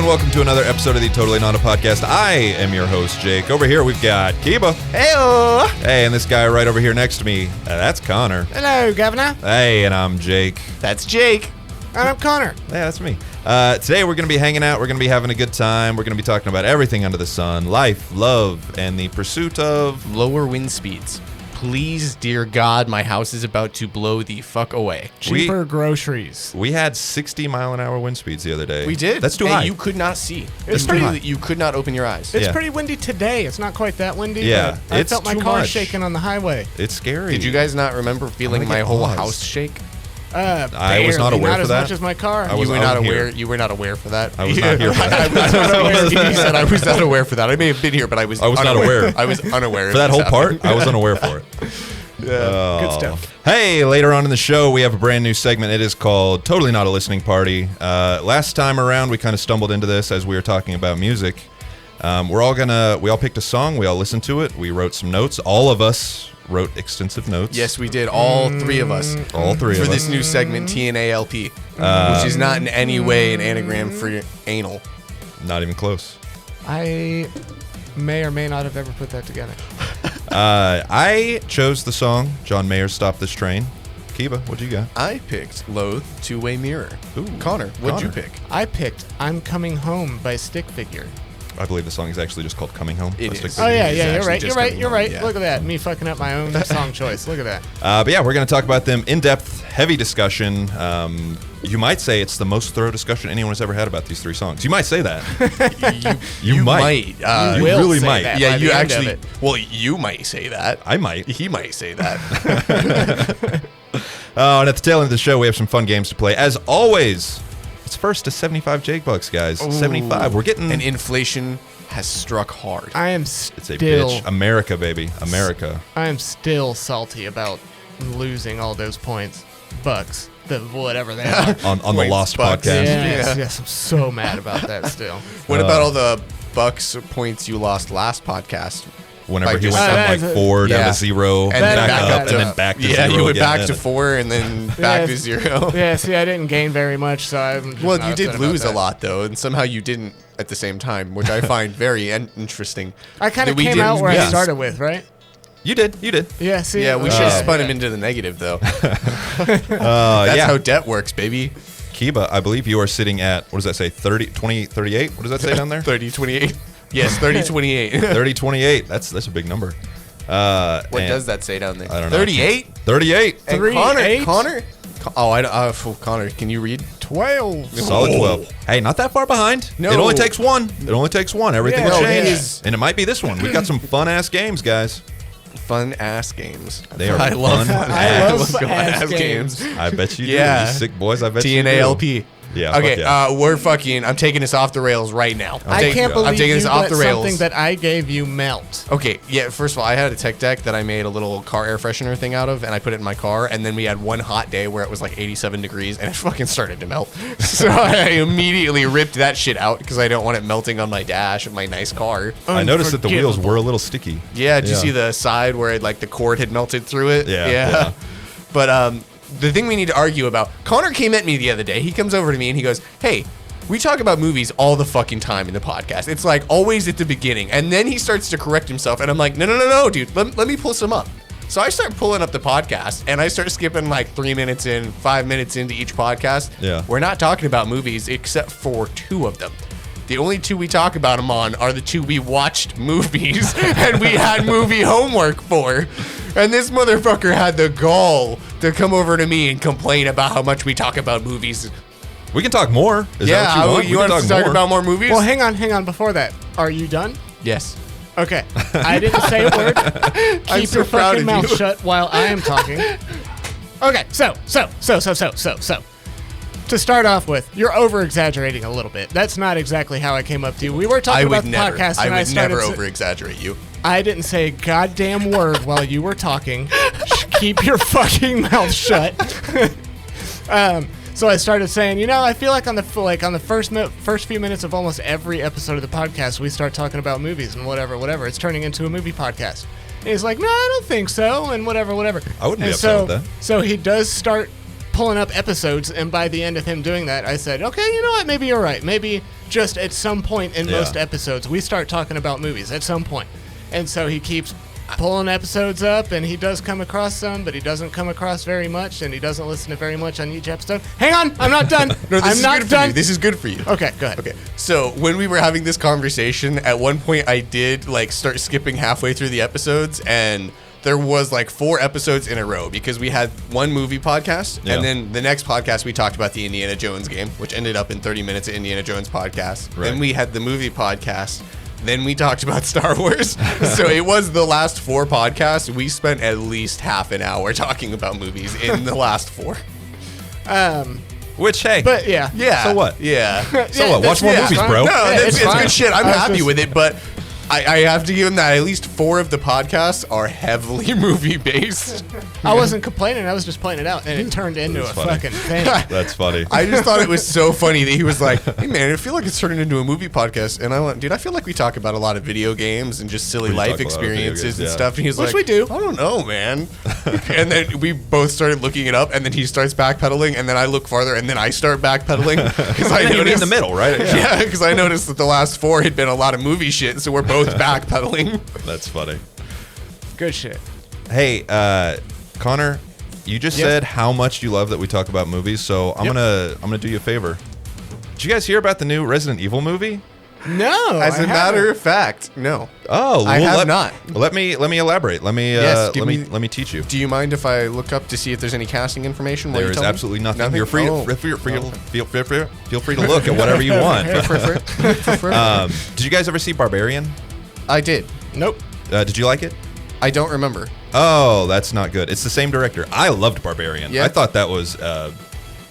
welcome to another episode of the Totally Not a Podcast. I am your host, Jake. Over here, we've got Kiba. Heyo! Hey, and this guy right over here next to me, that's Connor. Hello, Governor. Hey, and I'm Jake. That's Jake. And I'm Connor. Yeah, that's me. Today, we're going to be hanging out. We're going to be having a good time. We're going to be talking about everything under the sun, life, love, and the pursuit of lower wind speeds. Please, dear God, my house is about to blow the fuck away. Cheaper groceries. We had 60-mile-an-hour wind speeds the other day. We did? That's too and high. You could not see. It's pretty high. You could not open your eyes. It's pretty windy today. It's not quite that windy. Yeah, but I it's felt my too car much. shaking on the highway. It's scary. Did you guys not remember feeling my whole house shake? I was not aware not for as that. much as my car. You were not aware. You were not aware for that. I was not here for that. He said I was not aware for that. I may have been here, but I was not aware. I was unaware For that whole part, I was unaware for it. Yeah, good stuff. Hey, later on in the show, we have a brand new segment. It is called Totally Not a Listening Party. Last time around, we kind of stumbled into this as we were talking about music. We all picked a song. We all listened to it. We wrote some notes. All of us wrote extensive notes. Yes, we did. All three of us. All three of us. For this new segment, TNA, which is not in any way an anagram for anal. Not even close. I may or may not have ever put that together. I chose the song John Mayer's Stop This Train. Kiba, what'd you got? I picked Loathe Two Way Mirror. Ooh, Connor, what'd you pick? I picked I'm Coming Home by Stick Figure. I believe the song is actually just called Coming Home. It by Stick is. Figure. Oh, yeah, It's you're actually right. just You're right. Coming You're Home, right. yeah. Look at that. Me fucking up my own song choice. Look at that. But yeah, we're going to talk about them in-depth, heavy discussion. You might say it's the most thorough discussion anyone has ever had about these three songs. You might say that. You might. You will really say might. that. Yeah, by you the end of actually. it. Well, you might say that. I might. He might say that. And at the tail end of the show, we have some fun games to play. As always, it's first to 75 Jake Bucks, guys. Ooh. 75. We're getting... And inflation has struck hard. I am It's a still... bitch. America, baby. America. I am still salty about losing all those points. Bucks. Whatever they are. on the Points, Lost Bucks. podcast. Yes, I'm so mad about that still. What about all the Bucks points you lost last podcast? Whenever Like he went just- from like 4 down Yeah. to 0 and Then back back up up and to- then back to 0 Yeah, you went again. back to 4 and then back to 0. Yeah, see, I didn't gain very much, so I'm just Well, not you did upset about lose a that. lot, though, and somehow you didn't at the same time, which I find very interesting. I kind That of we came didn't out where I lose. started with, right? You did. Yeah, see? Yeah, we should have spun yeah. him into the negative, though. That's That's how debt works, baby. Kiba, I believe you are sitting at, what does that say, 30, 20, 38? What does that say down there? 30-28. Yes, 30-28. 30, 28. That's a big number. What does that say down there? I don't know. 38? 38. And 38? Connor? Connor, can you read? 12. Solid 12. Hey, not that far behind. No. It only takes one. It only takes one. Everything Yeah, will no, change. it And it might be this one. We've got some fun-ass games, guys. Fun-ass games. They are I love fun. I love fun-ass ass games. I bet you do. Yeah. You sick boys, I bet you do. TNA. Yeah, Okay, fuck yeah. I'm taking this off the rails right now. I can't believe I'm taking you this off let the rails. something that I gave you melt. Okay, yeah, first of all, I had a tech deck that I made a little car air freshener thing out of, and I put it in my car, and then we had one hot day where it was like 87 degrees, and it fucking started to melt. So I immediately ripped that shit out because I don't want it melting on my dash of my nice car. I noticed that the wheels Unforgivable. were a little sticky. Yeah, did you see the side where like the cord had melted through it? Yeah. But the thing we need to argue about, Connor came at me the other day. He comes over to me and he goes, "Hey, we talk about movies all the fucking time in the podcast. It's like always at the beginning." And then he starts to correct himself. And I'm like, no, dude, let me pull some up. So I start pulling up the podcast and I start skipping like 3 minutes in, 5 minutes into each podcast. Yeah. We're not talking about movies except for 2 of them. The only 2 we talk about them on are the 2 we watched movies and we had movie homework for. And this motherfucker had the gall to come over to me and complain about how much we talk about movies. We can talk more. Is that what you you want want? to talk about more movies? Well, hang on. Before that, are you done? Yes. Okay. I didn't say a word. I'm Keep so your proud fucking of mouth you. shut while I am talking. Okay, so. To start off with, you're over-exaggerating a little bit. That's not exactly how I came up to you. We were talking about the podcast, and I started... never over-exaggerate you. I didn't say a goddamn word while you were talking. Keep your fucking mouth shut. So I started saying, I feel like on the first few minutes of almost every episode of the podcast, we start talking about movies and whatever. It's turning into a movie podcast. And he's like, no, I don't think so, and whatever. I wouldn't be upset with that. So he does start pulling up episodes, and by the end of him doing that, I said, okay, you know what? Maybe you're right. Maybe Just at some point in Yeah. most episodes, we start talking about movies at some point. And so he keeps pulling episodes up, and he does come across some, but he doesn't come across very much, and he doesn't listen to very much on each episode. Hang on, I'm not done. No, this I'm is not good done. for you. This is good for you. Okay, go ahead. Okay, so when we were having this conversation, at one point I did like start skipping halfway through the episodes, and there was like 4 episodes in a row because we had one movie podcast, Yeah. and then the next podcast we talked about the Indiana Jones game, which ended up in 30 minutes of Indiana Jones podcast. Right. Then we had the movie podcast. Then we talked about Star Wars. So it was the last 4 podcasts. We spent at least half an hour talking about movies in the last 4. Which, hey. But yeah. Yeah. So what? Yeah. So what? Watch more yeah, movies, fine. bro. No, Yeah, it's fine. good shit. I'm I was happy just- with it, but I have to give him that at least 4 of the podcasts are heavily movie based. I wasn't complaining. I was just pointing it out, and it turned into a That's funny. fucking thing. That's funny. I just thought it was so funny that he was like, "Hey man, I feel like it's turning into a movie podcast," and I went, "Dude, I feel like we talk about a lot of video games and just silly We life talk a lot of video experiences games, and yeah. stuff." And he was Which like, we do. I don't know, man." And then we both started looking it up, and then he starts backpedaling, and then I look farther, and then I start backpedaling because I And then you meet in noticed the middle, right? Yeah, because I noticed that the last 4 had been a lot of movie shit, so we're both backpedaling. That's funny. Good shit. Hey, Connor, you just Yes. said how much you love that we talk about movies, so I'm gonna do you a favor. Did you guys hear about the new Resident Evil movie? No. As I a matter haven't. of fact, no. Oh, I have let, not. Let me elaborate. Let me Yes, give let me teach you. Do you mind if I look up to see if there's any casting information? while There you is tell me? absolutely nothing. You're free. Oh. Feel free to look at whatever you want. Did you guys ever see Barbarian? I did. Nope. Did you like it? I don't remember. Oh, that's not good. It's the same director. I loved Barbarian. Yeah. I thought that was.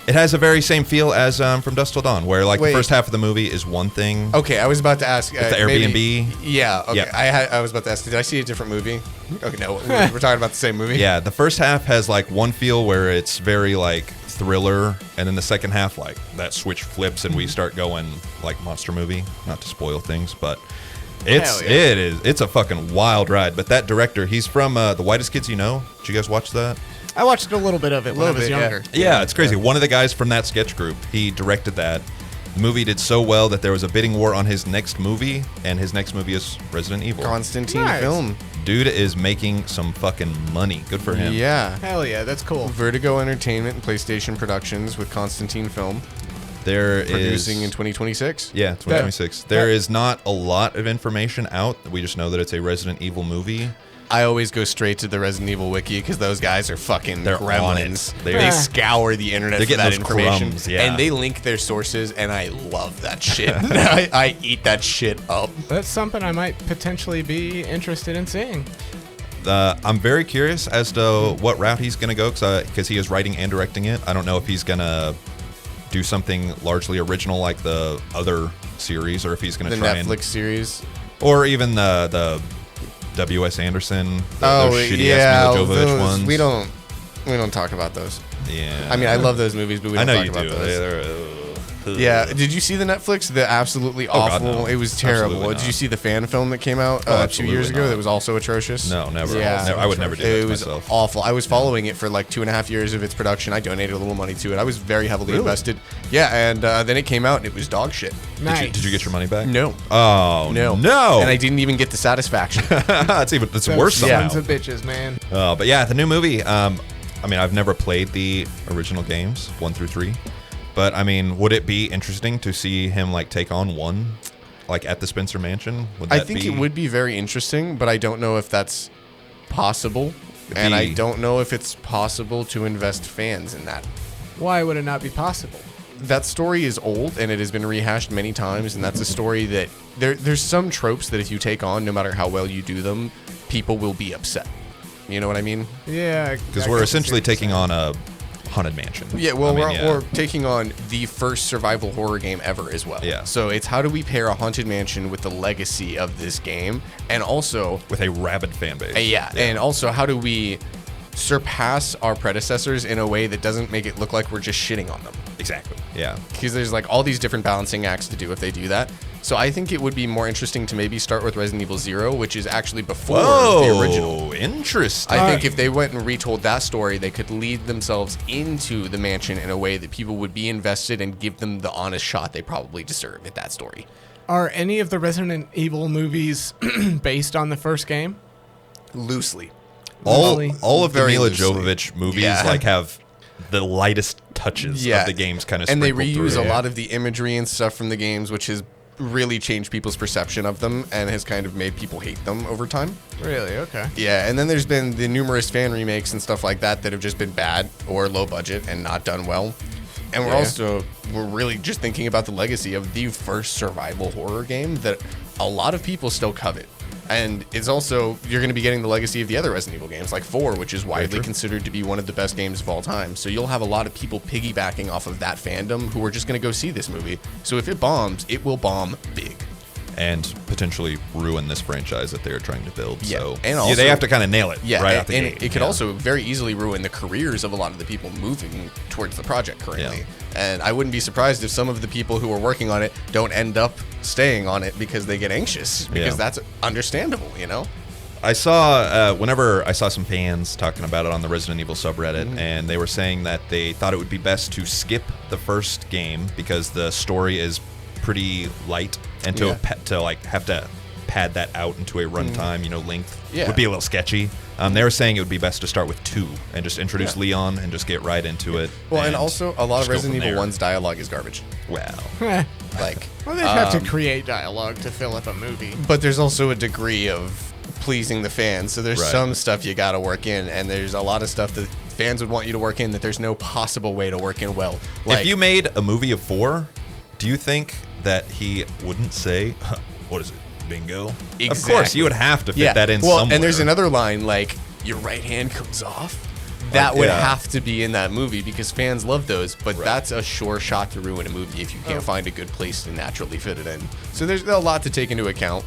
It has a very same feel as From Dusk Till Dawn, where like Wait. the first half of the movie is one thing. Okay, I was about to ask. the Airbnb? Yeah. Okay. Yeah. I was about to ask. Did I see a different movie? Okay, no. We're talking about the same movie. Yeah, the first half has like one feel where it's very like thriller, and then the second half like that switch flips and we start going like monster movie. Not to spoil things, but Hell yeah. it's a fucking wild ride. But that director, he's from The Whitest Kids You Know. Did you guys watch that? I watched a little bit of it when I Little was bit, yeah. younger. Yeah, it's crazy. One of the guys from that sketch group, he directed that. The movie did so well that there was a bidding war on his next movie, and his next movie is Resident Evil. Constantine Nice. film. Dude is making some fucking money. Good for him. Yeah. Hell yeah, that's cool. Vertigo Entertainment and PlayStation Productions with Constantine Film There producing is in 2026. Yeah, 2026. There is not a lot of information out. We just know that it's a Resident Evil movie. I always go straight to the Resident Evil wiki because those guys are fucking They're on it. gremlins. They're- They scour the internet They're for getting that those information, crumbs, yeah. and they link their sources, and I love that shit. I eat that shit up. That's something I might potentially be interested in seeing. I'm very curious as to what route he's going to go because he is writing and directing it. I don't know if he's going to do something largely original like the other series, or if he's going The to try Netflix series. or even the W.S. Anderson, those shitty ass Mila Jovovich those, ones. we don't talk about those. Yeah. I mean, I love those movies, but we I don't know talk you about do. those. Yeah, did you see the Netflix? The absolutely God, awful. no. It was terrible. Absolutely Did not. you see the fan film that came out Oh, 2 absolutely years ago not. that was also atrocious? No, never. Yeah. I would never do that It to was myself. awful. I was following it for like 2.5 years of its production. I donated a little money to it. I was very heavily Really? invested. Yeah, and then it came out and it was dog shit. Nice. Did you get your money back? No. Oh No. no! And I didn't even get the satisfaction. It's worse somehow. Sons of bitches, man. But yeah, the new movie. I mean, I've never played the original games 1 through 3, but I mean, would it be interesting to see him like take on one, like at the Spencer Mansion? Would I that think be, it would be very interesting, but I don't know if that's possible. And I Be- don't know if it's possible to invest fans in that. Why would it not be possible? That story is old and it has been rehashed many times, and that's a story that there's some tropes that if you take on, no matter how well you do them, people will be upset. You know what I mean? Yeah. because we're essentially taking on a haunted mansion. Yeah, well, I mean, we're taking on the first survival horror game ever as well. Yeah. So it's how do we pair a haunted mansion with the legacy of this game, and also with a rabid fan base. and also how do we surpass our predecessors in a way that doesn't make it look like we're just shitting on them? Exactly. Yeah. Because there's like all these different balancing acts to do if they do that. So I think it would be more interesting to maybe start with Resident Evil 0, which is actually before Whoa, the original. Interesting. I think if they went and retold that story, they could lead themselves into the mansion in a way that people would be invested and give them the honest shot they probably deserve at that story. Are any of the Resident Evil movies based on the first game? Loosely. all of the Very Mila loosely. Jovovich movies Yeah. like have the lightest touches of the games kind of and they sprinkled reuse through. a lot of the imagery and stuff from the games, which has really changed people's perception of them and has kind of made people hate them over time. Really? Okay. Yeah, and then there's been the numerous fan remakes and stuff like that that have just been bad or low budget and not done well. And we're really just thinking about the legacy of the first survival horror game that a lot of people still covet. And it's also, you're going to be getting the legacy of the other Resident Evil games, like 4, which is widely considered to be one of the best games of all time. So you'll have a lot of people piggybacking off of that fandom who are just going to go see this movie. So if it bombs, it will bomb big. and potentially ruin this franchise that they're trying to build. Yeah, So and also, they have to kind of nail it right and, out the and gate. it could Yeah. also very easily ruin the careers of a lot of the people moving towards the project currently. Yeah. And I wouldn't be surprised if some of the people who are working on it don't end up staying on it because they get anxious, because that's understandable, you know? I saw whenever I saw some fans talking about it on the Resident Evil subreddit, and they were saying that they thought it would be best to skip the first game because the story is pretty light, and to like have to pad that out into a runtime, length would be a little sketchy. They were saying it would be best to start with 2 and just introduce Leon and just get right into it. Well, and also a lot of just go Resident from Evil there. 1's dialogue is garbage. Well, Like, Well, they have to create dialogue to fill up a movie. but there's also a degree of pleasing the fans. So there's Right. some stuff you got to work in, and there's a lot of stuff that fans would want you to work in that there's no possible way to work in well. Like, if you made a movie of 4, do you think that he wouldn't say, "What is it, bingo"? Of course, you would have to fit that in well, somewhere. and there's another line like, your right hand comes off. That would yeah. have to be in that movie because fans love those, but that's a sure shot to ruin a movie if you can't find a good place to naturally fit it in. So there's a lot to take into account.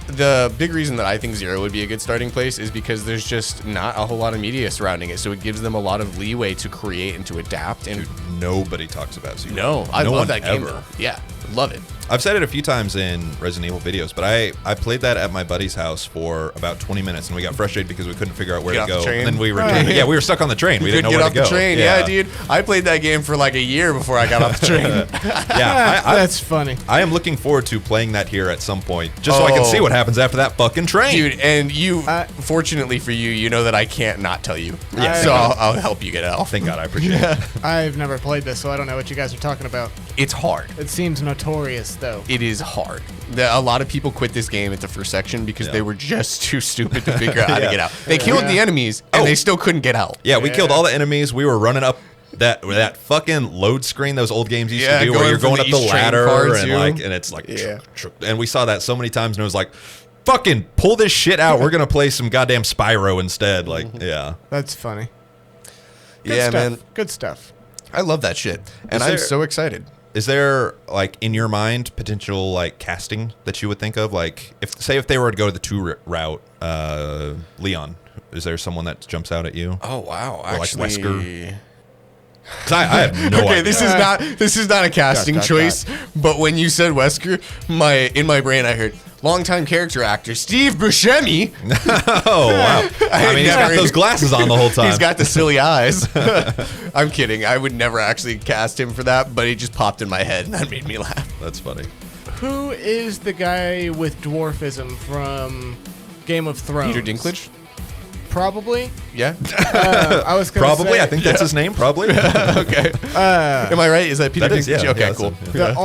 The big reason that I think 0 would be a good starting place is because there's just not a whole lot of media surrounding it, so it gives them a lot of leeway to create and to adapt. And Dude, nobody talks about Zero. no, I No love one that game. ever. Though. Yeah, love it. I've said it a few times in Resident Evil videos, but I played that at my buddy's house for about 20 minutes, and we got frustrated because we couldn't figure out where Get to off the go. train? And then we returned. Yeah, we were stuck on the train. We didn't know Couldn't where get to off go. the train. Yeah, dude. I played that game for like a year before I got off the train. Yeah, That's funny. I am looking forward to playing that here at some point, just so I can see what happens after that fucking train. Dude, and you, fortunately for you, you know that I can't not tell you. Yeah. So I'll help you get it off. Thank God, I appreciate it. I've never played this, so I don't know what you guys are talking about. It's hard. It seems notorious, though. It is hard. A lot of people quit this game at the first section because they were just too stupid to figure out how to get out. They killed the enemies, and they still couldn't get out. Yeah, we killed all the enemies. We were running up that fucking load screen those old games used to do, where going you're from going the up the East train ladder cars, and it's like, Yeah. and we saw that so many times, and it was like, fucking pull this shit out. We're gonna play some goddamn Spyro instead. Like, yeah. That's funny. Good Yeah, stuff. man. Good stuff. I love that shit. And Is I'm there- so excited. Is there, like, in your mind, potential, like, casting that you would think of? Like, if they were to go to the 2 route, Leon, is there someone that jumps out at you? Oh, wow. Or like Actually. Wesker? 'Cause I have no idea. Okay, this is not a casting Dot, dot, choice, but when you said Wesker, in my brain I heard longtime character actor Steve Buscemi. Oh, wow. I mean, he's got never- those glasses on the whole time. He's got the silly eyes. I'm kidding. I would never actually cast him for that, but he just popped in my head and that made me laugh. That's funny. Who is the guy with dwarfism from Game of Thrones? Peter Dinklage? Probably. Yeah. I was gonna Probably. say, I think that's his name. Probably. Okay. Am I right? Is that Peter That is, Dinklage? yeah. Okay, Yeah, cool.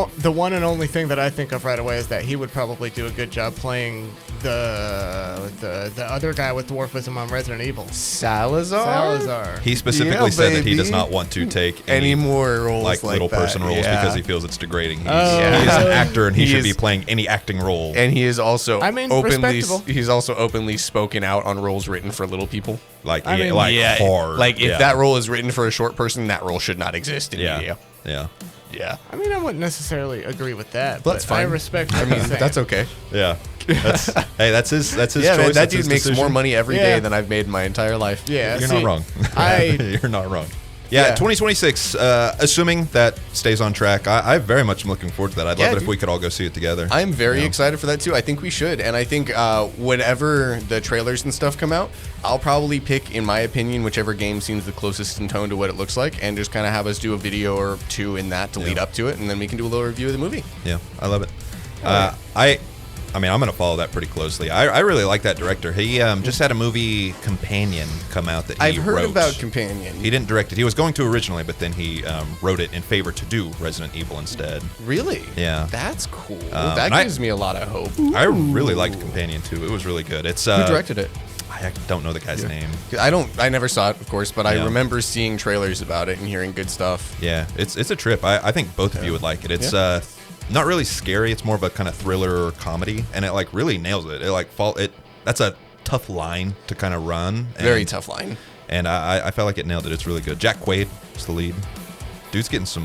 that's the one and only thing that I think of right away is that he would probably do a good job playing the other guy with dwarfism on Resident Evil. Salazar? Salazar. He specifically said that he does baby. not want to take Any more roles like little that. person roles Yeah. because he feels it's degrading. He's, Oh. he's an actor and he He should is- be playing any acting role. And he is also I mean, openly respectable. he's also openly spoken out on roles written for little people. Like, I mean, hard. Like if yeah. that role is written for a short person, that role should not exist in media. Yeah. Yeah. I mean, I wouldn't necessarily agree with that, That's but I fine. respect. I what mean, you're saying. that's okay. Yeah. That's, hey, that's his Yeah, choice. man, that that's dude his makes decision. more money every day Yeah. than I've made in my entire life. Yeah, You're see, not wrong. I You're not wrong. Yeah, 2026. Assuming that stays on track, I very much am looking forward to that. I'd love it if dude. we could all go see it together. I'm very excited for that too. I think we should, and I think whenever the trailers and stuff come out, I'll probably pick, in my opinion, whichever game seems the closest in tone to what it looks like, and just kind of have us do a video or two in that to lead up to it, and then we can do a little review of the movie. Yeah, I love it. I mean, I'm going to follow that pretty closely. I really like that director. He just had a movie Companion come out that he I've heard wrote. about Companion. He didn't direct it. He was going to originally, but then he wrote it in favor to do Resident Evil instead. Really? Yeah. That's cool. And That gives me a lot of hope. I really liked Companion too. It was really good. It's Who directed it? I don't know the guy's name. I never saw it, of course, but I Yeah. remember seeing trailers about it and hearing good stuff. Yeah, it's a trip. I think both of you would like it. It's not really scary. It's more of a kind of thriller comedy, and it like really nails it. That's a tough line to kind of run. Very tough line. And I felt like it nailed it. It's really good. Jack Quaid is the lead. Dude's getting some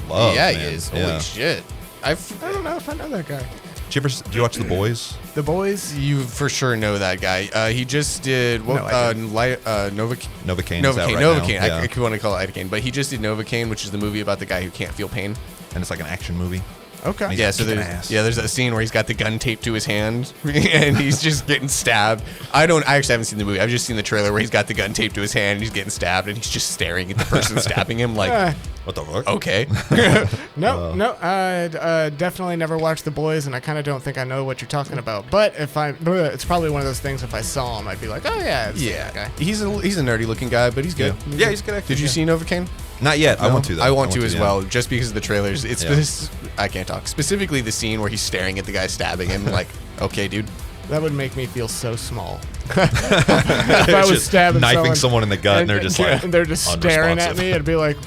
love. Yeah, man. he is. Yeah. Holy shit. I don't know if I know that guy. Did you watch The Boys? The Boys. You for sure know that guy. He just did No, I Novocaine. Novocaine. Is out right Novocaine. now. Yeah. I want to call it Lidocaine, but he just did Novocaine, which is the movie about the guy who can't feel pain. And it's like an action movie. Okay. He's Yeah, so kicking there's ass. there's a scene where he's got the gun taped to his hand and he's just getting stabbed. I actually haven't seen the movie. I've just seen the trailer where he's got the gun taped to his hand and he's getting stabbed and he's just staring at the person stabbing him like, What the fuck? okay. No. Definitely never watched The Boys, and I kind of don't think I know what you're talking about. But it's probably one of those things. If I saw him, I'd be like, oh yeah, it's that guy. He's a nerdy looking guy, but he's good. Yeah, he's a good actor. Did you see Novocaine? Not yet. I No? want to though. I want to as yeah. well, just because of the trailers. It's Yeah. this. I can't talk. Specifically, the scene where he's staring at the guy stabbing him. Like, okay, dude. That would make me feel so small. If I was Just stabbing knifing someone in the gut, and they're just like, and they're just staring at unresponsive. me, I'd be like,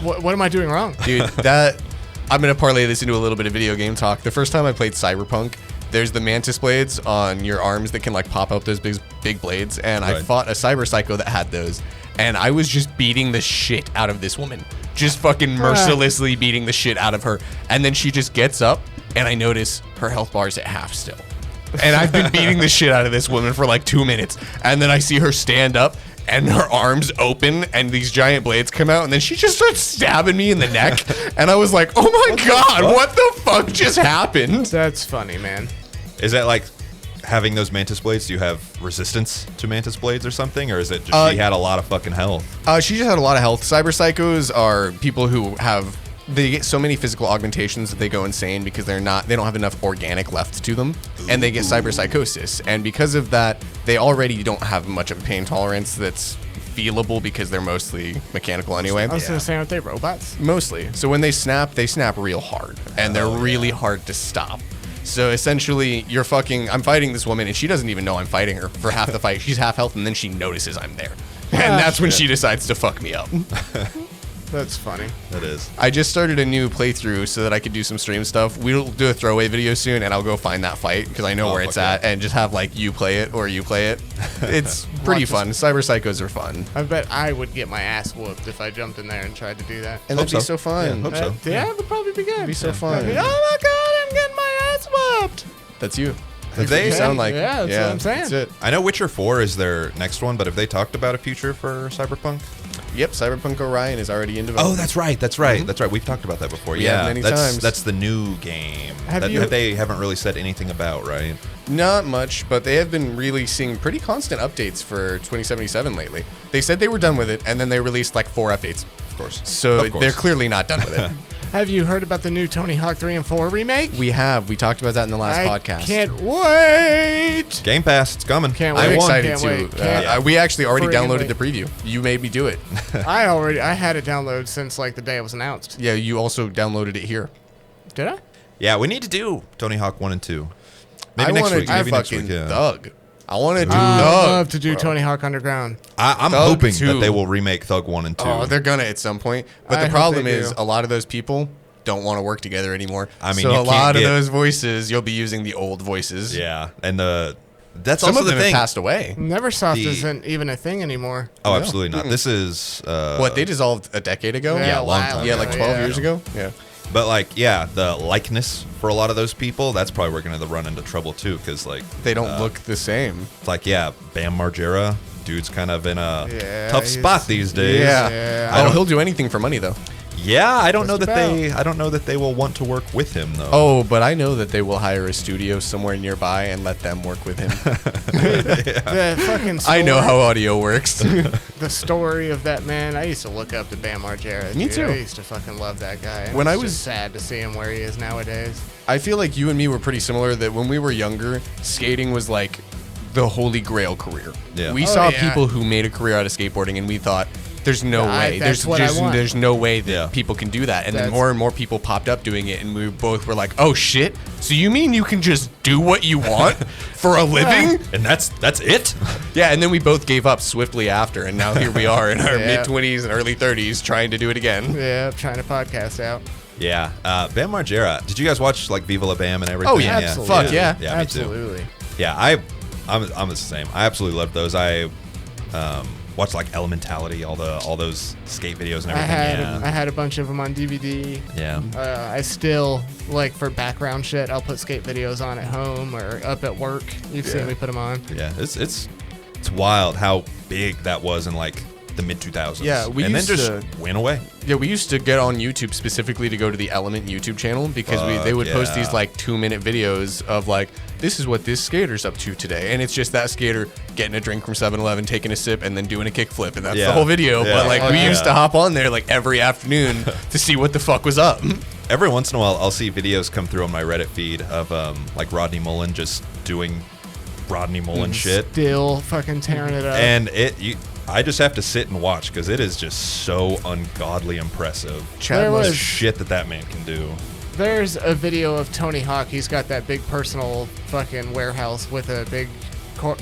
what am I doing wrong? Dude, I'm gonna parlay this into a little bit of video game talk. The first time I played Cyberpunk, there's the mantis blades on your arms that can like pop up those big blades, and I Right. fought a cyber psycho that had those, and I was just beating the shit out of this woman, just fucking mercilessly beating the shit out of her, and then she just gets up, and I notice her health bar is at half still. And I've been beating the shit out of this woman for like 2 minutes, and then I see her stand up and her arms open and these giant blades come out, and then she just starts stabbing me in the neck, and I was like, oh my god, what the fuck just happened? That's funny, man. Is that like having those mantis blades? Do you have resistance to mantis blades or something, or is it just she had a lot of fucking health? She just had a lot of health. Cyber psychos are people who they get so many physical augmentations that they go insane because they don't have enough organic left to them, and they get cyber psychosis. And because of that, they already don't have much of a pain tolerance that's feelable because they're mostly mechanical anyway. I was gonna say, aren't they robots? Mostly. So when they snap real hard, and they're really hard to stop. So essentially, I'm fighting this woman, and she doesn't even know I'm fighting her for half the fight. She's half health, and then she notices I'm there. And that's when she decides to fuck me up. That's funny. That is. I just started a new playthrough so that I could do some stream stuff. We'll do a throwaway video soon, and I'll go find that fight because I know where it's at, and just have like you play it or you play it. It's pretty fun. Cyber psychos are fun. I bet I would get my ass whooped if I jumped in there and tried to do that. And that'd be so fun. Yeah, hope so. Yeah, it would probably be good. It'd be so fun. Oh my god, I'm getting my ass whooped. That's you. Have That's what they? you sound like. Yeah, that's what I'm saying. That's it. I know Witcher 4 is their next one, but have they talked about a future for Cyberpunk? Yep, Cyberpunk Orion is already in development. Oh, that's right. That's right. That's right. We've talked about that before. Yeah, Yeah, many that's times. that's the new game Have that you- they haven't really said anything about, right? Not much, but they have been releasing pretty constant updates for 2077 lately. They said they were done with it, and then they released like 4 updates. Of course. So Of course. they're clearly not done with it. Have you heard about the new Tony Hawk 3 and 4 remake? We talked about that in the last I podcast. can't wait. Game Pass, it's coming. Can't I'm wait. excited Can't to. wait. Can't- We actually already Friggin' downloaded wait. the preview. You made me do it. I had it downloaded since like the day it was announced. Yeah, you also downloaded it here. Did I? Yeah, we need to do Tony Hawk 1 and 2. Maybe I next want to week. do Maybe next fucking week. Yeah. Thug. I want to do I Thug. love to do Tony Hawk Underground. I'm Thug hoping 2. that they will remake Thug 1 and 2. Oh, they're gonna at some point. But I the hope problem they is do. a lot of those people don't want to work together anymore. I mean, so you a lot can't of get- those voices, you'll be using the old voices. Yeah, and that's Some also of them the have thing. passed away. Neversoft The- isn't even a thing anymore. Oh, absolutely not. This is What, they dissolved a decade ago? Yeah, a long while time Yeah, ago, like 12 years yeah. ago? Yeah. But like, yeah, the likeness for a lot of those people, that's probably where we're gonna run into trouble too, because like They don't look the same. it's like, yeah, Bam Margera dude's kind of in a Yeah, tough he's- spot these days. Yeah. He'll do anything for money though. Yeah, I don't know Just that I don't know that they will want to work with him though. Oh, but I know that they will hire a studio somewhere nearby and let them work with him. The fucking story, I know how audio works. the story of that man. I used to look up to Bam Margera. Me dude. too. I used to fucking love that guy. And When it's I was- just sad to see him where he is nowadays. I feel like you and me were pretty similar, that when we were younger, skating was like the holy grail career. Yeah. We Oh, saw yeah. people who made a career out of skateboarding, and we thought, there's no way. That's what I want. There's no way that Yeah. people can do that. And then That's- more and more people popped up doing it, and we both were like, oh shit, so you mean you can just do what you want for a living? And that's it? Yeah, and then we both gave up swiftly after, and now here we are in our Yeah. mid-20s and early 30s trying to do it again. Yeah, trying to podcast out. Yeah. Bam Margera. Did you guys watch like Viva La Bam and everything? Oh, yeah. Absolutely. Fuck yeah. Yeah, me too. Absolutely. Yeah, I'm the same. I absolutely loved those. I watched like Elementality, all those skate videos and I everything. had a bunch of them on DVD. Yeah. I still, like, for background shit, I'll put skate videos on at home or up at work. You've seen me put them on. Yeah. It's wild how big that was in like the mid 2000s. Yeah, we and then used just to- went away. Yeah, we used to get on YouTube specifically to go to the Element YouTube channel because they would post these yeah. like 2-minute videos of like, this is what this skater's up to today. And it's just that skater getting a drink from 7-Eleven, taking a sip, and then doing a kickflip. And that's Yeah. the whole video. Yeah. But like, Oh, we yeah. used to hop on there like every afternoon to see what the fuck was up. Every once in a while, I'll see videos come through on my Reddit feed of like Rodney Mullen just doing Rodney Mullen shit. Still fucking tearing it up. And I just have to sit and watch because it is just so ungodly impressive. There The was- shit that man can do. There's a video of Tony Hawk. He's got that big personal fucking warehouse with a big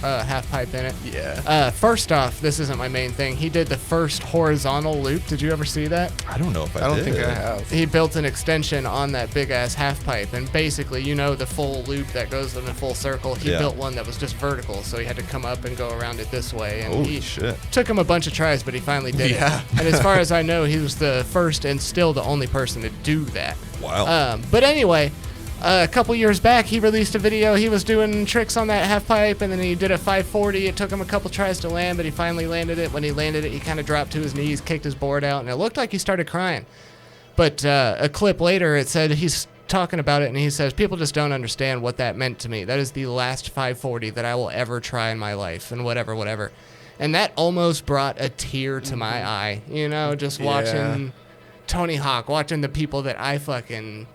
half pipe in it. Yeah. First off, this isn't my main thing. He did the first horizontal loop. Did you ever see that? I don't know if I I don't did. think I have. He built an extension on that big ass half pipe, and basically, the full loop that goes in a full circle. He Yeah. built one that was just vertical, so he had to come up and go around it this way. And Holy he shit. took him a bunch of tries, but he finally did Yeah. it. And as far as I know, he was the first and still the only person to do that. Wow. But anyway, a couple years back, he released a video. He was doing tricks on that half pipe, and then he did a 540. It took him a couple tries to land, but he finally landed it. When he landed it, he kind of dropped to his knees, kicked his board out, and it looked like he started crying. But a clip later, it said he's talking about it, and he says, people just don't understand what that meant to me. That is the last 540 that I will ever try in my life, and whatever. And that almost brought a tear to my eye, just watching Tony Hawk, watching the people that I fucking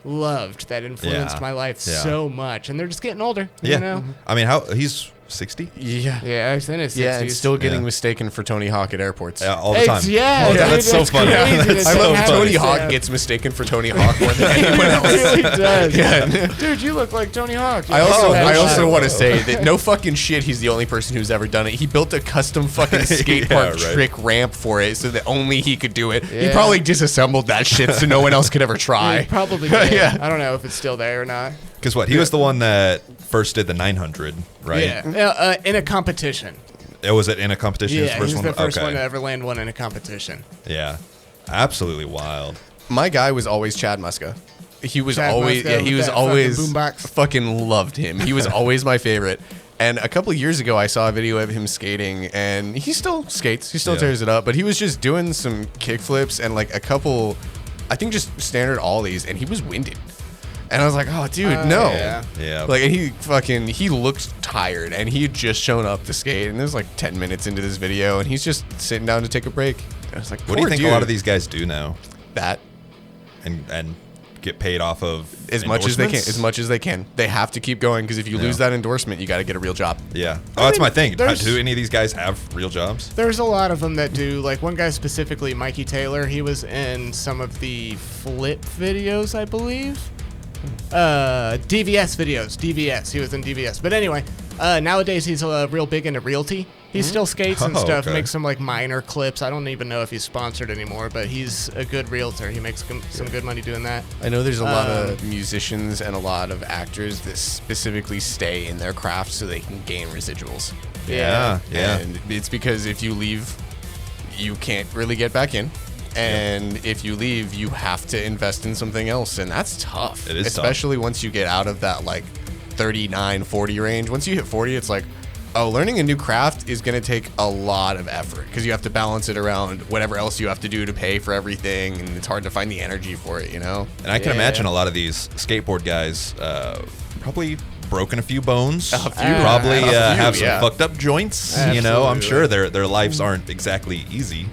loved that influenced Yeah. my life Yeah. so much, and they're just getting older. Yeah. I mean, he's 60? Yeah. Yeah, he's in his 60s. Yeah, and still getting Yeah. mistaken for Tony Hawk at airports. Yeah, all the time. Yeah, All the time. dude, That's so it's funny. crazy That's that I so love happens, Tony yeah. Hawk gets mistaken for Tony Hawk more than anyone It else. really does. Yeah. Dude, you look like Tony Hawk. I also Oh, want to say that no fucking shit, he's the only person who's ever done it. He built a custom fucking skate Yeah, park right. trick ramp for it so that only he could do it. He Yeah. probably disassembled that shit so no one else could ever He try. probably did. Yeah. I don't know if it's still there or not. Because what? He was the one that first did the 900, right? Yeah, in a competition. It was it in a competition? His Yeah, first he's one? the first Okay. one to ever land one in a competition. Yeah. Absolutely wild. My guy was always Chad Muska. He was Chad always Muska yeah, he with was that fucking always boombox. fucking loved him. He was always my favorite. And a couple of years ago, I saw a video of him skating, and he still skates. He still Yeah. tears it up, but he was just doing some kick flips and like a couple, I think just standard ollies, and he was winded. And I was like, oh, dude, no. yeah. Yeah. Like, and he looked tired, and he had just shown up to skate, and it was like 10 minutes into this video, and he's just sitting down to take a break. And I was like, What do you poor think dude. a lot of these guys do now? That And get paid off of as much as they can, endorsements? they have to keep going because if you lose that endorsement, you got to get a real job. Yeah. Oh, that's mean, my thing. there's- Do any of these guys have real jobs? There's a lot of them that do. Like one guy specifically, Mikey Taylor, he was in some of the flip videos, I believe. DVS videos. DVS. He was in DVS. But anyway, nowadays he's real big into realty. He still skates and Oh, stuff, okay. makes some like minor clips. I don't even know if he's sponsored anymore, but he's a good realtor. He makes some good money doing that. I know there's a lot of musicians and a lot of actors that specifically stay in their craft so they can gain residuals. Yeah. Yeah. And it's because if you leave, you can't really get back in. And if you leave, you have to invest in something else. And that's tough. It is tough. Especially once you get out of that like 39, 40 range. Once you hit 40, it's like, Oh, learning a new craft is going to take a lot of effort because you have to balance it around whatever else you have to do to pay for everything, and it's hard to find the energy for it, you know? And I can imagine a lot of these skateboard guys probably broken a few bones. A few. Probably have some yeah. fucked up joints. You know, I'm sure their lives aren't exactly easy.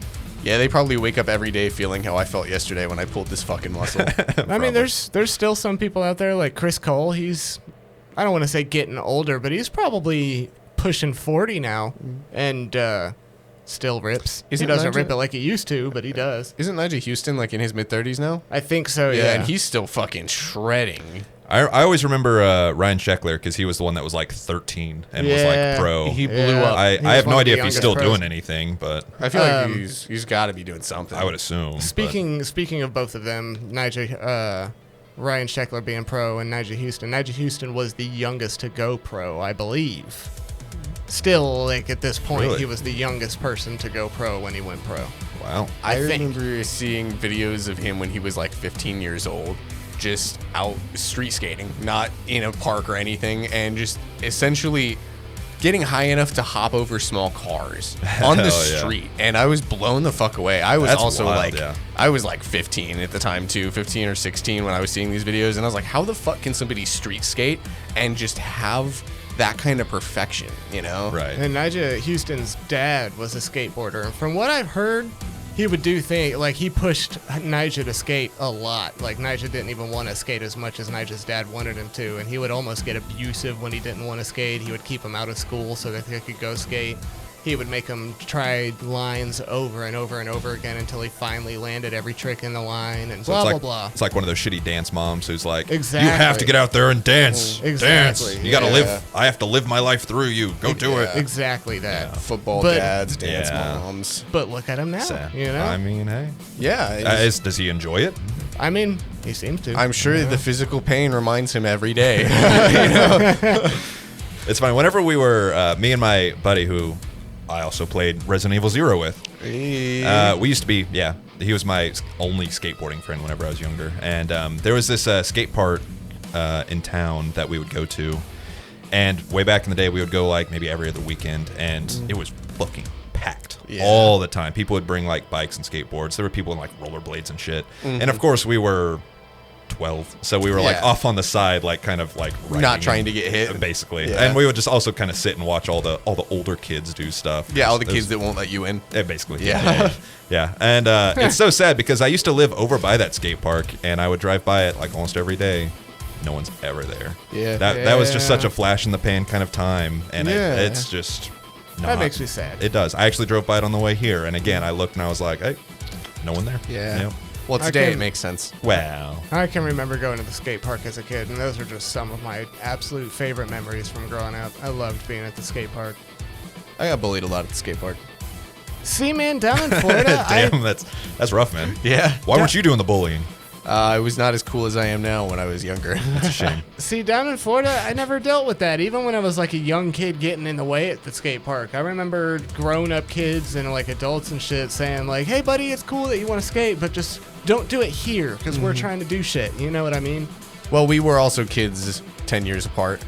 Yeah, they probably wake up every day feeling how I felt yesterday when I pulled this fucking muscle. I mean, there's still some people out there like Chris Cole. He's, I don't want to say getting older, but he's probably pushing 40 now, and still rips. He doesn't rip it like he used to, but he does. Isn't Nigel Houston like in his mid-30s now? I think so, Yeah, yeah. and he's still fucking shredding. I always remember Ryan Sheckler because he was the one that was like 13 and was like pro. He blew up. I He have was no one of idea the if he's youngest still pros. doing anything, but I feel like he's got to be doing something. I would assume. but- Speaking of both of them, Ryan Sheckler being pro and Nigel Houston. Nigel Houston was the youngest to go pro, I believe. Still, like at this point, Really? he was the youngest person to go pro when he went pro. Wow. I I think. remember seeing videos of him when he was like 15 years old, just out street skating, not in a park or anything, and just essentially getting high enough to hop over small cars on the Hell yeah. street. And I was blown the fuck away. I was That's also wild, like, yeah. I was like 15 at the time too, 15 or 16 when I was seeing these videos. And I was like, how the fuck can somebody street skate and just have that kind of perfection, you know? Right. And Nigel Houston's dad was a skateboarder. And from what I've heard, he would do things like he pushed Nigel to skate a lot. Like Nigel didn't even want to skate as much as Nigel's dad wanted him to, and he would almost get abusive when he didn't want to skate. He would keep him out of school so that they could go skate. He would make him try lines over and over and over again until he finally landed every trick in the line and So blah, it's blah, like, blah. It's like one of those shitty dance moms who's like, Exactly. you have to get out there and dance. Exactly. Dance. You got to Yeah. live. I have to live my life through you. Go do it. Exactly that. Football But- dads, dance Yeah. moms. But look at him now, Sad. you know? I mean, hey. Yeah. it's- Does he enjoy it? I mean, he seems to. I'm sure the physical pain reminds him every day. It's fine. Whenever we were, me and my buddy, who I also played Resident Evil 0 with, we used to be, he was my only skateboarding friend whenever I was younger. And there was this skate park in town that we would go to. And way back in the day, we would go like maybe every other weekend, and it was fucking packed all the time. People would bring like bikes and skateboards. There were people in like rollerblades and shit. And of course, we were 12, so we were like Yeah. off on the side, like kind of like Not riding trying and- to get hit. basically. Yeah. And we would just also kind of sit and watch all the older kids do stuff. Yeah, all the It was- kids that won't let you in. basically. Yeah. Yeah. And it's so sad because I used to live over by that skate park, and I would drive by it like almost every day. No one's ever there. Yeah. That was just Yeah. such a flash in the pan kind of time, and Yeah. it's just that not- makes me sad. It does. I actually drove by it on the way here, and again, I looked and I was like, hey, no one there. Yeah. Yep. Well, today Okay. it makes sense. Wow. I can remember going to the skate park as a kid, and those are just some of my absolute favorite memories from growing up. I loved being at the skate park. I got bullied a lot at the skate park. See, man, down in Florida, Damn, that's rough, man. Yeah. Why weren't you doing the bullying? I was not as cool as I am now when I was younger. It's a shame. see, down in Florida, I never dealt with that. Even when I was like a young kid getting in the way at the skate park, I remember grown-up kids and like adults and shit saying like, "Hey, buddy, it's cool that you want to skate, but just don't do it here because we're trying to do shit." You know what I mean? Well, we were also kids 10 years apart.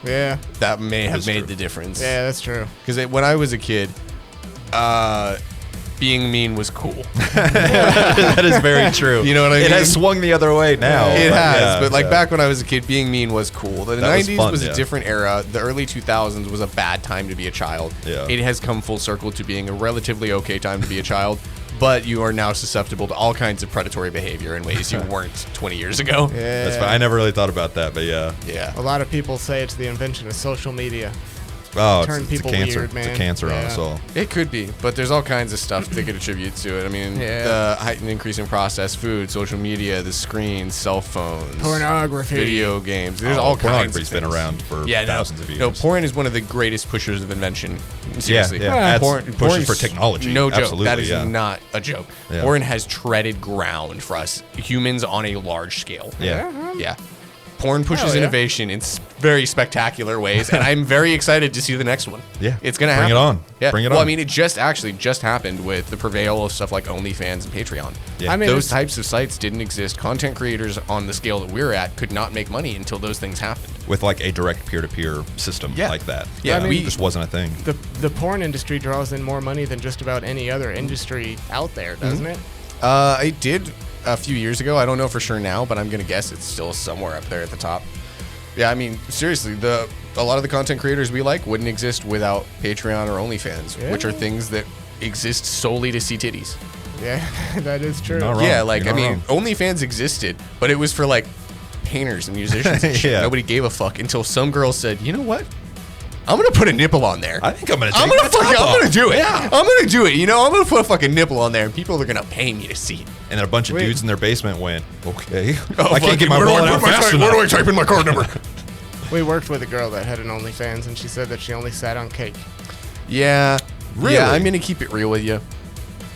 Yeah, That may have That's made true. the difference. yeah, that's true. Because when I was a kid, being mean was cool. That is very true. You know what I It mean? has swung the other way now. It has, yeah, but like yeah. back when I was a kid, being mean was cool. The That was 90s fun, was yeah. a different era. The early 2000s was a bad time to be a child. Yeah. It has come full circle to being a relatively okay time to be a child, but you are now susceptible to all kinds of predatory behavior in ways you weren't 20 years ago. Yeah, That's fine. I never really thought about that, but yeah. Yeah. a lot of people say it's the invention of social media. Oh, Turn it's people a cancer. weird, It's a man. cancer on Yeah. us all. It could be, but there's all kinds of stuff they could attribute to it. I mean, Yeah. the heightened increase in processed food, social media, the screens, cell phones, Pornography. video games. There's Oh, all kinds of pornography's been things. around for thousands of years. No, porn is one of the greatest pushers of invention. Seriously. Yeah, yeah. Porn, Pushes porn's for technology. No joke. Absolutely, That is yeah. not a joke. Yeah. Porn has treaded ground for us humans on a large scale. Yeah. Yeah. Porn pushes Hell yeah. innovation in very spectacular ways, and I'm very excited to see the next one. Yeah. It's gonna happen. Bring it on. Yeah. Bring it well, on. I mean, it just happened with the prevail of stuff like OnlyFans and Patreon. Yeah. I mean, Those it's- types of sites didn't exist. Content creators on the scale that we're at could not make money until those things happened. With like a direct peer-to-peer system Yeah. like that. Yeah, I mean, it just wasn't a thing. The porn industry draws in more money than just about any other industry out there, doesn't it? It did a few years ago. I don't know for sure now, but I'm gonna guess it's still somewhere up there at the top. Yeah, I mean, seriously, a lot of the content creators we like wouldn't exist without Patreon or OnlyFans, Yeah. which are things that exist solely to see titties. Yeah, that is true. Not wrong. Yeah, like, You're I not mean, OnlyFans existed, but it was for like painters and musicians and shit. Yeah. Nobody gave a fuck until some girl said, you know what? I'm gonna put a nipple on there. I think I'm gonna. Take I'm gonna my top fucking, I'm off. gonna do it. Yeah. I'm gonna do it. You know, I'm gonna put a fucking nipple on there, and people are gonna pay me to see it. And then a bunch of Wait. dudes in their basement went, okay. Oh, I can't get my where do I wallet put out my fast type- enough. Where do I type in my card number? We worked with a girl that had an OnlyFans, and she said that she only sat on cake. Yeah. Really? Yeah, I'm gonna keep it real with you.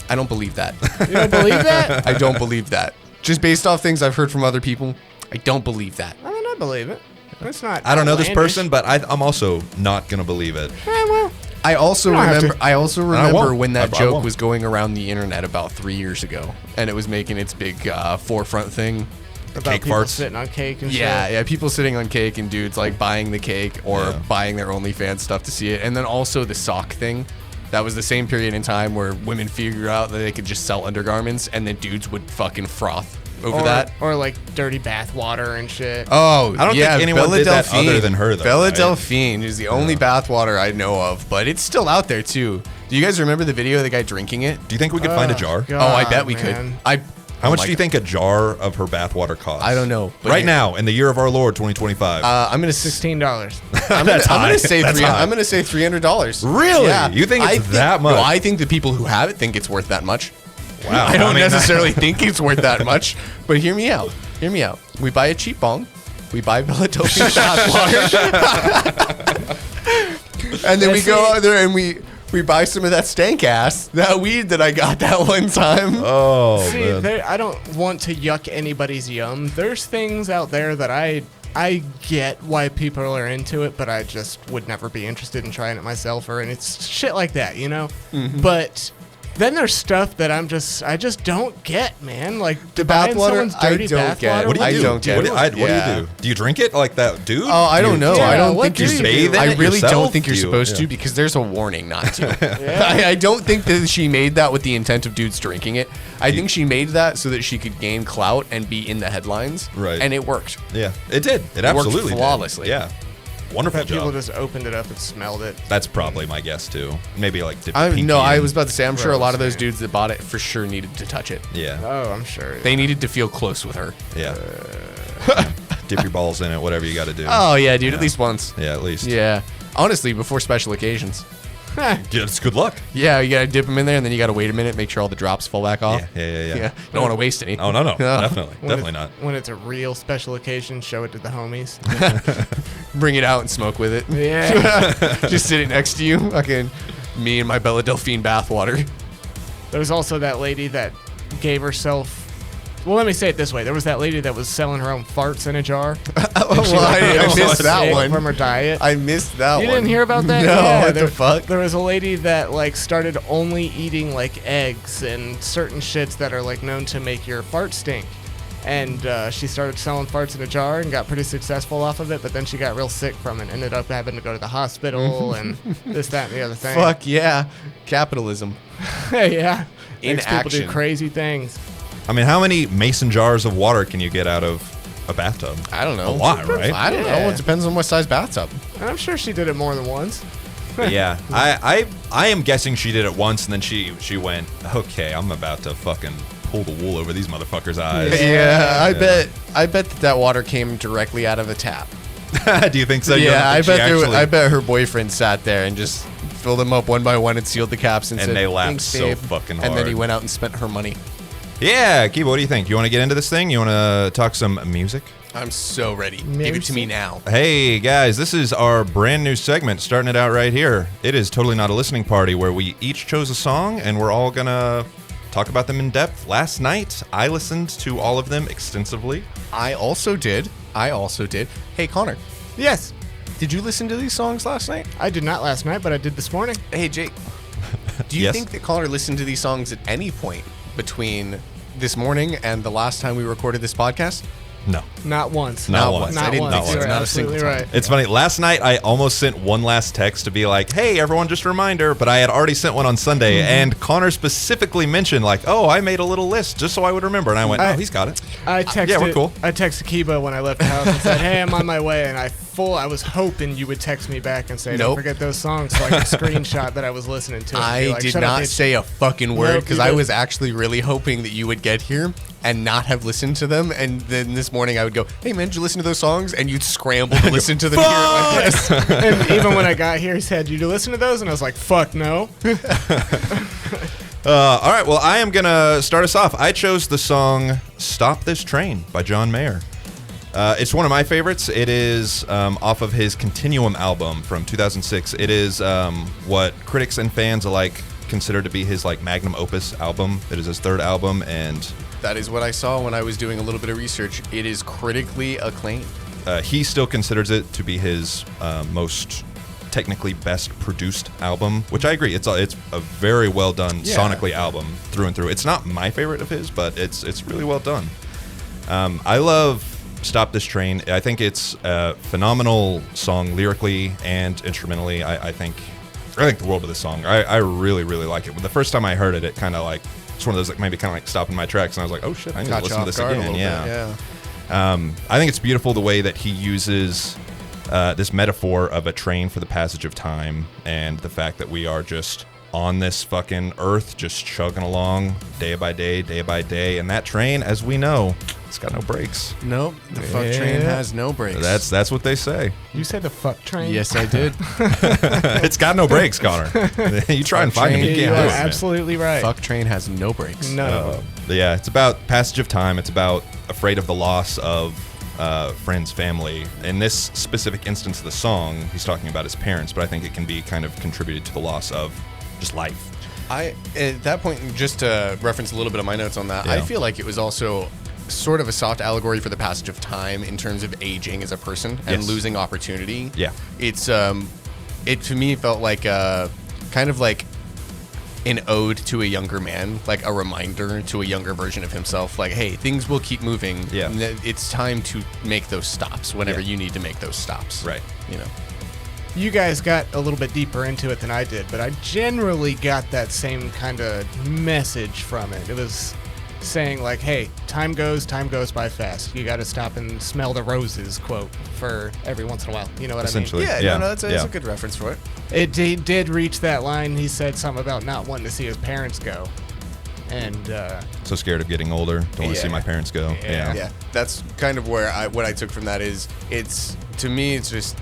I don't believe that. You don't believe that? I don't believe that. Just based off things I've heard from other people, I don't believe that. I mean, I believe it. It's not. I don't know this outlandish. person, but I'm also not gonna believe it. Well, I also You don't have remember. to. I also I remember won't. when that I joke won't. was going around the internet about 3 years ago, and it was making its big forefront thing. about cake people farts. sitting on cake and Yeah, shit. yeah, people sitting on cake and dudes like buying the cake or Yeah. buying their OnlyFans stuff to see it, and then also the sock thing. That was the same period in time where women figured out that they could just sell undergarments, and then dudes would fucking froth over that. Or like dirty bath water and shit. Oh, I don't yeah, think anyone Bella did that Delphine. other than her, though, Bella right? Delphine is the only bathwater I know of, but it's still out there too. Do you guys remember the video of the guy drinking it? Do you think we could find a jar? God, Oh, I bet we man. could. How much do you think a jar of her bathwater costs? I don't know, but Right here- now, in the year of our Lord, 2025. I'm gonna $16. That's I'm high. gonna say That's high. I'm gonna say $300. Really? Yeah. You think it's that much? No, I think the people who have it think it's worth that much. Wow. I don't I mean, necessarily think it's worth that much, but hear me out. Hear me out. We buy a cheap bong. We buy Bella Delphine bathwater. And then we go out there and we buy some of that stank ass, that weed that I got that one time. Oh, See, man. I don't want to yuck anybody's yum. There's things out there that I get why people are into it, but I just would never be interested in trying it myself, or and it's shit like that, you know. But then there's stuff that I just don't get, man. Like The buying bathwater, someone's I dirty don't get. bathwater. What do you I do? don't get What it. do you Yeah. do? Do you drink it like that dude? Oh, I don't know. Yeah, I don't what think do you're you supposed bathe in I it really yourself? don't think you're Do you- supposed yeah. to, because there's a warning not to. Yeah. I don't think that she made that with the intent of dudes drinking it. I think she made that so that she could gain clout and be in the headlines. Right. And it worked. Yeah, it did. It worked absolutely flawlessly. did. Yeah. Wonderful But people job. just opened it up and smelled it. That's probably my guess too. Maybe like dip I pinky in. was about to say, I'm sure a lot of those Gross, dudes that bought it for sure needed to touch it. Yeah. Oh, I'm sure. They needed to feel close with her. Yeah. Dip your balls in it, whatever you got to do. Oh, yeah, dude, at least once. Yeah, at least. Yeah. Honestly, before special occasions. Yeah, it's good luck. Yeah, you gotta dip them in there, and then you gotta wait a minute, make sure all the drops fall back off. Yeah. You don't want to waste any. Oh, no. Definitely. When Definitely it's, not. When it's a real special occasion, show it to the homies. Bring it out and smoke with it. Yeah. Just sit it next to you. Fucking me and my Bella Delphine bathwater. There's also that lady that gave herself. Well, let me say it this way: there was that lady that was selling her own farts in a jar. I missed that Sick one. from her diet. I missed that You one. didn't hear about that? No, Yeah, what there, the fuck? There was a lady that like started only eating like eggs and certain shits that are like known to make your fart stink. And she started selling farts in a jar and got pretty successful off of it, but then she got real sick from it. Ended up having to go to the hospital and this, that, and the other thing. Fuck yeah. Capitalism. Yeah. In Makes people action. do crazy things. I mean, how many mason jars of water can you get out of a bathtub? I don't know. A lot, right? I don't know. Yeah. It depends on what size bathtub. And I'm sure she did it more than once. Yeah. I am guessing she did it once and then she went, okay, I'm about to fucking pull the wool over these motherfuckers' eyes. Yeah, I bet that water came directly out of a tap. Do you think so? You Yeah, don't I think bet she actually- I bet her boyfriend sat there and just filled them up one by one and sealed the caps and And said, they laughed "Thanks, so babe." fucking And then he hard. went out and spent her money. Yeah, Kiba, what do you think? You want to get into this thing? You want to talk some music? I'm so ready. Give it to me now. Hey guys, this is our brand new segment, starting it out right here. It is totally not a listening party where we each chose a song and we're all gonna talk about them in depth. Last night, I listened to all of them extensively. I also did. I also did. Hey, Connor, Yes, did you listen to these songs last night? I did not last night, but I did this morning. Hey, Jake, do you Yes? think that Connor listened to these songs at any point between this morning and the last time we recorded this podcast? No. Not once. Not once. Not I didn't once. think so. You're Not a single absolutely time. right. It's funny. Last night, I almost sent one last text to be like, hey, everyone, just a reminder. But I had already sent one on Sunday. And Connor specifically mentioned, like, oh, I made a little list just so I would remember. And I went, oh, he's got it. I texted. Yeah, we're cool. I texted Kiba when I left the house and said, "Hey, I'm on my way." And I was hoping you would text me back and say, "Don't Nope. forget those songs," so I could screenshot that I was listening to. It and be I like, did "Shut up, not bitch." say a fucking word Nope, because you I didn't. was actually really hoping that you would get here and not have listened to them. And then this morning I would go, "Hey man, did you listen to those songs?" And you'd scramble to listen to them here at my place. And even when I got here, he said, "Did you listen to those?" And I was like, "Fuck no." All right. Well, I am going to start us off. I chose the song Stop This Train by John Mayer. It's one of my favorites. It is off of his Continuum album from 2006. It is what critics and fans alike consider to be his like magnum opus album. It is his third album, and That is what I saw when I was doing a little bit of research. It is critically acclaimed. he still considers it to be his most technically best produced album, which I agree. It's a very well done sonically album through and through. It's not my favorite of his, but it's really well done. I love Stop This Train. I think it's a phenomenal song lyrically and instrumentally. I think the world of this song. I really, really like it. But the first time I heard it, it kind of like, it's one of those like maybe kind of like stopping my tracks, and I was like, oh shit, I need to Caught you listen to off this guard a again. little Yeah. bit, yeah. I think it's beautiful the way that he uses this metaphor of a train for the passage of time, and the fact that we are just on this fucking earth, just chugging along day by day, and that train, as we know, it's got no brakes. Nope, the fuck train has no brakes. That's what they say. You said the fuck train. Yes, I did. It's got no brakes, Connor. You try and find them, you You can't are do it, man. absolutely right. Fuck train has no brakes. None of them. Yeah, it's about passage of time. It's about afraid of the loss of friends, family. In this specific instance of the song, he's talking about his parents, but I think it can be kind of contributed to the loss of just life. At that point, just to reference a little bit of my notes on that, Yeah. I feel like it was also sort of a soft allegory for the passage of time in terms of aging as a person and Yes. losing opportunity. Yeah. It's it to me felt like kind of like an ode to a younger man, like a reminder to a younger version of himself, like, hey, things will keep moving. Yeah. It's time to make those stops whenever Yeah. you need to make those stops. Right. You know. You guys got a little bit deeper into it than I did, but I generally got that same kind of message from it. It was saying like, hey, time goes by fast. You got to stop and smell the roses, quote, for every once in a while. You know what Essentially. Yeah, Yeah. no, that's Yeah. a good reference for it. He did reach that line. He said something about not wanting to see his parents go. And So scared of getting older. Don't want to see Yeah. my parents go. Yeah. Yeah, that's kind of where what I took from that is to me it's just,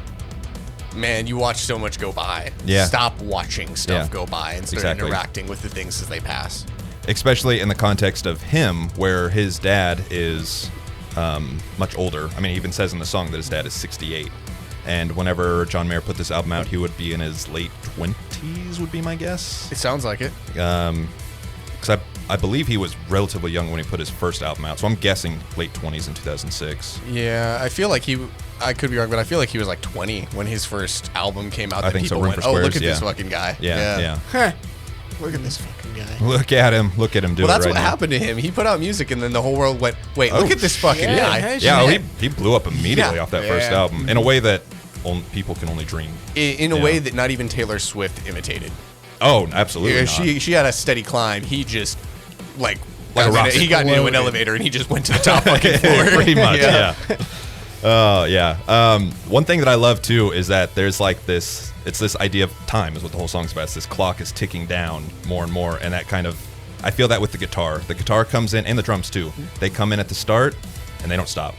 man, you watch so much go by. Yeah. Stop watching stuff Yeah. go by and start Exactly. interacting with the things as they pass. Especially in the context of him, where his dad is much older. I mean, he even says in the song that his dad is 68. And whenever John Mayer put this album out, he would be in his late 20s, would be my guess. It sounds like it. Because I believe he was relatively young when he put his first album out. So I'm guessing late 20s in 2006. Yeah, I feel like I could be wrong, but I feel like he was like 20 when his first album came out. I That think so, people Room went, for oh, look Squares, at this yeah. fucking guy. Yeah. look at this fucking guy. Look at him. Look at him do Well, it that's right what now. happened to him. He put out music, and then the whole world went, wait, Oh, look at this fucking shit. guy. Yeah, Yeah, shit. he blew up immediately Yeah. off that first Yeah. album in a way that people can only dream. In a Yeah. way that not even Taylor Swift imitated. Oh, absolutely Yeah, not. she had a steady climb. He just Like a rocket. he got into an Exploded. elevator and he just went to the top fucking floor. Pretty much, yeah. Yeah. One thing that I love too is that there's like this. It's this idea of time is what the whole song's about. It's this clock is ticking down more and more, and that kind of. I feel that with the guitar. The guitar comes in, and the drums too. They come in at the start, and they don't stop.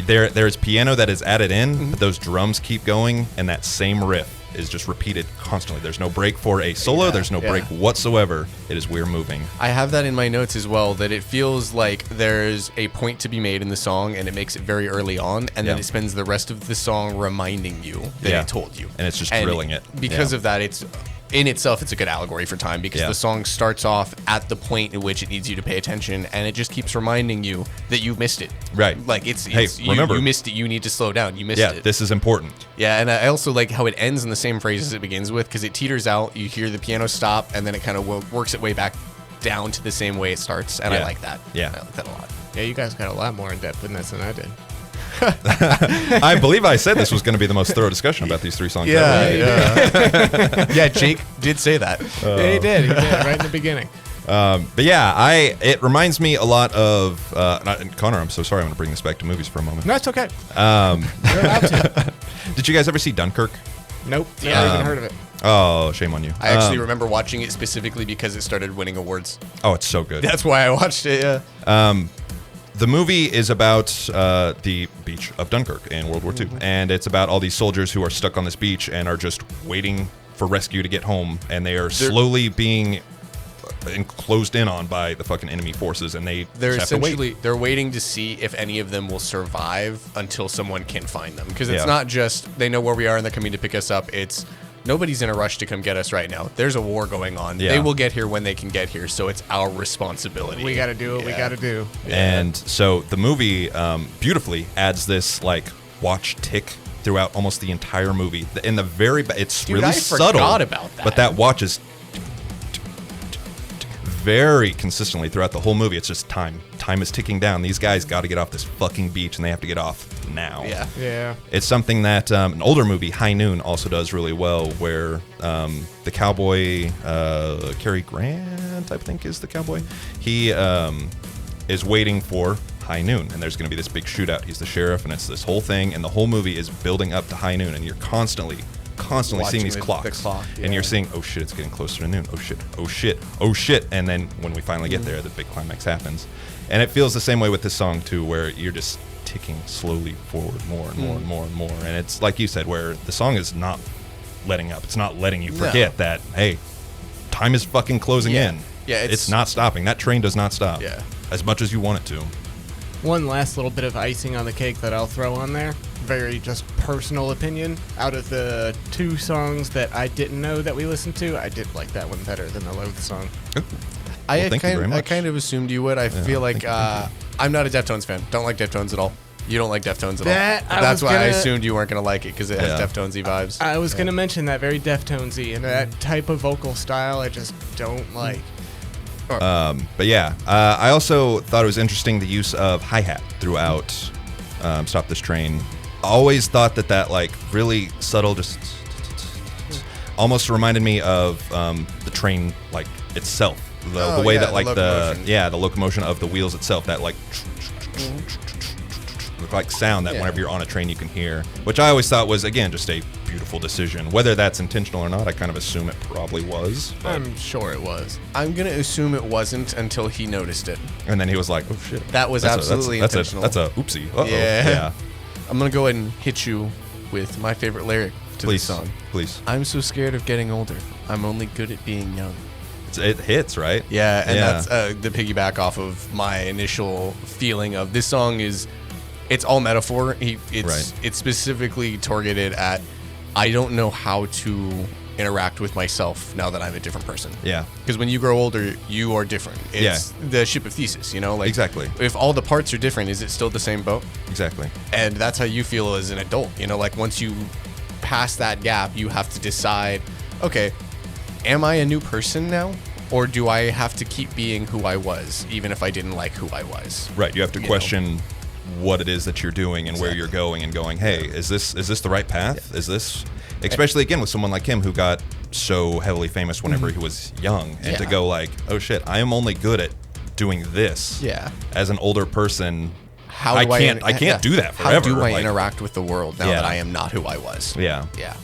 There's piano that is added in, but those drums keep going, and that same riff is just repeated constantly. There's no break for a solo. There's no break whatsoever. It is we're moving. I have that in my notes as well, that it feels like there's a point to be made in the song and it makes it very early on, and then Yeah. it spends the rest of the song reminding you that Yeah. it told you. And it's just drilling it. Because Yeah. of that, it's in itself, it's a good allegory for time because the song starts off at the point in which it needs you to pay attention, and it just keeps reminding you that you missed it. Right. Like remember, you missed it. You need to slow down. You missed it. Yeah, this is important. Yeah, and I also like how it ends in the same phrase as it begins with because it teeters out. You hear the piano stop, and then it kind of works its way back down to the same way it starts, and I like that. Yeah. I like that a lot. Yeah, you guys got a lot more in depth in this than I did. I believe I said this was going to be the most thorough discussion about these 3 songs. Yeah. Yeah, Jake did say that. Yeah, he did right in the beginning. But yeah, it reminds me a lot of Connor. I'm so sorry. I'm going to bring this back to movies for a moment. No, it's okay. You're allowed to. Did you guys ever see Dunkirk? Nope. Never even heard of it. Oh, shame on you. I actually remember watching it specifically because it started winning awards. Oh, it's so good. That's why I watched it. Yeah. The movie is about the beach of Dunkirk in World War II, and it's about all these soldiers who are stuck on this beach and are just waiting for rescue to get home, and they are slowly being enclosed in on by the fucking enemy forces, and they're have to wait. They're waiting to see if any of them will survive until someone can find them, because it's Yeah. not just they know where we are and they're coming to pick us up. It's nobody's in a rush to come get us right now. There's a war going on. Yeah. They will get here when they can get here, so it's our responsibility. We got to do what we got to do. And so the movie beautifully adds this like watch tick throughout almost the entire movie. In the very it's Dude, really I subtle forgot about that. but that watch is very consistently throughout the whole movie. It's just time is ticking down. These guys got to get off this fucking beach, and they have to get off now. Yeah. It's something that an older movie, High Noon, also does really well, where the cowboy, Cary Grant, I think is the cowboy, he is waiting for high noon, and there's going to be this big shootout. He's the sheriff, and it's this whole thing, and the whole movie is building up to high noon, and you're constantly seeing these clocks, the clock, and you're seeing, oh shit, it's getting closer to noon. Oh shit, and then when we finally get there, the big climax happens. And it feels the same way with this song too, where you're just ticking slowly forward more and more and more and more. And it's like you said, where the song is not letting up. It's not letting you forget that, hey, time is fucking closing in. Yeah, it's not stopping. That train does not stop. Yeah. As much as you want it to. One last little bit of icing on the cake that I'll throw on there. Very just personal opinion. Out of the 2 songs that I didn't know that we listened to, I did like that one better than the Loathe song. Well, thank you very much. I kind of assumed you would. I feel like I'm not a Deftones fan. Don't like Deftones at all. You don't like Deftones at all. That's why I assumed you weren't going to like it, because it has Deftones-y vibes. I was going to mention that, very Deftones-y, and that type of vocal style I just don't like. But yeah, I also thought it was interesting the use of hi-hat throughout Stop This Train. Always thought that like really subtle, just almost reminded me of the train like itself. The way that like the locomotion of the wheels itself, that like sound that whenever you're on a train you can hear, which I always thought was, again, just a beautiful decision. Whether that's intentional or not, I kind of assume it probably was. I'm sure it was. I'm going to assume it wasn't until he noticed it. And then he was like, oh shit. That was absolutely intentional. That's a oopsie. Uh-oh. Yeah. I'm going to go ahead and hit you with my favorite lyric to this song. Please. I'm so scared of getting older. I'm only good at being young. It hits, right? Yeah, and that's the piggyback off of my initial feeling of this song is, it's all metaphor. It's specifically targeted at, I don't know how to interact with myself now that I'm a different person. Yeah. Because when you grow older, you are different. It's the ship of Theseus, you know? Like, exactly. If all the parts are different, is it still the same boat? Exactly. And that's how you feel as an adult. You know, like once you pass that gap, you have to decide, okay, am I a new person now? Or do I have to keep being who I was, even if I didn't like who I was? Right. You have to question what it is that you're doing and where you're going, and going, hey, is this the right path? Yeah. Is this, especially again with someone like him who got so heavily famous whenever he was young, and to go like, oh shit, I am only good at doing this. Yeah. As an older person, I can't do that forever. How do I interact with the world now that I am not who I was? Yeah. Yeah.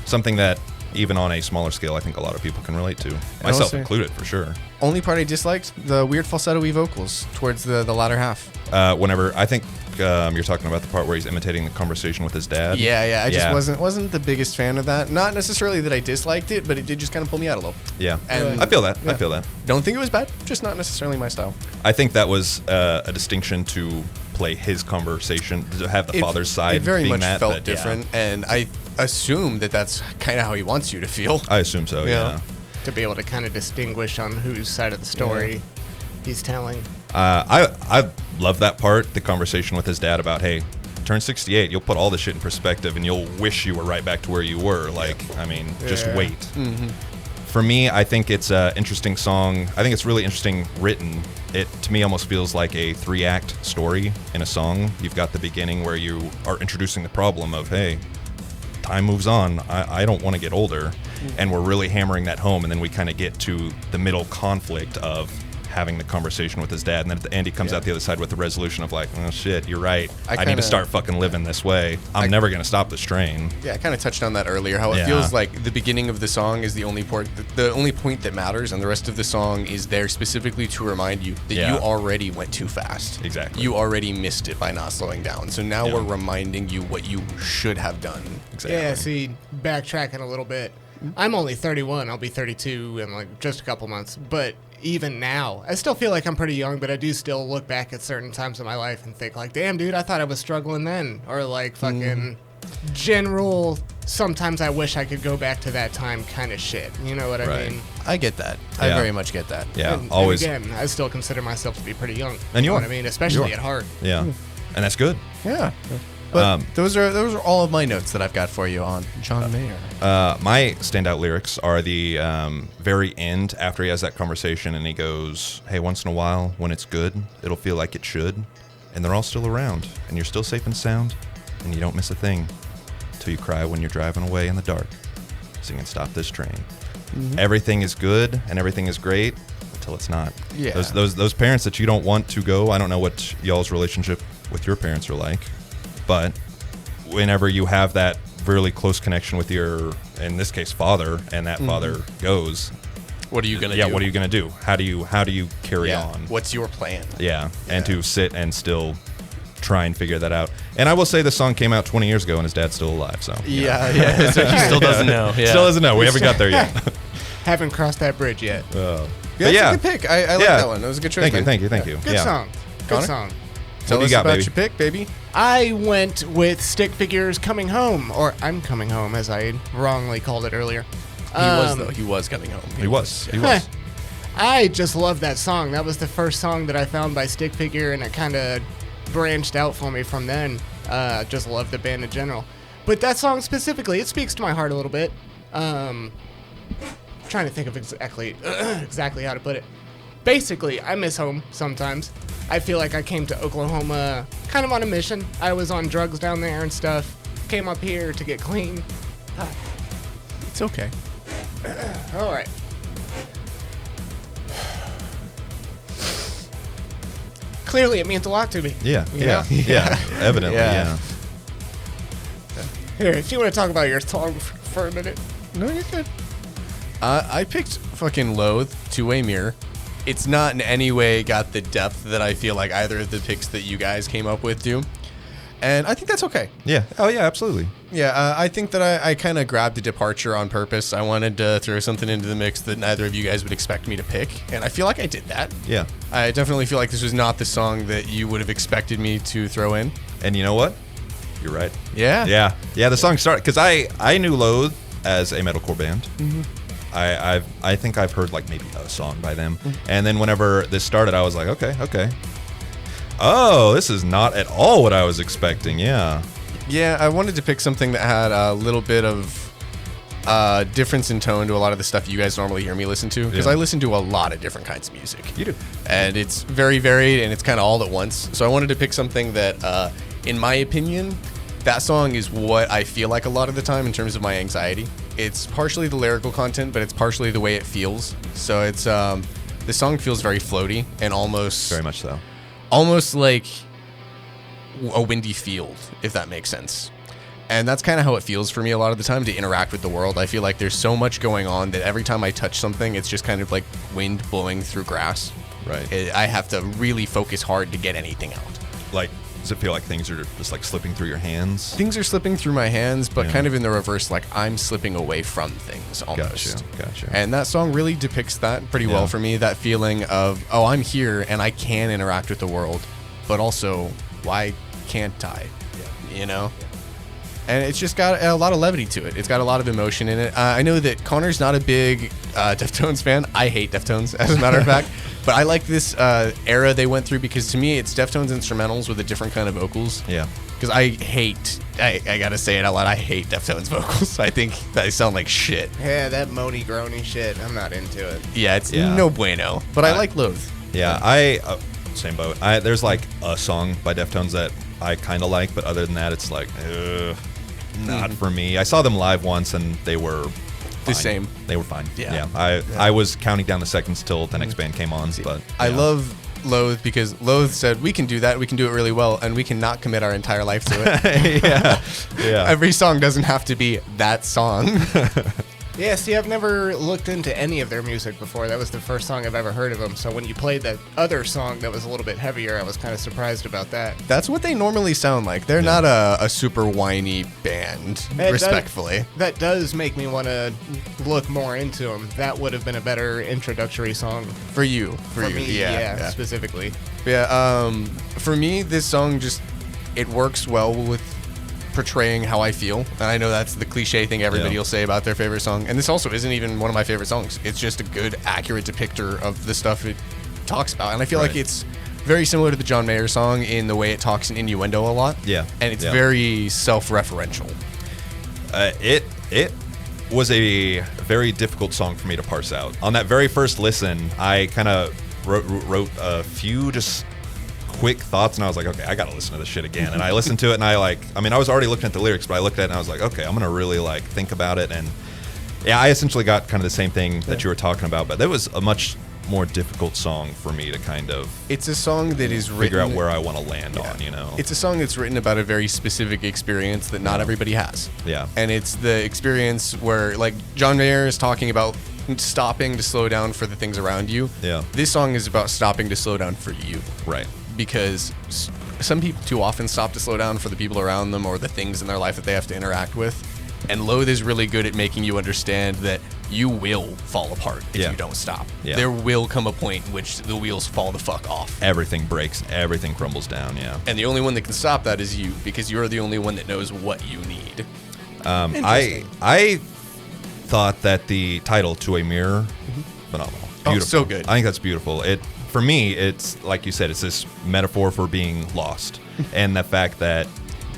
Something that even on a smaller scale, I think a lot of people can relate to, myself included, for sure. Only part I disliked, the weird falsetto-y vocals towards the latter half. Whenever, I think you're talking about the part where he's imitating the conversation with his dad. Yeah, I just wasn't the biggest fan of that. Not necessarily that I disliked it, but it did just kind of pull me out a little. Yeah, and I feel that. Yeah. I feel that. Don't think it was bad, just not necessarily my style. I think that was a distinction to play his conversation, to have the father's side. It very being much that, felt different, and assume that that's kind of how he wants you to feel. I assume so. Yeah. To be able to kind of distinguish on whose side of the story he's telling. I love that part. The conversation with his dad about, hey, turn 68, you'll put all this shit in perspective, and you'll wish you were right back to where you were. Like, I mean, just wait. Mm-hmm. For me, I think it's an interesting song. I think it's really interesting written. It, to me, almost feels like a 3-act story in a song. You've got the beginning where you are introducing the problem of, hey, time moves on. I don't want to get older. And we're really hammering that home. And then we kind of get to the middle conflict of having the conversation with his dad, and then at the end he comes out the other side with the resolution of like, oh shit, you're right. I need to start fucking living this way. I'm never gonna stop this train. Yeah, I kind of touched on that earlier. How it feels like the beginning of the song is the only point that matters, and the rest of the song is there specifically to remind you that you already went too fast. Exactly. You already missed it by not slowing down. So now we're reminding you what you should have done. Exactly. Yeah. See, backtracking a little bit. I'm only 31. I'll be 32 in like just a couple months, but even now, I still feel like I'm pretty young, but I do still look back at certain times in my life and think like, damn, dude, I thought I was struggling then. Or like fucking general, sometimes I wish I could go back to that time kind of shit. You know what I mean? I get that. I very much get that. Yeah, And always. again, I still consider myself to be pretty young. And you know are. what I mean? Especially at heart. Yeah, and that's good. Yeah. But those are all of my notes that I've got for you on John Mayer. My standout lyrics are the very end after he has that conversation and he goes, hey, once in a while, when it's good, it'll feel like it should. And they're all still around. And you're still safe and sound. And you don't miss a thing. Till you cry when you're driving away in the dark. Singing Stop This Train. Everything is good and everything is great until it's not. Yeah. Those parents that you don't want to go, I don't know what y'all's relationship with your parents are like. But whenever you have that really close connection with your, in this case, father, and that father goes, what are you gonna do? Yeah, what are you gonna do? How do you carry on? What's your plan? Yeah, and to sit and still try and figure that out. And I will say the song came out 20 years ago, and his dad's still alive. So yeah. So he still doesn't know. Yeah. Still doesn't know. We haven't got there yet. Haven't crossed that bridge yet. It's a good pick. I like that one. That was a good choice. Thank you. Good song. Good Connor? song. Tell What do us you got, about baby? your pick, baby. I went with Stick Figures Coming Home, or I'm Coming Home, as I wrongly called it earlier. He was, though. He was coming home. He was. I just love that song. That was the first song that I found by Stick Figure, and it kind of branched out for me from then. Just love the band in general. But that song specifically, it speaks to my heart a little bit. Trying to think of exactly how to put it. Basically, I miss home sometimes. I feel like I came to Oklahoma kind of on a mission. I was on drugs down there and stuff. Came up here to get clean. It's okay. All right. Clearly, it means a lot to me. Yeah. Evidently, Yeah. Here, if you want to talk about your song for a minute. No, you're good. I picked fucking Loathe Two Way Mirror. It's not in any way got the depth that I feel like either of the picks that you guys came up with do. And I think that's okay. Yeah. Oh, yeah, absolutely. Yeah, I think that I kind of grabbed a departure on purpose. I wanted to throw something into the mix that neither of you guys would expect me to pick. And I feel like I did that. Yeah. I definitely feel like this was not the song that you would have expected me to throw in. And you know what? You're right. Yeah. Yeah, the song started, because I knew Loathe as a metalcore band. I think I've heard like maybe a song by them. And then whenever this started, I was like, okay. Oh, this is not at all what I was expecting. Yeah. Yeah, I wanted to pick something that had a little bit of difference in tone to a lot of the stuff you guys normally hear me listen to, because I listen to a lot of different kinds of music. You do. And it's very varied, and it's kind of all at once. So I wanted to pick something that, in my opinion, that song is what I feel like a lot of the time in terms of my anxiety. It's partially the lyrical content, but it's partially the way it feels. So it's the song feels very floaty and almost Very much so. almost like a windy field, if that makes sense. And that's kind of how it feels for me a lot of the time to interact with the world. I feel like there's so much going on that every time I touch something, it's just kind of like wind blowing through grass. Right. I have to really focus hard to get anything out. Like, does it feel like things are just like slipping through your hands? Things are slipping through my hands, but kind of in the reverse, like I'm slipping away from things almost. Gotcha. And that song really depicts that pretty well for me, that feeling of, oh, I'm here and I can interact with the world, but also, why can't I? You know? And it's just got a lot of levity to it. It's got a lot of emotion in it. I know that Connor's not a big Deftones fan. I hate Deftones, as a matter of fact. But I like this era they went through because to me, it's Deftones instrumentals with a different kind of vocals. Yeah. Because I gotta say it out loud, I hate Deftones vocals. I think they sound like shit. Yeah, that moany groany shit. I'm not into it. Yeah, it's no bueno. But I like Loathe. Yeah, same boat. There's like a song by Deftones that I kind of like, but other than that, it's like, not for me. I saw them live once, and they were the same. They were fine. Yeah. I was counting down the seconds till the next band came on. But I love Loathe because Loathe said we can do that, we can do it really well, and we cannot commit our entire life to it. yeah. Every song doesn't have to be that song. Yeah, see, I've never looked into any of their music before. That was the first song I've ever heard of them. So when you played that other song that was a little bit heavier, I was kind of surprised about that. That's what they normally sound like. They're not a super whiny band, respectfully. That does make me want to look more into them. That would have been a better introductory song. For you. For me, yeah, specifically. Yeah, for me, this song just, it works well with portraying how I feel. And I know that's the cliche thing everybody will say about their favorite song. And this also isn't even one of my favorite songs. It's just a good, accurate depictor of the stuff it talks about. And I feel like it's very similar to the John Mayer song in the way it talks in innuendo a lot. Yeah. And it's very self-referential. It was a very difficult song for me to parse out. On that very first listen, I kind of wrote a few just quick thoughts, and I was like, okay, I gotta listen to this shit again. And I listened to it, and I was already looking at the lyrics, but I looked at it and I was like, okay, I'm gonna really like think about it. And yeah, I essentially got kind of the same thing that you were talking about, but that was a much more difficult song for me to kind of it's a song that is figure out where I want to land on, It's a song that's written about a very specific experience that not everybody has. Yeah. And it's the experience where, like, John Mayer is talking about stopping to slow down for the things around you. Yeah. This song is about stopping to slow down for you. Right. Because some people too often stop to slow down for the people around them or the things in their life that they have to interact with. And Loathe is really good at making you understand that you will fall apart if you don't stop. Yeah. There will come a point in which the wheels fall the fuck off. Everything breaks, everything crumbles down, And the only one that can stop that is you, because you're the only one that knows what you need. I thought that the title, Two Way Mirror, phenomenal. Beautiful. Oh, so good. I think that's beautiful. For me, it's like you said, it's this metaphor for being lost. And the fact that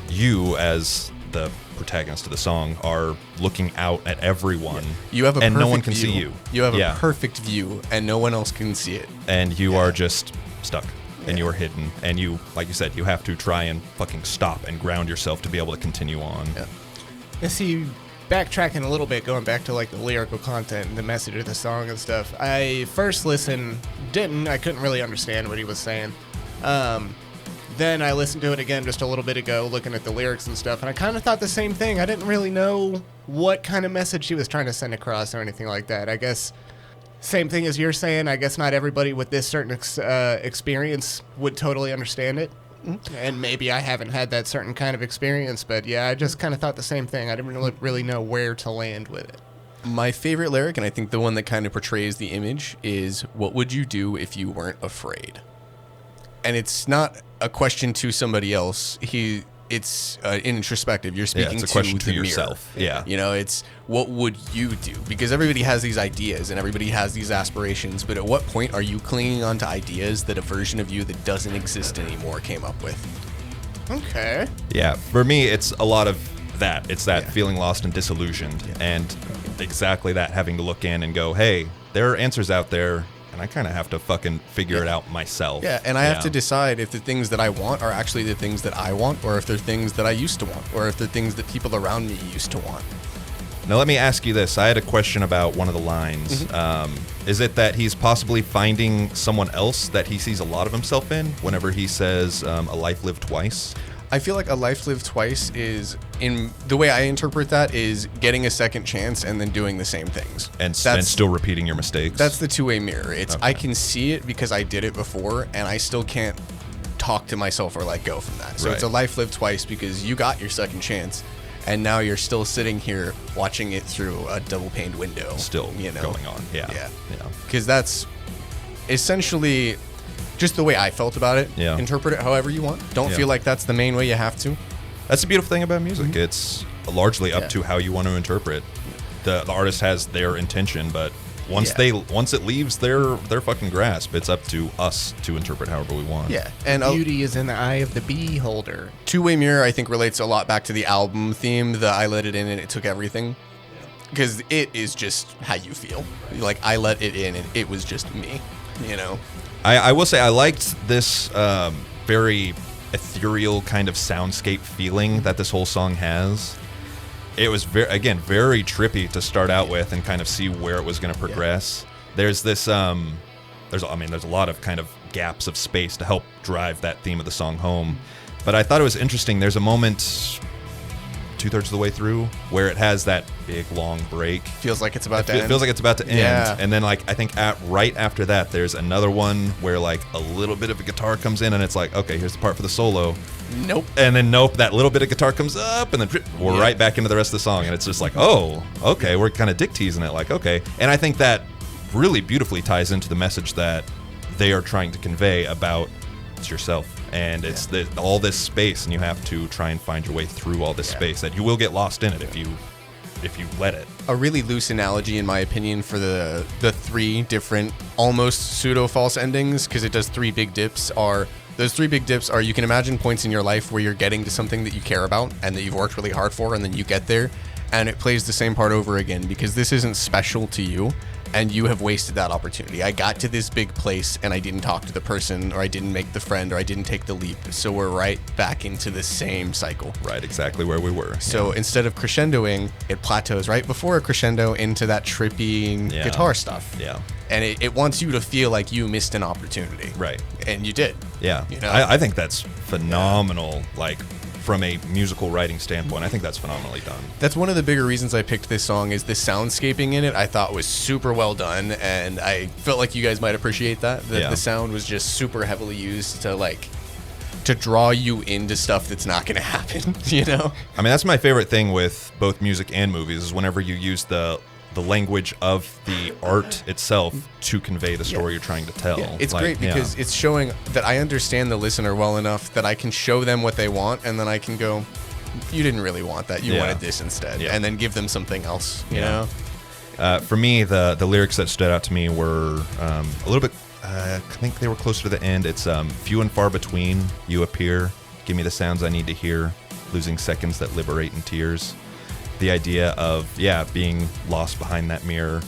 you, as the protagonist of the song, are looking out at everyone. You have a and perfect no one can view. see you. You have a perfect view, and no one else can see it. And you are just stuck. And you are hidden. And you, like you said, you have to try and fucking stop and ground yourself to be able to continue on. Yeah. Let's see, backtracking a little bit, going back to like the lyrical content and the message of the song and stuff. I first listened, I couldn't really understand what he was saying. Then I listened to it again just a little bit ago, looking at the lyrics and stuff, and I kind of thought the same thing. I didn't really know what kind of message he was trying to send across or anything like that. I guess same thing as you're saying. I guess not everybody with this certain experience would totally understand it. And maybe I haven't had that certain kind of experience, but yeah, I just kind of thought the same thing. I didn't really know where to land with it. My favorite lyric, and I think the one that kind of portrays the image, is, what would you do if you weren't afraid? And it's not a question to somebody else. It's introspective. You're speaking it's a question to the yourself. Mirror. Yeah. It's, what would you do? Because everybody has these ideas and everybody has these aspirations, but at what point are you clinging onto ideas that a version of you that doesn't exist anymore came up with? Okay. Yeah, for me, it's a lot of that. It's that feeling lost and disillusioned, and exactly that, having to look in and go, hey, there are answers out there, and I kind of have to fucking figure it out myself. Yeah, and I have to decide if the things that I want are actually the things that I want, or if they're things that I used to want, or if they're things that people around me used to want. Now, let me ask you this. I had a question about one of the lines. Is it that he's possibly finding someone else that he sees a lot of himself in whenever he says a life lived twice? I feel like a life lived twice is, in the way I interpret that, is getting a second chance and then doing the same things. And still repeating your mistakes? That's the two-way mirror. It's I can see it because I did it before, and I still can't talk to myself or let go from that. So it's a life lived twice because you got your second chance, and now you're still sitting here watching it through a double-paned window. Still going on. Yeah. Because that's essentially just the way I felt about it. Yeah. Interpret it however you want. Don't feel like that's the main way you have to. That's the beautiful thing about music. It's largely up to how you want to interpret. The artist has their intention, but once it leaves their fucking grasp, it's up to us to interpret however we want. Yeah, and Beauty is in the eye of the beholder. Two Way Mirror, I think, relates a lot back to the album theme, the I Let It In and It Took Everything. Because it is just how you feel. Like, I let it in and it was just me, you know? I will say I liked this very ethereal kind of soundscape feeling that this whole song has. It was very trippy to start out with and kind of see where it was going to progress. There's this there's a lot of kind of gaps of space to help drive that theme of the song home. But I thought it was interesting. There's a moment 2/3 of the way through where it has that big long break. Feels like it's about to end. Feels like it's about to end. Yeah. And then, like, I think right after that, there's another one where, like, a little bit of a guitar comes in and it's like, okay, here's the part for the solo. Nope. And then that little bit of guitar comes up and then we're right back into the rest of the song. And it's just like, oh, okay, we're kind of dick teasing it. Like, okay. And I think that really beautifully ties into the message that they are trying to convey about it's yourself. And it's all this space, and you have to try and find your way through all this space. That you will get lost in it if you let it. A really loose analogy, in my opinion, for the three different almost pseudo false endings, because it does three big dips. Those three big dips are, you can imagine points in your life where you're getting to something that you care about and that you've worked really hard for, and then you get there, and it plays the same part over again because this isn't special to you. And you have wasted that opportunity. I got to this big place and I didn't talk to the person, or I didn't make the friend, or I didn't take the leap. So we're right back into the same cycle. Right, exactly where we were. So instead of crescendoing, it plateaus right before a crescendo into that trippy guitar stuff. Yeah. And it wants you to feel like you missed an opportunity. Right. And you did. Yeah. You know? I think that's phenomenal. Like, from a musical writing standpoint, I think that's phenomenally done. That's one of the bigger reasons I picked this song, is the soundscaping in it I thought was super well done, and I felt like you guys might appreciate that. The sound was just super heavily used to draw you into stuff that's not going to happen, you know? I mean, that's my favorite thing with both music and movies, is whenever you use the language of the art itself to convey the story you're trying to tell. Yeah, it's great because it's showing that I understand the listener well enough that I can show them what they want, and then I can go, you didn't really want that. You wanted this instead. Yeah. And then give them something else, you know? For me, the lyrics that stood out to me were a little bit, I think they were closer to the end. It's few and far between you appear, give me the sounds I need to hear, losing seconds that liberate in tears. The idea of, being lost behind that mirror.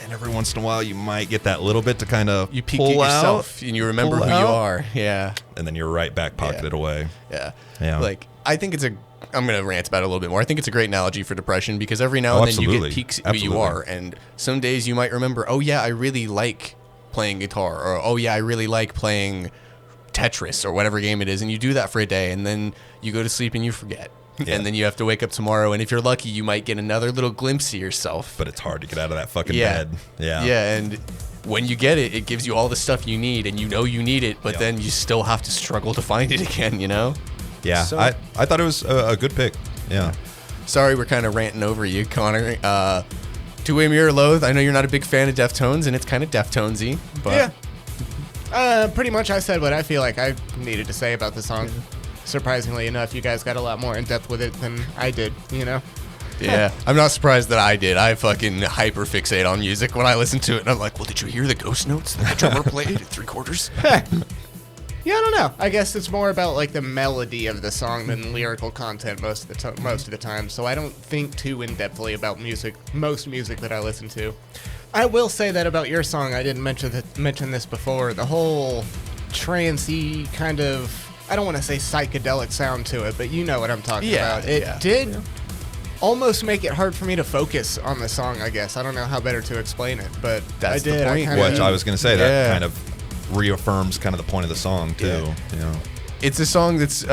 And every once in a while, you might get that little bit to kind of you peek at yourself and you remember who you are. Yeah. And then you're right back pocketed away. Yeah. Yeah. Like, I think I'm going to rant about it a little bit more. I think it's a great analogy for depression, because every now and then you get peeks at who you are. And some days you might remember, oh yeah, I really like playing guitar, or oh yeah, I really like playing Tetris or whatever game it is. And you do that for a day, and then you go to sleep and you forget. Yeah. And then you have to wake up tomorrow, and if you're lucky, you might get another little glimpse of yourself. But it's hard to get out of that fucking bed. Yeah. Yeah, and when you get it, it gives you all the stuff you need, and you know you need it, but then you still have to struggle to find it again, you know? Yeah, so, I thought it was a good pick. Yeah. Sorry, we're kind of ranting over you, Connor. Two Way Mirror, Loathe. I know you're not a big fan of Deftones, and it's kind of Deftonesy, but... Yeah. Pretty much I said what I feel like I needed to say about the song. Surprisingly enough, you guys got a lot more in depth with it than I did, you know? Yeah, I'm not surprised that I did. I fucking hyper fixate on music when I listen to it, and I'm like, well, did you hear the ghost notes that the drummer played at 3/4? Yeah, I don't know. I guess it's more about like the melody of the song than lyrical content most of the time. So I don't think too in-depthly about most music that I listen to. I will say that about your song. I didn't mention this before. The whole trancey kind of, I don't want to say psychedelic sound to it, but you know what I'm talking about. It did almost make it hard for me to focus on the song, I guess. I don't know how better to explain it, but that's I did. The point. What I was going to say, that kind of reaffirms kind of the point of the song, too. Yeah. It's a song that's,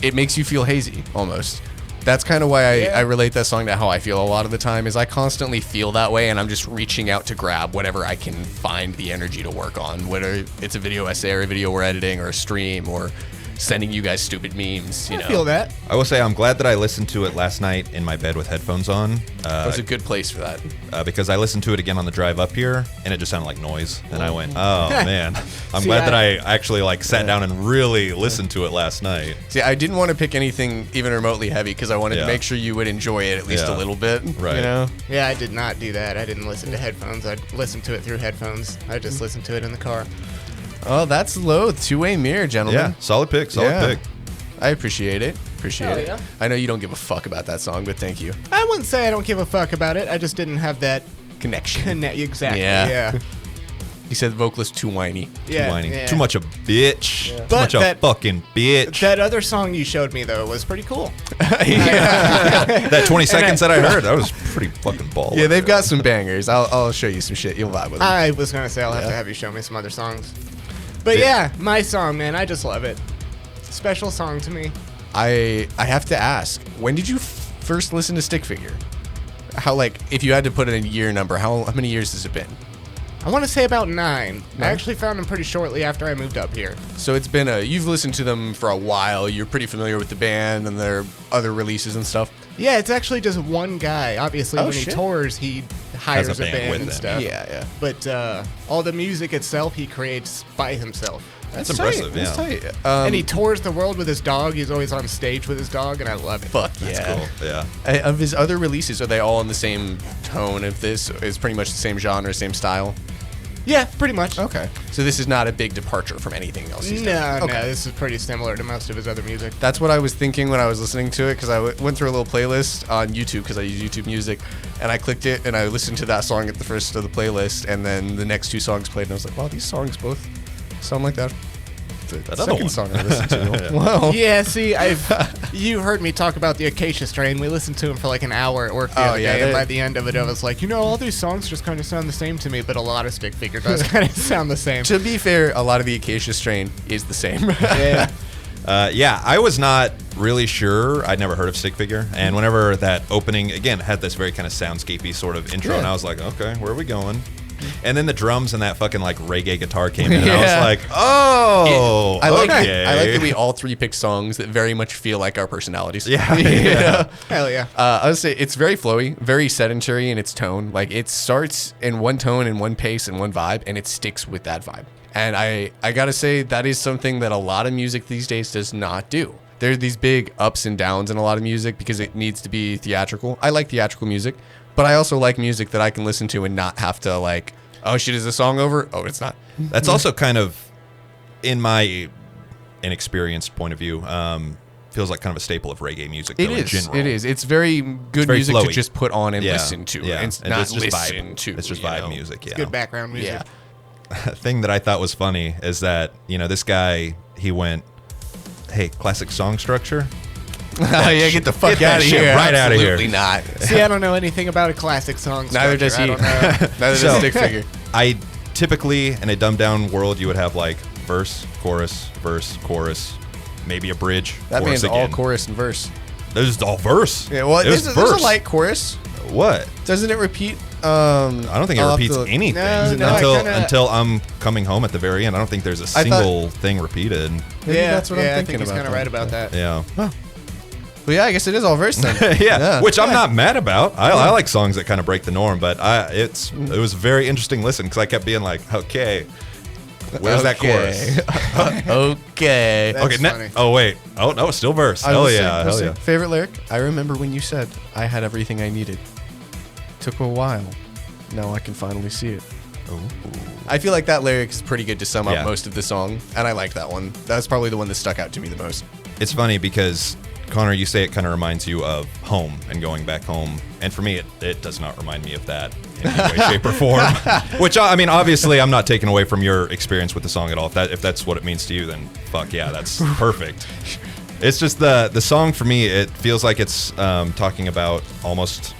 it makes you feel hazy, almost. That's kind of why I relate that song to how I feel a lot of the time, is I constantly feel that way, and I'm just reaching out to grab whatever I can find the energy to work on, whether it's a video essay or a video we're editing or a stream or sending you guys stupid memes. You know, I feel that. I will say I'm glad that I listened to it last night in my bed with headphones on. It was a good place for that. Because I listened to it again on the drive up here, and it just sounded like noise. And I went, oh, man. I'm See, glad that I actually like sat down and really listened to it last night. See, I didn't want to pick anything even remotely heavy because I wanted to make sure you would enjoy it at least a little bit. Right. You know? Yeah, I did not do that. I didn't listen to headphones. I listened to it through headphones. I just listened to it in the car. Oh, that's Loathe Two Way Mirror, gentlemen. Yeah, solid pick, pick. I appreciate it. Appreciate it. Yeah. I know you don't give a fuck about that song, but thank you. I wouldn't say I don't give a fuck about it. I just didn't have that Connection. Exactly. Yeah. Yeah. He said the vocalist too whiny. Yeah, Too whiny. yeah. Too much a bitch. Too But much a that- fucking bitch. That other song you showed me though was pretty cool. That 20 seconds that I heard, that was pretty fucking baller. Yeah, they've got some bangers. I'll show you some shit. You'll vibe with them. I was gonna say I'll have to have you show me some other songs. But yeah, my song, man, I just love it. Special song to me. I have to ask, when did you first listen to Stick Figure? How, like, if you had to put in a year number, how many years has it been? I want to say about 9. I 9? actually found them pretty shortly after I moved up here. So it's been you've listened to them for a while. You're pretty familiar with the band and their other releases and stuff. Yeah, it's actually just one guy. Obviously, Oh, when shit. he tours, he hires Has a a band band with and them. stuff. Yeah. But all the music itself, he creates by himself. That's impressive, That's yeah. tight. And he tours the world with his dog. He's always on stage with his dog, and I love it. Fuck That's yeah. cool. Yeah. Of his other releases, are they all in the same tone of this? Is pretty much the same genre, same style? Yeah, pretty much. Okay. So this is not a big departure from anything else he's done. No, this is pretty similar to most of his other music. That's what I was thinking when I was listening to it, because I went through a little playlist on YouTube, because I use YouTube Music, and I clicked it, and I listened to that song at the first of the playlist, and then the next 2 songs played, and I was like, wow, these songs both sound like that. The other second one. song I listened to. Wow. Yeah, see, you heard me talk about the Acacia Strain. We listened to him for like an hour at work the Oh, other yeah, day, and they- by the end of it, I was like, all these songs just kind of sound the same to me, but a lot of Stick Figure does kind of sound the same. To be fair, a lot of the Acacia Strain is the same. Yeah. Yeah, I was not really sure. I'd never heard of Stick Figure. And whenever that opening, again, had this very kind of soundscapey sort of intro, and I was like, okay, where are we going? And then the drums and that fucking like reggae guitar came in, and I was Yeah. like, oh, I like okay. I like that we all 3 picked songs that very much feel like our personalities. Yeah. Yeah. Hell yeah. I would say it's very flowy, very sedentary in its tone. Like it starts in one tone and one pace and one vibe, and it sticks with that vibe. And I gotta say that is something that a lot of music these days does not do. There are these big ups and downs in a lot of music because it needs to be theatrical. I like theatrical music, but I also like music that I can listen to and not have to like, oh shit, is the song over? Oh, it's not. That's also kind of, in my inexperienced point of view, feels like kind of a staple of reggae music. Though, It in is. general. It is. It's very good very music to flowy. just put on and Yeah, listen to. yeah. And And not it's just listen vibe. to. It's just you vibe know? music. Yeah. Good background music. Yeah. Thing that I thought was funny is that this guy, he went, hey, classic song structure. Yeah, get the fuck Get that out of shit here. right outta here. Absolutely not. See, I don't know anything about a classic song. Neither does he. structure. I don't know. Neither So- does Stick Figure. I typically, in a dumbed down world, you would have like verse, chorus, maybe a bridge. That chorus means all again. chorus and verse. This is all verse. Yeah, well, it was there's verse. a light chorus. What? Doesn't it repeat? I don't think it I'll have repeats to- anything No, I kinda- until I'm coming home at the very end. I don't think there's a thought- single thing repeated. Maybe that's what I'm I thinking think he's about kind of then. right about that. Yeah. Well, yeah, I guess it is all verse then. yeah, which I'm not mad about. I like songs that kind of break the norm, but it was a very interesting listen because I kept being like, okay, where's that chorus? Okay. That's Okay, funny. oh wait, oh no, it's still verse. I Hell will yeah, say- hell yeah. Favorite lyric? I remember when you said I had everything I needed. Took a while. Now I can finally see it. I feel like that lyric is pretty good to sum up Yeah. most of the song, and I like that one. That's probably the one that stuck out to me the most. It's funny because Connor, you say it kind of reminds you of home and going back home, and for me, it does not remind me of that in any way, shape, or form. Which I mean, obviously, I'm not taking away from your experience with the song at all. If that's what it means to you, then fuck yeah, that's perfect. It's just the song for me. It feels like it's talking about almost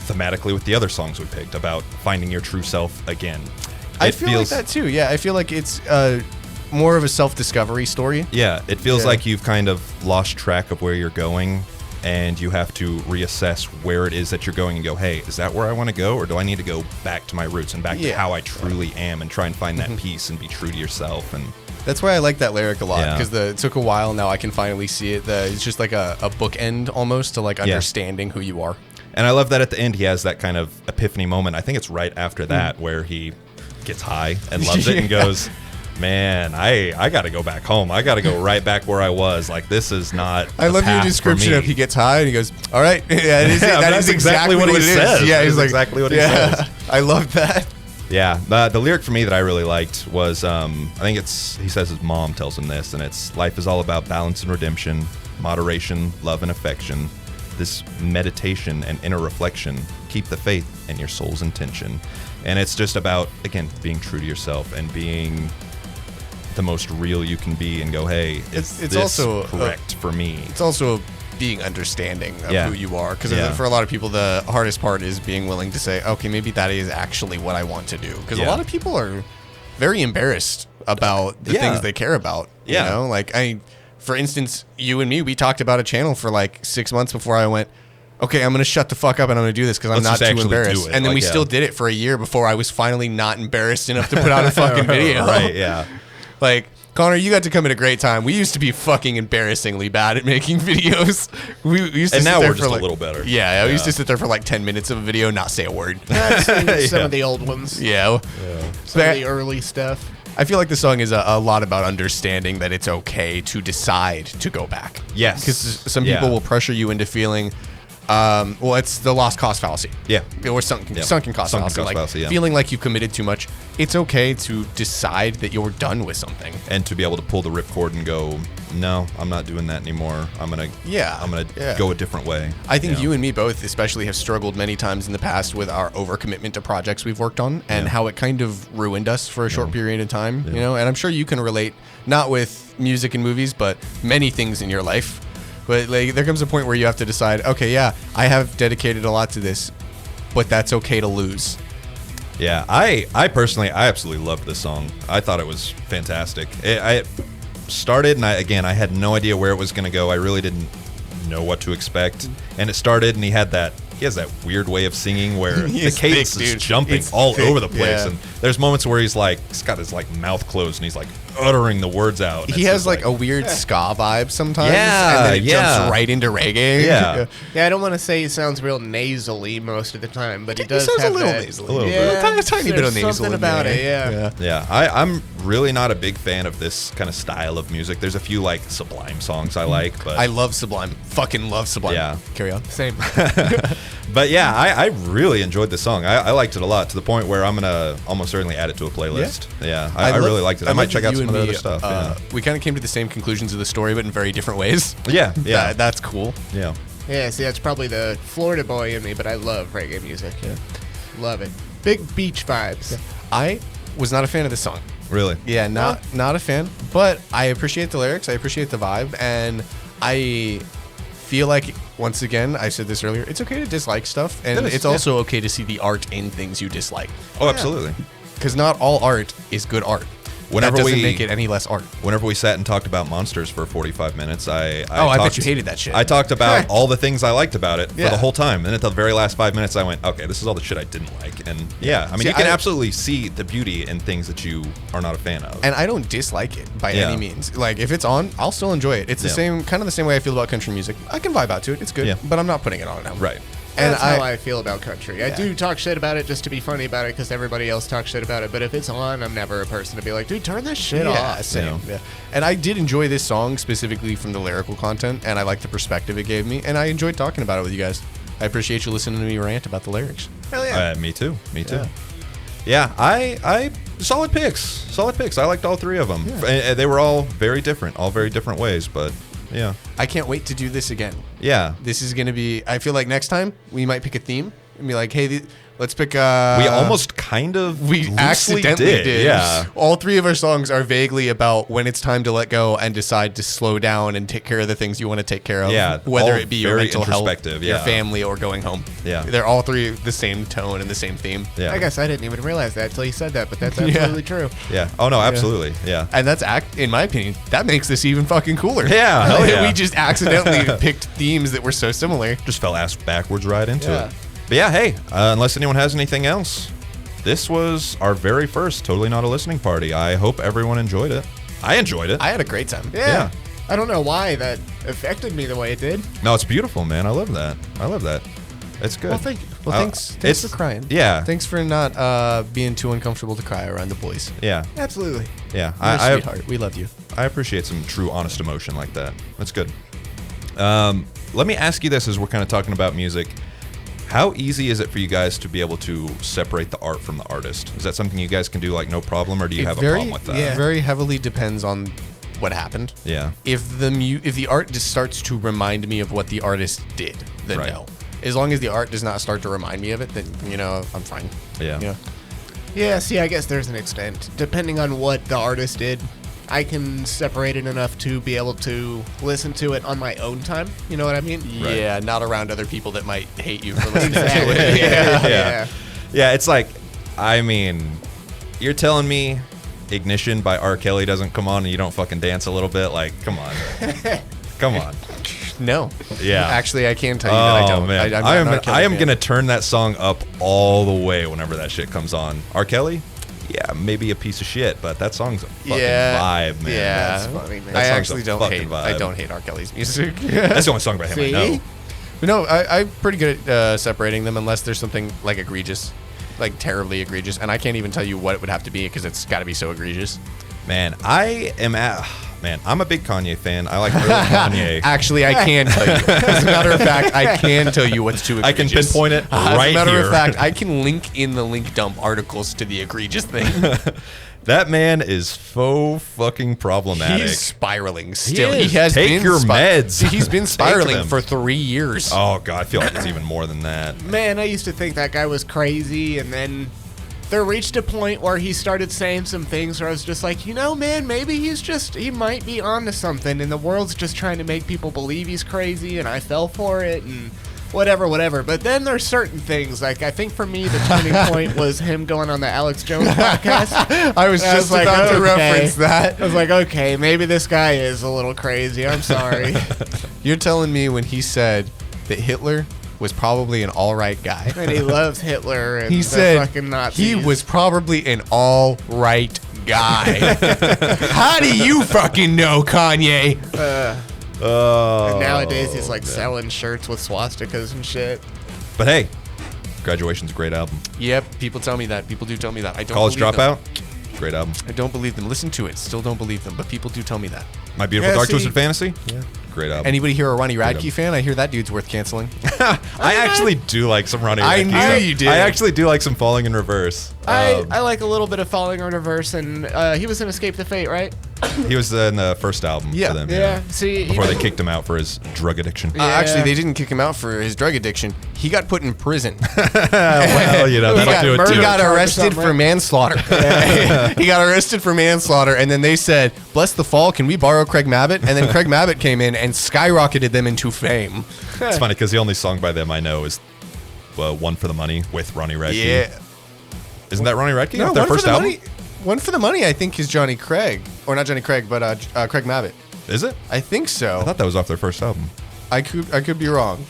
thematically with the other songs we picked about finding your true self again. I It feel feels- like that too. Yeah, I feel like it's more of a self-discovery story. Yeah, it feels Yeah. like you've kind of lost track of where you're going, and you have to reassess where it is that you're going and go, hey, is that where I want to go, or do I need to go back to my roots and back to how I truly am and try and find that peace and be true to yourself? And that's why I like that lyric a lot, because Yeah. it took a while. Now I can finally see it. It's just like a bookend almost to like understanding who you are. And I love that at the end he has that kind of epiphany moment. I think it's right after that where he gets high and loves it and goes, man, I got to go back home. I got to go right back where I was. Like, this is not I love your description of he gets high and he goes, all right. Yeah, that's exactly what he says. Yeah, he's like, exactly what he says. I love that. Yeah, the lyric for me that I really liked was, I think he says his mom tells him this, and it's, life is all about balance and redemption, moderation, love and affection, this meditation and inner reflection, keep the faith in your soul's intention. And it's just about, again, being true to yourself and being the most real you can be and go, hey, it's this also correct for me? It's also being understanding of who you are, because for a lot of people the hardest part is being willing to say, okay, maybe that is actually what I want to do, because a lot of people are very embarrassed about the things they care about. You know, like for instance, you and me, we talked about a channel for like 6 months before I went, okay, I'm going to shut the fuck up and I'm going to do this because I'm not too embarrassed. And then we still did it for a year before I was finally not embarrassed enough to put out a fucking video. Right, yeah. Like, Connor, you got to come at a great time. We used to be fucking embarrassingly bad at making videos. We used to and sit now there we're for just like, a little better. Yeah, we used to sit there for like 10 minutes of a video, not say a word. I've seen some of the old ones. Yeah. Some of the early stuff. I feel like the song is a lot about understanding that it's okay to decide to go back. Yes. Because some people will pressure you into feeling, well, it's the lost cost fallacy. Yeah. Or sunken cost fallacy. Feeling like you've committed too much. It's okay to decide that you're done with something. And to be able to pull the ripcord and go, no, I'm not doing that anymore. I'm gonna go a different way. I think you and me both especially have struggled many times in the past with our overcommitment to projects we've worked on and how it kind of ruined us for a short period of time. You know, and I'm sure you can relate, not with music and movies, but many things in your life. But like, there comes a point where you have to decide, okay, yeah, I have dedicated a lot to this, but that's okay to lose. Yeah, I personally, I absolutely loved this song. I thought it was fantastic. I started, and I had no idea where it was going to go. I really didn't know what to expect. And it started, and he has that weird way of singing where the cadence is jumping all over the place. Yeah. And there's moments where he's got his like mouth closed, and he's like uttering the words out. He has like a weird ska vibe sometimes. Yeah, and then it jumps right into reggae. Yeah. I don't want to say he sounds real nasally most of the time, but he does sounds have a little that, nasally. A little bit. Tiny bit of nasal. Something about it, Yeah. I'm really not a big fan of this kind of style of music. There's a few like Sublime songs I like, but I love Sublime. Fucking love Sublime. Yeah. Carry on. Same. But yeah, I really enjoyed this song. I liked it a lot, to the point where I'm gonna almost certainly add it to a playlist. Yeah, I really liked it. I might check out some of the other stuff. We kind of came to the same conclusions of the story, but in very different ways. Yeah. That's cool. Yeah. Yeah, see, that's probably the Florida boy in me, but I love reggae music. Yeah. Love it. Big beach vibes. Yeah. I was not a fan of this song. Really? Yeah, not a fan, but I appreciate the lyrics. I appreciate the vibe, and I feel like, once again, I said this earlier, it's okay to dislike stuff, and it's also okay to see the art in things you dislike. Oh, absolutely. Because not all art is good art. That doesn't make it any less art. Whenever we sat and talked about monsters for 45 minutes, I bet you hated that shit. I talked about all the things I liked about it for the whole time. And then at the very last 5 minutes, I went, okay, this is all the shit I didn't like. And I mean, you can absolutely see the beauty in things that you are not a fan of. And I don't dislike it by any means. Like, if it's on, I'll still enjoy it. It's the same, kind of the same way I feel about country music. I can vibe out to it. It's good. But I'm not putting it on now. Right. And that's how I feel about country. I do talk shit about it just to be funny about it because everybody else talks shit about it. But if it's on, I'm never a person to be like, dude, turn this shit off. Same. Yeah. And I did enjoy this song specifically from the lyrical content, and I like the perspective it gave me, and I enjoyed talking about it with you guys. I appreciate you listening to me rant about the lyrics. Hell yeah. Me too. Yeah, I solid picks. I liked all three of them. Yeah. They were all very different ways, but yeah. I can't wait to do this again. Yeah. This is going to be, I feel like next time we might pick a theme and be like, hey, let's pick. We almost kind of We loosely accidentally did. Yeah. All three of our songs are vaguely about when it's time to let go and decide to slow down and take care of the things you want to take care of. Yeah, Whether all it be your very mental health, introspective, your yeah. family, or going home. Yeah. They're all three the same tone and the same theme. Yeah. I guess I didn't even realize that until you said that, but that's absolutely true. Yeah. Oh no, absolutely. Yeah. And that's, in my opinion, that makes this even fucking cooler. Yeah, hell yeah. We just accidentally picked themes that were so similar. Just fell ass backwards right into Yeah. it. But yeah, hey, unless anyone has anything else, this was our very first Totally Not a Listening Party. I hope everyone enjoyed it. I enjoyed it. I had a great time. Yeah. I don't know why that affected me the way it did. No, it's beautiful, man. I love that. I love that. It's good. Well, thank you. Well, thanks it's- for crying. Yeah. Thanks for not being too uncomfortable to cry around the boys. Yeah. Absolutely. Yeah. You're a sweetheart. We love you. I appreciate some true, honest emotion like that. That's good. Let me ask you this as we're kind of talking about music. How easy is it for you guys to be able to separate the art from the artist? Is that something you guys can do like no problem, or do you have a problem with that? It very heavily depends on what happened. Yeah. If the art just starts to remind me of what the artist did, then Right. no. As long as the art does not start to remind me of it, then I'm fine. Yeah. Yeah, see, I guess there's an extent. Depending on what the artist did, I can separate it enough to be able to listen to it on my own time. You know what I mean? Right. Yeah, not around other people that might hate you for listening to Exactly. it. Yeah. Yeah, it's like, I mean, you're telling me Ignition by R. Kelly doesn't come on and you don't fucking dance a little bit? Like, come on. Come on. No. Yeah. Actually, I can tell you that I don't. Man. I'm not an R. Kelly I am fan. going to turn that song up all the way whenever that shit comes on. R. Kelly? Yeah, maybe a piece of shit, but that song's a fucking vibe, man. Yeah, That's funny, man. That I song's actually a don't fucking hate. vibe. I don't hate R. Kelly's music. That's the only song by him I See? know. But no, I'm pretty good at separating them unless there's something like egregious, like terribly egregious, and I can't even tell you what it would have to be because it's got to be so egregious. Man, I'm a big Kanye fan. I like early Kanye. Actually, I can tell you. As a matter of fact, I can tell you what's too egregious. I can pinpoint it As right a matter here. of fact, I can link in the link dump articles to the egregious thing. That man is so fucking problematic. He's spiraling still. is. He has Take been your meds. He's been Take spiraling them. for 3 years. Oh god, I feel like it's even more than that. Man, I used to think that guy was crazy, and then there reached a point where he started saying some things where I was just like, man, maybe he might be onto something, and the world's just trying to make people believe he's crazy, and I fell for it, and whatever. But then there's certain things, like I think for me the turning point was him going on the Alex Jones podcast. I was just like, about to okay. reference that. I was like, okay, maybe this guy is a little crazy. I'm sorry. You're telling me when he said that Hitler was probably an all right guy. And he loves Hitler and He the said fucking Nazis. he was probably an all right guy. How do you fucking know, Kanye? Oh. And nowadays he's like selling shirts with swastikas and shit. But hey, Graduation's a great album. Yep, people tell me that. People do tell me that. I don't College believe them. Dropout, great album. I don't believe them. Listen to it. Still don't believe them, but people do tell me that. My Beautiful Yeah, Dark see- Twisted Fantasy, great album. Anybody here a Ronnie Freedom. Radke fan? I hear that dude's worth canceling. I actually do like some Ronnie I Radke knew stuff. you did. I actually do like some Falling in Reverse. I like a little bit of Falling in Reverse, and he was in Escape the Fate, right? He was in the first album Yeah. for them. Yeah. See, Before they kicked him out for his drug addiction. Yeah. Actually, they didn't kick him out for his drug addiction. He got put in prison. Well, he that'll do it got, too. he got Charge or arrested something, for right? manslaughter. He got arrested for manslaughter, and then they said, "Bless the fall. Can we borrow Craig Mabbitt?" And then Craig Mabbitt came in and skyrocketed them into fame. It's funny because the only song by them I know is One for the Money with Ronnie Radke. Yeah. Isn't that Ronnie Radke? No, their One for first the album? Money. One for the Money, I think, is Johnny Craig, or not Johnny Craig, but Craig Mabbitt. Is it? I think so. I thought that was off their first album. I could be wrong.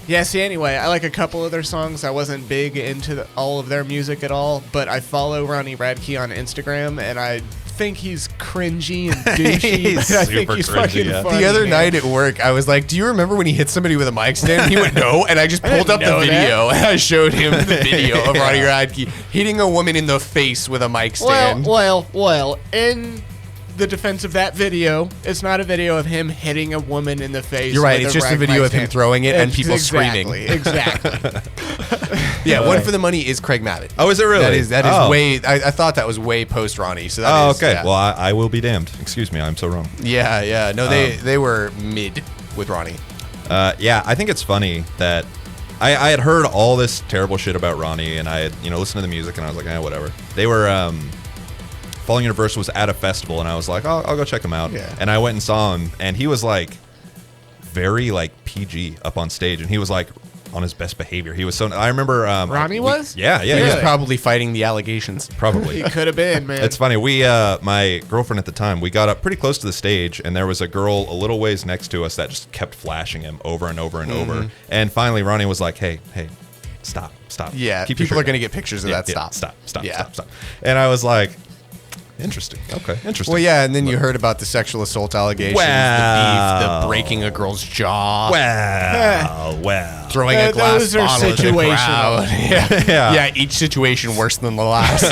Yeah, see, anyway, I like a couple of their songs. I wasn't big into all of their music at all, but I follow Ronnie Radke on Instagram, and I think he's cringy and douchey. He's but I think super he's cringy, fucking yeah. funny, The other man. night at work, I was like, "Do you remember when he hit somebody with a mic stand?" He went, "No," and I just pulled up the know that. video and I showed him the video of Ronnie Radke hitting a woman in the face with a mic stand. Well, in the defense of that video, it's not a video of him hitting a woman in the face. You're right. with It's a just a rag video mic of him stand. throwing it and people Exactly, screaming. Exactly. Yeah, One for the Money is Craig Mabbitt. Oh, is it really? That is Oh. way. I thought that was way post Ronnie. So that Oh, is, okay. Yeah. Well, I will be damned. Excuse me, I'm so wrong. Yeah. No, they were mid with Ronnie. Yeah, I think it's funny that I had heard all this terrible shit about Ronnie, and I had, listened to the music, and I was like, whatever. They were, Falling Universal was at a festival, and I was like, I'll go check him out. Yeah. And I went and saw him, and he was like very like PG up on stage, and he was like on his best behavior. He was so. I remember. Ronnie was? Yeah. He was Really? probably fighting the allegations. Probably. He could have been, man. It's funny. We, my girlfriend at the time, we got up pretty close to the stage, and there was a girl a little ways next to us that just kept flashing him over and over and over. And finally, Ronnie was like, "Hey, stop." Yeah, Keep your people are shirt going to down." get pictures of that. Stop. Yeah. And I was like, interesting. Okay, interesting. Well, yeah, and then you heard about the sexual assault allegations, the Wow. beef, the breaking a girl's jaw, Well. throwing a glass those are bottle at the situational. crowd. Yeah, each situation worse than the last.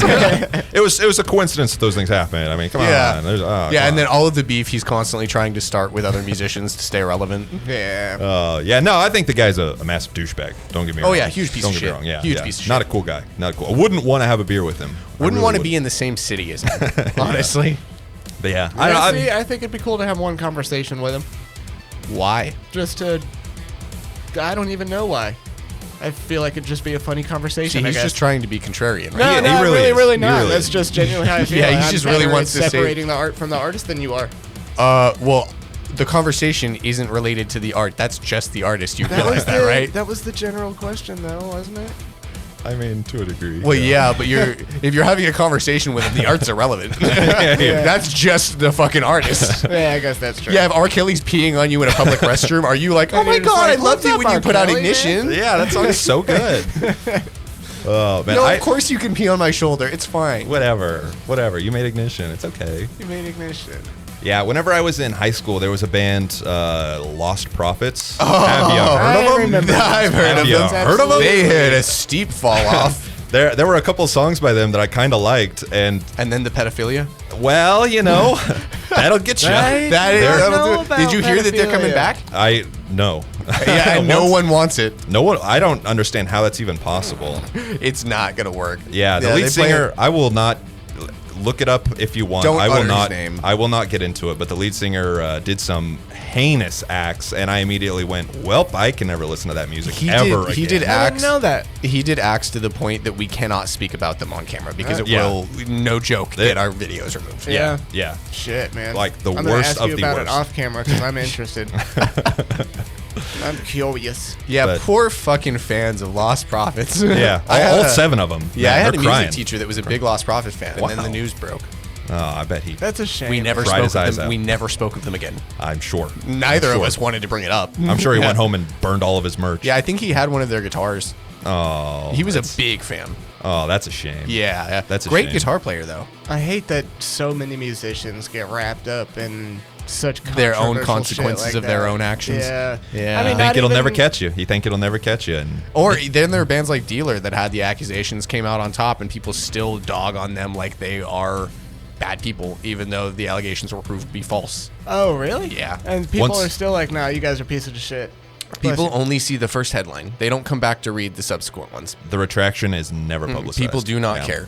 It was a coincidence that those things happened. I mean, come Yeah. on. Come and on. then all of the beef he's constantly trying to start with other musicians to stay relevant. Yeah. Yeah, no, I think the guy's a massive douchebag. Don't get me wrong. Oh, yeah, huge piece Don't of get me shit. wrong. Yeah, Huge yeah. piece of Not shit. a cool guy. Not cool. I wouldn't want to have a beer with him. Wouldn't want to be in the same city as him, honestly. But yeah, I think it'd be cool to have one conversation with him. Why? Just to. I don't even know why. I feel like it'd just be a funny conversation. See, I he's guess. just trying to be contrarian, right? No, He no, really really, is. really He not. really That's is. just genuinely how I feel. Yeah, he I'm just really better wants at to say- separating the art from the artist than you are. Well, the conversation isn't related to the art. That's just the artist. You realize that, right? That was the general question, though, wasn't it? I mean, to a degree. Well, yeah, but if you're having a conversation with him, the art's irrelevant. That's just the fucking artist. Yeah, I guess that's true. Yeah, if R. Kelly's peeing on you in a public restroom, are you like, oh And my you're just god, like, I loved "What's it up, when you R. put out Kelly, Ignition? Yeah, that song is so good. Oh man, No, of course you can pee on my shoulder. It's fine. whatever. You made Ignition. It's okay. You made Ignition. Yeah, whenever I was in high school, there was a band, Lost Prophets. Oh. Have you heard of them? remember I've heard Have of you them. heard of them? They had a steep fall off. There were a couple songs by them that I kind of liked, and And then the pedophilia. well, that'll get you. Right? That is. Don't know That'll do it. about Did you hear that they're coming pedophilia. back? I no. Yeah, and no one wants it. No one. I don't understand how that's even possible. It's not gonna work. Yeah, the they lead play singer. it- I will not look it up if you want. Don't I will utter his not. name. I will not get into it. But the lead singer did some heinous acts, and I immediately went, "Well, I can never listen to that music He ever did. He again." did I acts. didn't know that. He did acts to the point that we cannot speak about them on camera because it Yeah. will, no joke, get our videos removed. Yeah, Yeah. yeah. Shit, man. Like the I'm gonna worst ask of you the about worst. it off camera because I'm interested. I'm curious. Yeah, But- poor fucking fans of Lost Prophets. Yeah, I had all a- 7 of them. Yeah, I Man, had a they're music crying. teacher that was a big Lost Prophet fan, and then Wow. the news broke. Oh, I bet he. That's a shame. We never Cried spoke his of eyes them. out. We never spoke of them again. I'm sure. Neither I'm of sure. us wanted to bring it up. I'm sure he Yeah. went home and burned all of his merch. Yeah, I think he had one of their guitars. Oh. He was a that's- big fan. Oh, that's a shame. Yeah, That's a great shame. guitar player though. I hate that so many musicians get wrapped up in such Their own controversial consequences shit like of their that. own actions. Yeah. Yeah. I mean, You think not it'll never even- catch you. You think it'll never catch you. And Or then there are bands like Dealer that had the accusations came out on top, and people still dog on them like they are bad people, even though the allegations were proved to be false. Oh, really? Yeah. And people Once- are still like, "Nah, you guys are pieces of shit." People Bless you. only see the first headline. They don't come back to read the subsequent ones. the retraction is never publicized. People do not Yeah. care.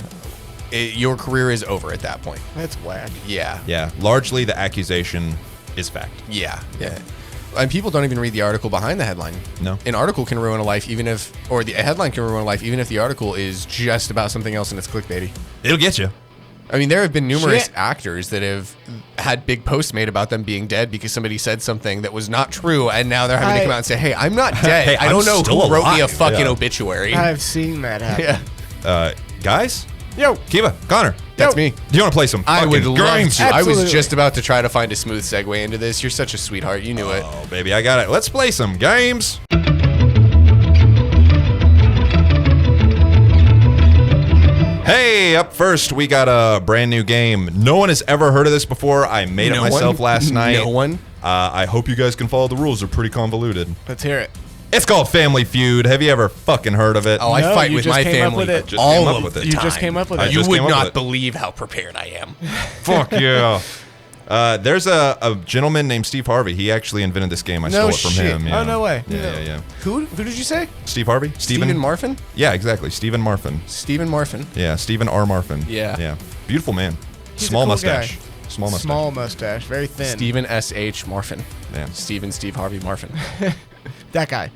Your career is over at that point. That's whack. Yeah. Yeah, largely the accusation is fact. Yeah. Yeah. And people don't even read the article behind the headline. No. An article can ruin a life even if, or the a headline can ruin a life even if the article is just about something else and it's clickbaity. It'll get you. I mean, there have been numerous Shit. actors that have had big posts made about them being dead because somebody said something that was not true, and now they're having to come out and say, "Hey, I'm not dead. Hey, I don't I'm know still who wrote me a alive." fucking Yeah. obituary." I've seen that happen. Yeah, Guys, Yo, Kiva, Connor, that's Yo. me. do you want to play some I would fucking love games? to. I was Absolutely. just about to try to find a smooth segue into this. You're such a sweetheart. You knew it. Oh, baby, I got it. Let's play some games. Hey, up first, we got a brand new game. No one has ever heard of this before. I made it No myself one? last night. No one? I hope you guys can follow the rules. They're pretty convoluted. let's hear it. It's called Family Feud. Have you ever fucking heard of it? Oh, I No, fight you with just my came up family with it. Just came all up of with the it. You time. just came up with I it. just You would came up with not it. believe how prepared I am. Fuck yeah. There's a gentleman named Steve Harvey. He actually invented this game. I No stole it from shit. him. Yeah. Oh, no way. Yeah. Who did you say? Steve Harvey? Stephen Marfin? Yeah, exactly. Stephen Marfin. Stephen Marfin. Yeah, Stephen R. Marfin. Yeah. Yeah. Beautiful man. He's a Small cool mustache. guy. Small mustache. Small mustache, very thin. Stephen S.H. Marfin. Yeah. Steve Harvey Marfin. That guy.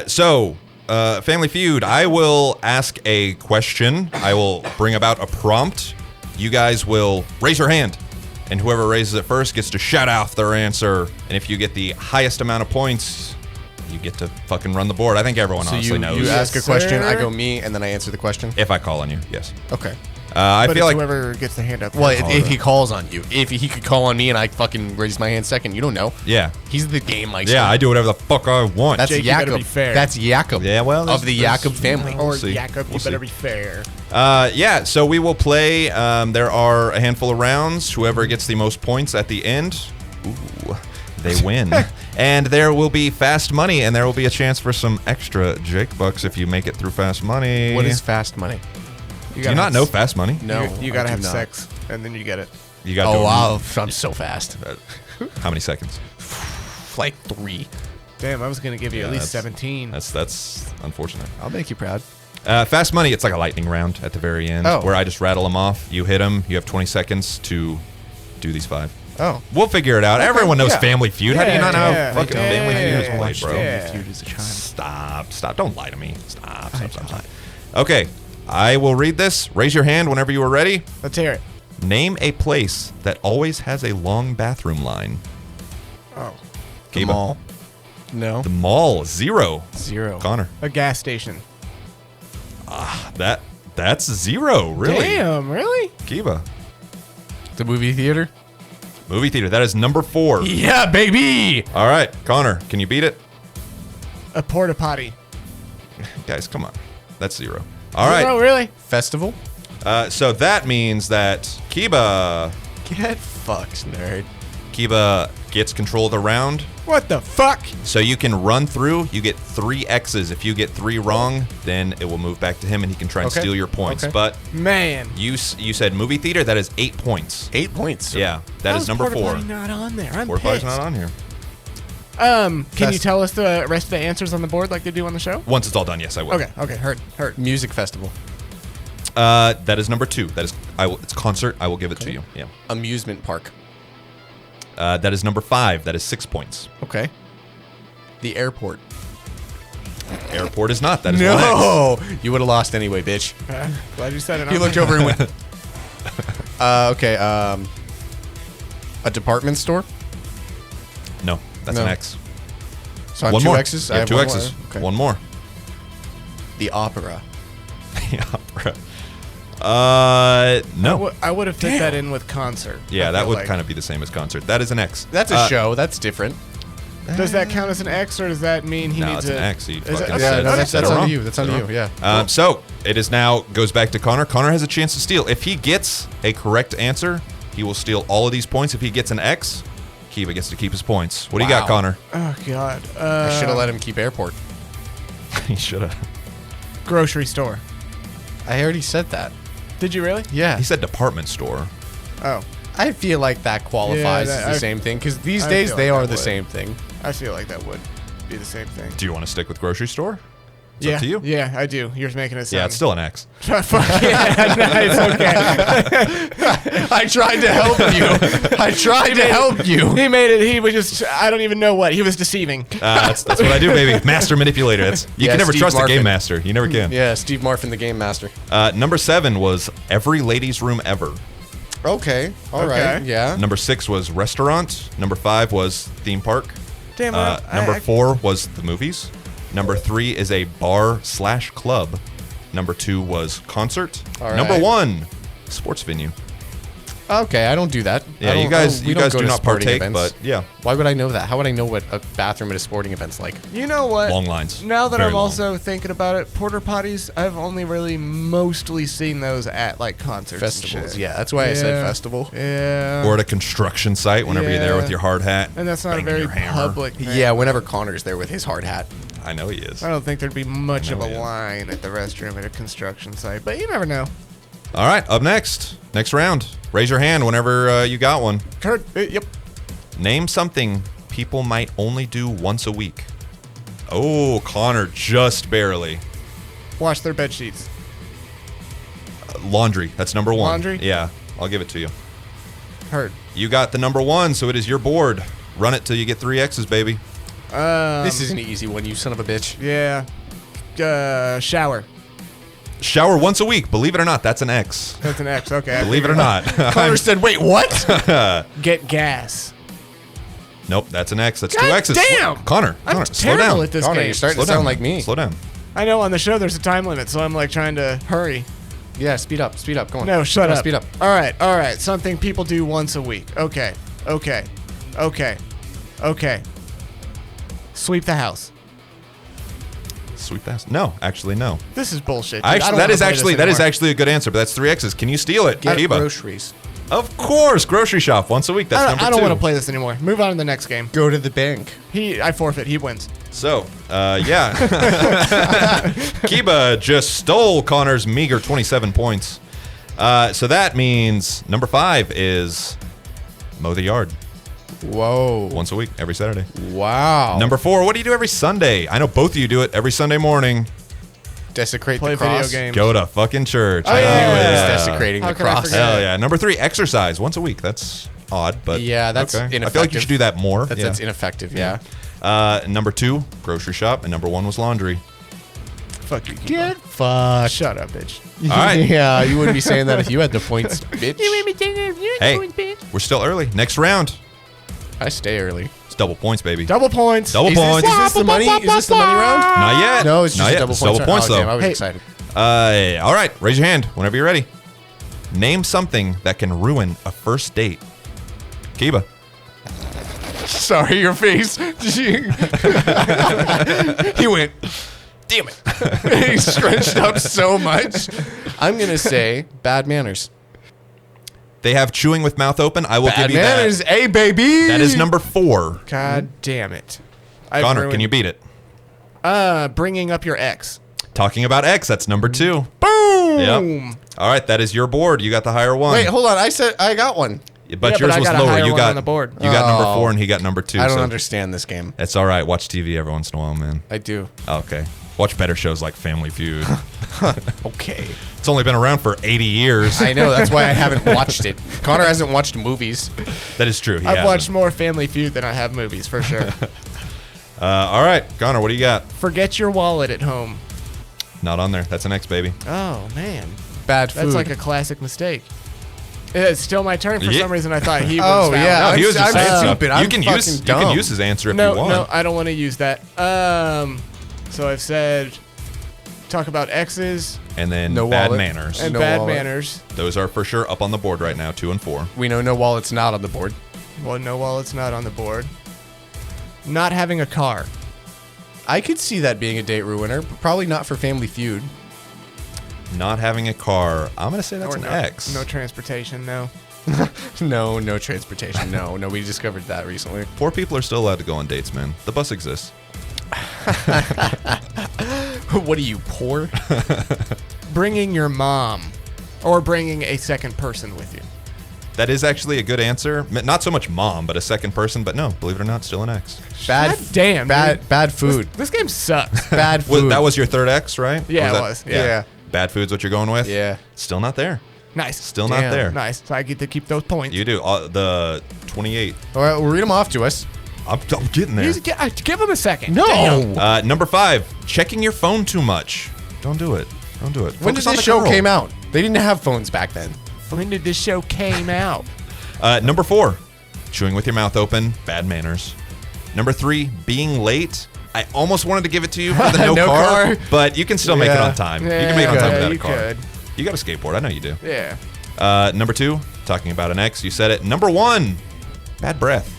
So, Family Feud. I will ask a question. I will bring about a prompt. You guys will raise your hand, and whoever raises it first gets to shout out their answer. And if you get the highest amount of points, you get to fucking run the board. I think everyone honestly knows. You ask a question, sir. I go me, and then I answer the question. If I call on you, yes. Okay. I But feel it's like whoever gets the hand up. Well, first. if he calls on you, if he could call on me and I fucking raise my hand second, you don't know. yeah, He's the game meister. yeah. I do whatever the fuck I want. That's Jake, you better Jakob. be fair. That's Jakob. Yeah, well, of the there's- Jakob family. or see. Jakob, We'll you better see. be fair. Yeah, so we will play. There are a handful of rounds. Whoever gets the most points at the end, ooh, they win. And there will be fast money, and there will be a chance for some extra Jake bucks if you make it through fast money. What is fast money? Do you not know fast money? No, You gotta I do have not. sex, and then you get it. You got Oh to wow, I'm so fast. How many seconds? Like 3. Damn, I was gonna give you Yeah, at least that's- 17. That's unfortunate. I'll make you proud. Fast money. It's like a lightning round at the very end, Oh. where I just rattle them off. You hit them. You have 20 seconds to do these 5. Oh. We'll figure it out. Everyone knows yeah. Family Feud. How do you not know Yeah, fucking yeah, Family yeah, Feud is yeah, played, bro? yeah. Feud as a child. Stop. Don't lie to me. Stop. Okay, I will read this. Raise your hand whenever you are ready. Let's hear it. Name a place that always has a long bathroom line. Oh, The Kiba. mall. No. The mall. 0. 0. Connor. a gas station. That's 0. Really? Damn, really? Kiba. The movie theater. Movie theater. That is number 4. Yeah, baby. All right, Connor. Can you beat it? A porta potty. Guys, come on. That's 0. All right. Oh, really? Festival. So that means that Kiba Get fucked, nerd. gets control of the round. What the fuck? So you can run through. You get 3 X's. If you get 3 wrong, then it will move back to him, and he can try and Okay. steal your points. Okay. But Man. you said movie theater. That is 8 points. 8 points. Yeah, that How is is number porta 4. potty not on there? I'm Porta potty's pissed. not on here. Can you Fest- tell us the rest of the answers on the board like they do on the show? Once it's all done, yes, I will. Okay, heard. Music festival. That is number 2. That is it's concert. I will give it to you. Yeah. Amusement park. That is number 5. That is 6 points. Okay. The airport. Airport is not. That is 1 X. No, you would have lost anyway, bitch. Glad you said it. He looked over and went. Okay. A department store. No, that's No. an X. So I have One 2 more. X's. You I have 2 one X's. more. Okay. One more. The opera. The opera. No. I would have fit that in with concert. Yeah, I that feel would like. kind of be the same as concert. That is an X. That's a show. That's different. Does that count as an X, or does that mean he No, needs it's an a X. You Is fucking it- said- Yeah, no, said that's it on wrong. you. That's on Said it you. wrong. Yeah. So it is now goes back to Connor. Connor has a chance to steal. If he gets a correct answer, he will steal all of these points. If he gets an X, Kiva gets to keep his points. What do you got, Wow. Connor? Oh God. I should have let him keep airport. He should have. Grocery store. I already said that. Did you really? Yeah. He said department store. Oh, I feel like that qualifies Yeah, as the same thing because these I days feel they like are that the would. same thing. I feel like that would be the same thing. Do you want to stick with grocery store? It's yeah, up to you. Yeah, I do. You're making it sound. Yeah, it's still an X. Fuck yeah, nice. Okay. I tried to help you. I tried to help you. He made it. He was just. I don't even know what. He was deceiving. That's what I do, baby. Master manipulator. You Yeah, can never Steve trust a game Marfin. master. You never can. Yeah, Steve Marfin, the game master. Number 7 was every ladies' room ever. Okay. All right. Okay. Yeah. Number 6 was restaurant. Number 5 was theme park. Damn. Number 4 was the movies. Number 3 is a bar/club. Number 2 was concert. All right. Number 1, sports venue. Okay, I don't do that. Yeah, I don't- you guys we don't go do to not sporting partake, events. but yeah, Why would I know that? How would I know what a bathroom at a sporting event's like? You know what? long lines. Now that Very I'm long. also thinking about it, porter potties, I've only really mostly seen those at like concerts. and Festivals. shit. Yeah, that's why I said Yeah. festival. Yeah. Or at a construction site whenever you're there Yeah. with your hard hat. and that's not a banging very your hammer. public thing. Yeah, whenever Connor's there with his hard hat. I know he is. I don't think there'd be much of a yeah. line at the restroom at a construction site, but you never know. All right, up next round. Raise your hand whenever you got one. Kurt, yep. Name something people might only do once a week. Oh, Connor, just barely. Wash their bed sheets. Laundry. That's number 1. Laundry? Yeah, I'll give it to you. Heard. You got the number 1, so it is your board. Run it till you get 3 X's, baby. This is an easy one, you son of a bitch. Yeah. Shower. Shower once a week. Believe it or not, that's an X. That's an X. Okay. Believe it or not. Connor said, wait, what? Get gas. Nope, that's an X. That's God 2 X's. damn! Connor, I'm slow terrible down. at this Connor, game. you're starting Slow to sound down. like me. Slow down. I know on the show there's a time limit, so I'm like trying to hurry. Yeah, speed up. Go on. No, shut up. Speed up. All right. Something people do once a week. Okay. Sweep the house. Sweep the house. No, actually, no. This is bullshit. Dude. Actually, that is actually a good answer, but that's 3 X's. Can you steal it? Get Kiba? groceries. Of course, grocery shop once a week. That's number 2. I don't want to play this anymore. Move on to the next game. Go to the bank. I forfeit. He wins. So, yeah. Kiba just stole Connor's meager 27 points. So that means number 5 is mow the yard Whoa. once a week, every Saturday. Wow. Number 4, what do you do every Sunday? I know both of you do it every Sunday morning. Desecrate Play the cross. video games. Go to fucking church. Oh, I knew yeah. it. It's desecrating How the could I cross. forget? Hell yeah. Number 3, exercise once a week. That's odd, but Yeah, that's okay. I feel like you ineffective. should do that more. That's ineffective, yeah. Number 2, grocery shop, and number 1 was laundry. Fuck you. Get fucked. Shut up, bitch. All right. Yeah, you wouldn't be saying that if you had the points, bitch. Hey, we're still early. Next round. I stay early. It's double points, baby. Double points. Double points. Is this the money? Is this the money round? Not yet. No, it's Not just yet. double It's points. double points, Oh, damn, I though. was Hey. excited. All right. Raise your hand whenever you're ready. Name something that can ruin a first date. Kiba. Sorry, your face. He went, damn it. He stretched up so much. I'm going to say bad manners. They have chewing with mouth open. I will Bad give you manners, that. hey, baby. That is number 4. God damn it. Connor, can you beat it? Bringing up your ex. Talking about X, that's number 2. Boom. Yep. All right, that is your board. You got the higher one. Wait, hold on. I said I got one. But Yeah, yours I was got a lower. higher You one got on the board. You got number Oh. 4 and he got number 2. I don't so understand this game. It's all right. Watch TV every once in a while, man. I do. Okay. Watch better shows like Family Feud. Okay. It's only been around for 80 years. I know. That's why I haven't watched it. Connor hasn't watched movies. That is true. He I've hasn't. watched more Family Feud than I have movies, for sure. All right, Connor, what do you got? Forget your wallet at home. Not on there. That's an X, baby. Oh, man. Bad food. That's like a classic mistake. It's still my turn. For Yeah. some reason, I thought he was Oh, found. yeah. No, he was just I'm saying stuff. stupid. You I'm can fucking use dumb. his answer if No, you want. no, I don't want to use that. So I've said talk about exes And then No bad wallet. manners. and No bad wallet. manners. Those are for sure up on the board right now, 2 and 4. We know no wallet's not on the board. Well, no wallet's not on the board. Not having a car. I could see that being a date ruiner, but probably not for Family Feud. Not having a car. I'm gonna say that's Or an no, X. No transportation, no. No transportation. No, we discovered that recently. Poor people are still allowed to go on dates, man. The bus exists. What are you, poor? Bringing your mom. Or bringing a second person with you. That is actually a good answer. Not so much mom, but a second person. But no, believe it or not, still an X. Bad, God damn, dude. bad food. This game sucks. Bad Well, food. that was your third X, right? Yeah, Or it was. Yeah. Bad food's what you're going with? Yeah. Still not there. Nice. Still Damn. not there. Nice. So I get to keep those points. You do. The 28. All right, well, read them off to us. I'm getting there. Give him a second. No. Damn. Number 5, checking your phone too much. Don't do it. Don't do it. When Focus did on this the show girl. came out? They didn't have phones back then. When did this show came out? Number 4, chewing with your mouth open. Bad manners. Number 3, being late. I almost wanted to give it to you for the no, No car, car. but you can still make it Yeah. on time. You can make it on time without a you car. could. You got a skateboard. I know you do. Yeah. Number 2, talking about an X. You said it. Number 1, bad breath.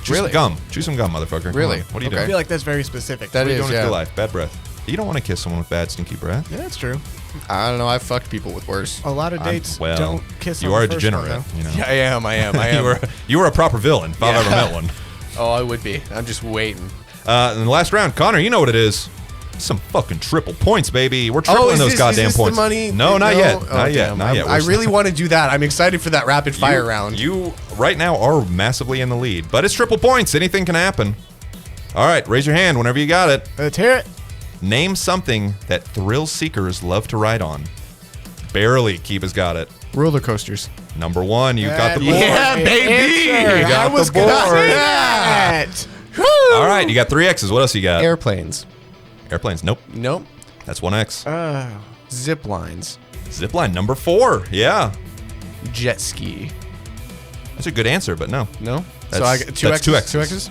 Chew Really? some gum. Chew some gum, motherfucker. Come Really? on. What are you Okay. I doing? feel like that's very specific. That What are you is, doing with yeah. your life? Bad breath. You don't want to kiss someone with bad, stinky breath. Yeah, that's true. I don't know. I've fucked people with worse. A lot of dates well, don't kiss you on are the a first one, degenerate. though. You know. Yeah, I am. You were a proper villain if I've ever met one. Oh, I would be. I'm just waiting. In the last round, Connor, you know what it is. Some fucking triple points, baby. We're tripling those goddamn is points. The money? No, not yet. Oh, Not yet. damn. Not yet. I We're really want to do that. I'm excited for that rapid fire you, round. You right now are massively in the lead, but it's triple points. Anything can happen. All right, raise your hand whenever you got it. Let's hear it. Name something that thrill seekers love to ride on. Barely. Kiba's got it. Roller coasters. Number 1, you got the board. Yeah, baby. Answer. You got I was the board. gonna say that. All right, you got 3 X's. What else you got? Airplanes. Airplanes. Nope. Nope. That's 1X. Zip lines. Zipline, number 4. Yeah. Jet ski. That's a good answer, but no. No? That's- So I got two that's X's. two X's. 2 X's?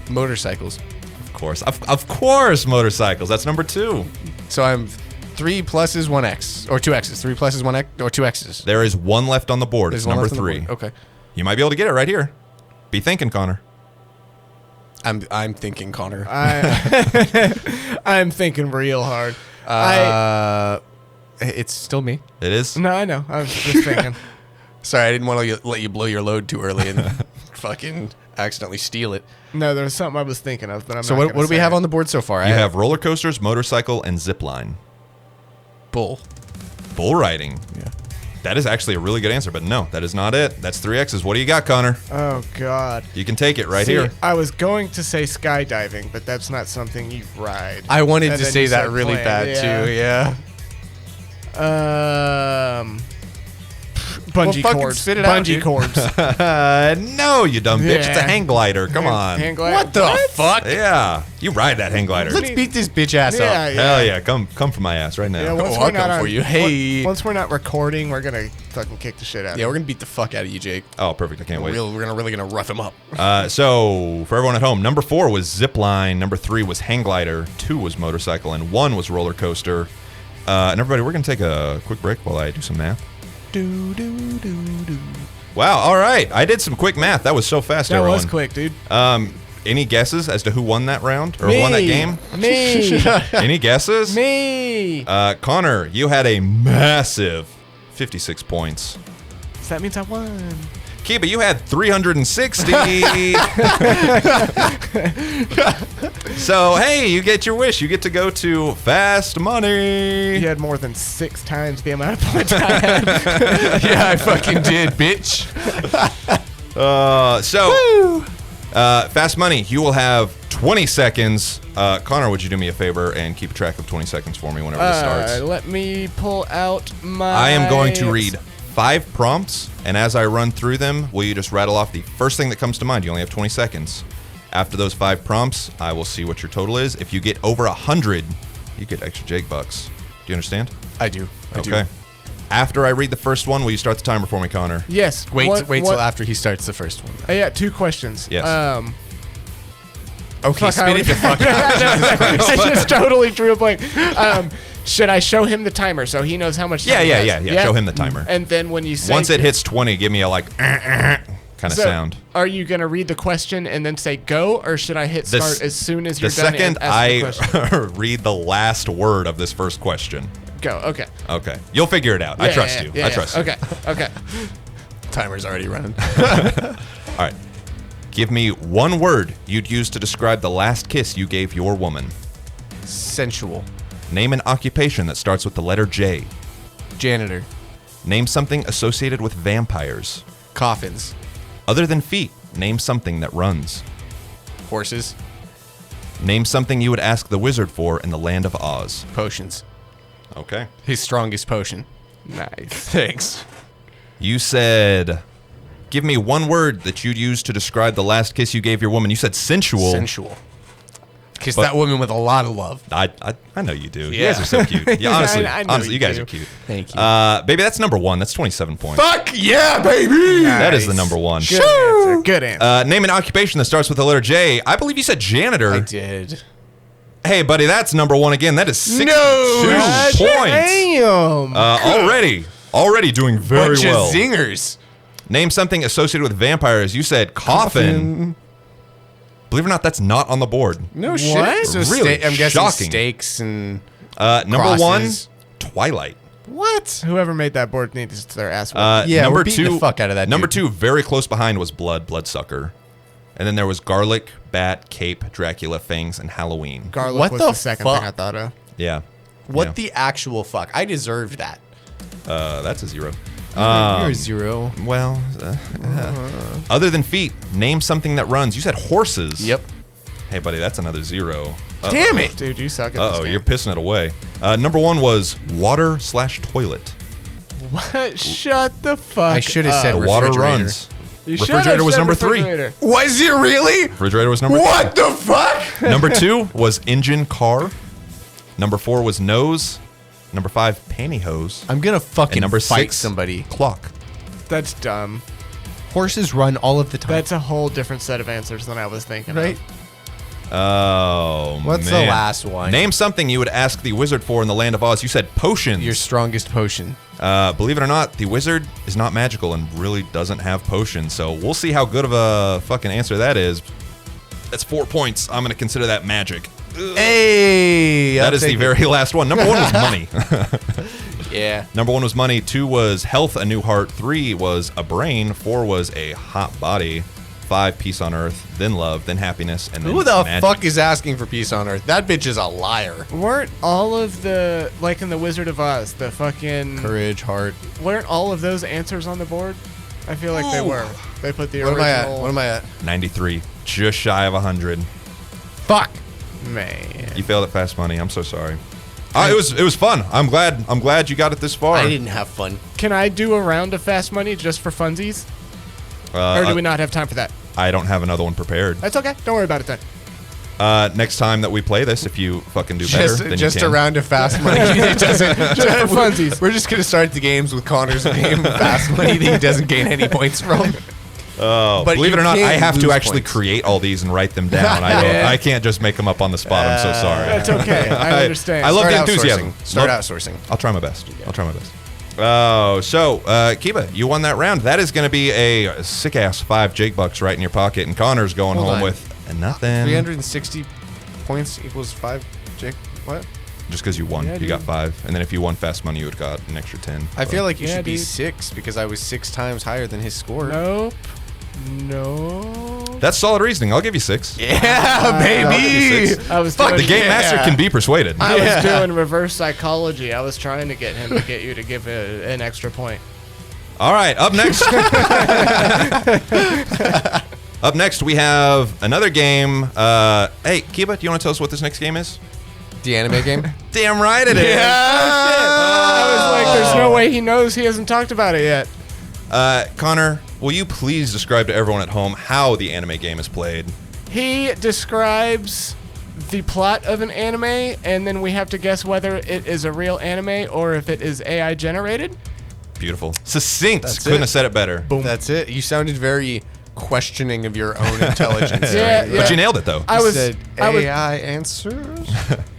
Motorcycles. Of course. Of course, motorcycles. That's number 2. So I'm 3 pluses, 1 X. Or 2 X's. 3 pluses, 1 X. Or 2 X's. There is one left on the board. There's It's one number left on the 3. board. Okay. You might be able to get it right here. Be thinking, Connor. I'm thinking, Connor. I'm thinking real hard. It's still me. It is? No, I know. I was just thinking. Sorry, I didn't want to let you blow your load too early and fucking accidentally steal it. No, there was something I was thinking of, but I'm So not what do we have on the board so far? You have roller coasters, motorcycle, and zip line. bull. Bull riding. Yeah. That is actually a really good answer, but no, that is not it. That's 3 X's. What do you got, Connor? Oh, God. You can take it right See, here. I was going to say skydiving, but that's not something you ride. I wanted And to then say you that said really plane. bad too. Yeah. Bungee fucking cords. spit it out, Bungee dude. cords. No, you dumb bitch. It's a Yeah. hang glider. Come on. Hang glider. What the fuck? Yeah. You ride that hang glider. Let's beat this bitch ass Yeah, up. yeah. Hell yeah. Come for my ass right now. Yeah, once Oh, we're I'll not come on, for you. Hey. Once we're not recording, we're gonna fucking kick the shit out. Yeah, we're gonna beat the fuck out of you, Jake. Oh, perfect. I can't wait. We're really gonna rough him up. So, for everyone at home, number 4 was zip line, number 3 was hang glider, 2 was motorcycle, and 1 was roller coaster. And everybody, we're going to take a quick break while I do some math. Wow, all right. I did some quick math. That was so fast, that everyone. was quick, dude. Any guesses as to who won that round? Or won that game? Me. Any guesses? Me. Connor, you had a massive 56 points. So that means I won. Kiba, you had 360. So, hey, you get your wish. You get to go to Fast Money. You had more than 6 times the amount of points I had. Yeah, I fucking did, bitch. Fast Money, you will have 20 seconds. Connor, would you do me a favor and keep track of 20 seconds for me whenever this starts? Let me pull out my... I am going to read 5 prompts, and as I run through them, will you just rattle off the first thing that comes to mind? You only have 20 seconds. After those 5 prompts, I will see what your total is. If you get over 100, you get extra Jake bucks. Do you understand? I do. I do. Okay. After I read the first one, will you start the timer for me, Connor? Yes. Wait what- till after he starts the first one. Yeah, 2 questions. Yes. Okay, spit it the fuck out. I just totally drew a blank. Should I show him the timer so he knows how much time he has? Yeah. Show him the timer. And then when you say... Once it hits 20, give me a like kind of So, sound. Are you going to read the question and then say go, or should I hit The start as soon as you're The done second and ask the question? I read the last word of this first question. Go, okay. Okay. You'll figure it out. I Yeah, trust yeah, you. yeah, I yeah. trust you. Okay. Timer's already running. All right. Give me one word you'd use to describe the last kiss you gave your woman. Sensual. Name an occupation that starts with the letter J. Janitor. Name something associated with vampires. Coffins. Other than feet, name something that runs. Horses. Name something you would ask the wizard for in the land of Oz. Potions. Okay. His strongest potion. Nice. Thanks. You said, give me one word that you'd use to describe the last kiss you gave your woman. You said sensual. Sensual. Kiss But- that woman with a lot of love. I know you do. You Yeah. guys are so cute. Yeah, honestly, I know honestly, you you guys do. are cute. Thank you. Baby, that's number 1. That's 27 points. Fuck yeah, baby! That is the number 1. Good answer. Good answer. Name an occupation that starts with the letter J. I believe you said janitor. I did. Hey, buddy, that's number 1 again. That is 62 No points. Damn. Already doing very Bunch well. of zingers. Name something associated with vampires. You said coffin. Believe it or not, that's not on the board. No What? shit. So Really I'm guessing shocking. steaks and Number crosses. 1, Twilight. What? Whoever made that board needs their ass whipped. Yeah, number we're beating 2, the fuck out of that Number dude. 2, very close behind was Bloodsucker. And then there was Garlic, Bat, Cape, Dracula, Fangs, and Halloween. Garlic What was the the second fuck? thing I thought of. Yeah. What Yeah. the actual fuck? I deserved that. That's a 0. You're a 0. Well, other than feet, name something that runs. You said horses. Yep. Hey, buddy, that's another 0. Damn it. Dude, you suck at this Uh-oh, game. you're pissing it away. Number 1 was water/toilet. What? Shut the fuck I should have up. said Water refrigerator. runs. You should Refrigerator have was said number 3. refrigerator. Was it really? Refrigerator was number What the fuck? 3. Number 2 was engine car. Number 4 was nose. Number 5, pantyhose. I'm gonna fucking And number fight 6, somebody. clock. That's dumb. Horses run all of the time. That's a whole different set of answers than I was thinking. right. Of. Oh, What's man. the last one? Name something you would ask the wizard for in the land of Oz. You said potions. Your strongest potion. Believe it or not, the wizard is not magical and really doesn't have potions. So we'll see how good of a fucking answer that is. That's 4 points. I'm going to consider that magic. Hey, That is the very last one. Number 1 was money. Yeah. Number 1 was money. 2 was health, a new heart. 3 was a brain. 4 was a hot body. 5, peace on earth. Then love. Then happiness. And then Who the magic. fuck is asking for peace on earth? That bitch is a liar. Weren't all of the, like in the Wizard of Oz, the fucking Courage, heart. weren't all of those answers on the board? I feel like they Ooh. were. They put the What am I at? original. What am I at? 93. Just shy of 100. Fuck. Man. You failed at fast money. I'm so sorry. It was fun. I'm glad you got it this far. I didn't have fun. Can I do a round of fast money just for funsies? Or do we not have time for that? I don't have another one prepared. That's okay. Don't worry about it then. Next time that we play this, if you fucking do better, then Just you a can. round of fast money. It doesn't. Just for funsies. We're just gonna start the games with Connor's game of fast money that he doesn't gain any points from. Oh, But believe you it or not, can I have to lose actually points. create all these and write them down. I can't just make them up on the spot. I'm so sorry. That's okay. I understand. I love Start the enthusiasm. outsourcing. Start Love- outsourcing. I'll try my best. Oh, so Kiba, you won that round. That is going to be a sick ass 5 Jake bucks right in your pocket, and Connor's going Hold home on. with nothing. 360 points equals 5. Jake, what? Just because you won, Yeah, you dude. got 5, and then if you won fast money, you would got an extra 10. I feel like you Yeah, should be dude. 6 because I was 6 times higher than his score. Nope. No. That's solid reasoning. I'll give you 6. Yeah, I'll give you baby. 6. I was Fuck, the doing- game master can be persuaded. I Yeah. was doing reverse psychology. I was trying to get him to get you to give an extra point. All right, up next. Up next, we have another game. Hey, Kiba, do you want to tell us what this next game is? The anime game. Damn right it is. I was like, there's no way he knows. He hasn't talked about it yet. Connor, will you please describe to everyone at home how the anime game is played? He describes the plot of an anime, and then we have to guess whether it is a real anime or if it is AI generated. Beautiful. Succinct. That's Couldn't it. have said it better. That's it. You sounded very questioning of your own intelligence. Yeah, But you nailed it, though. I was AI answers.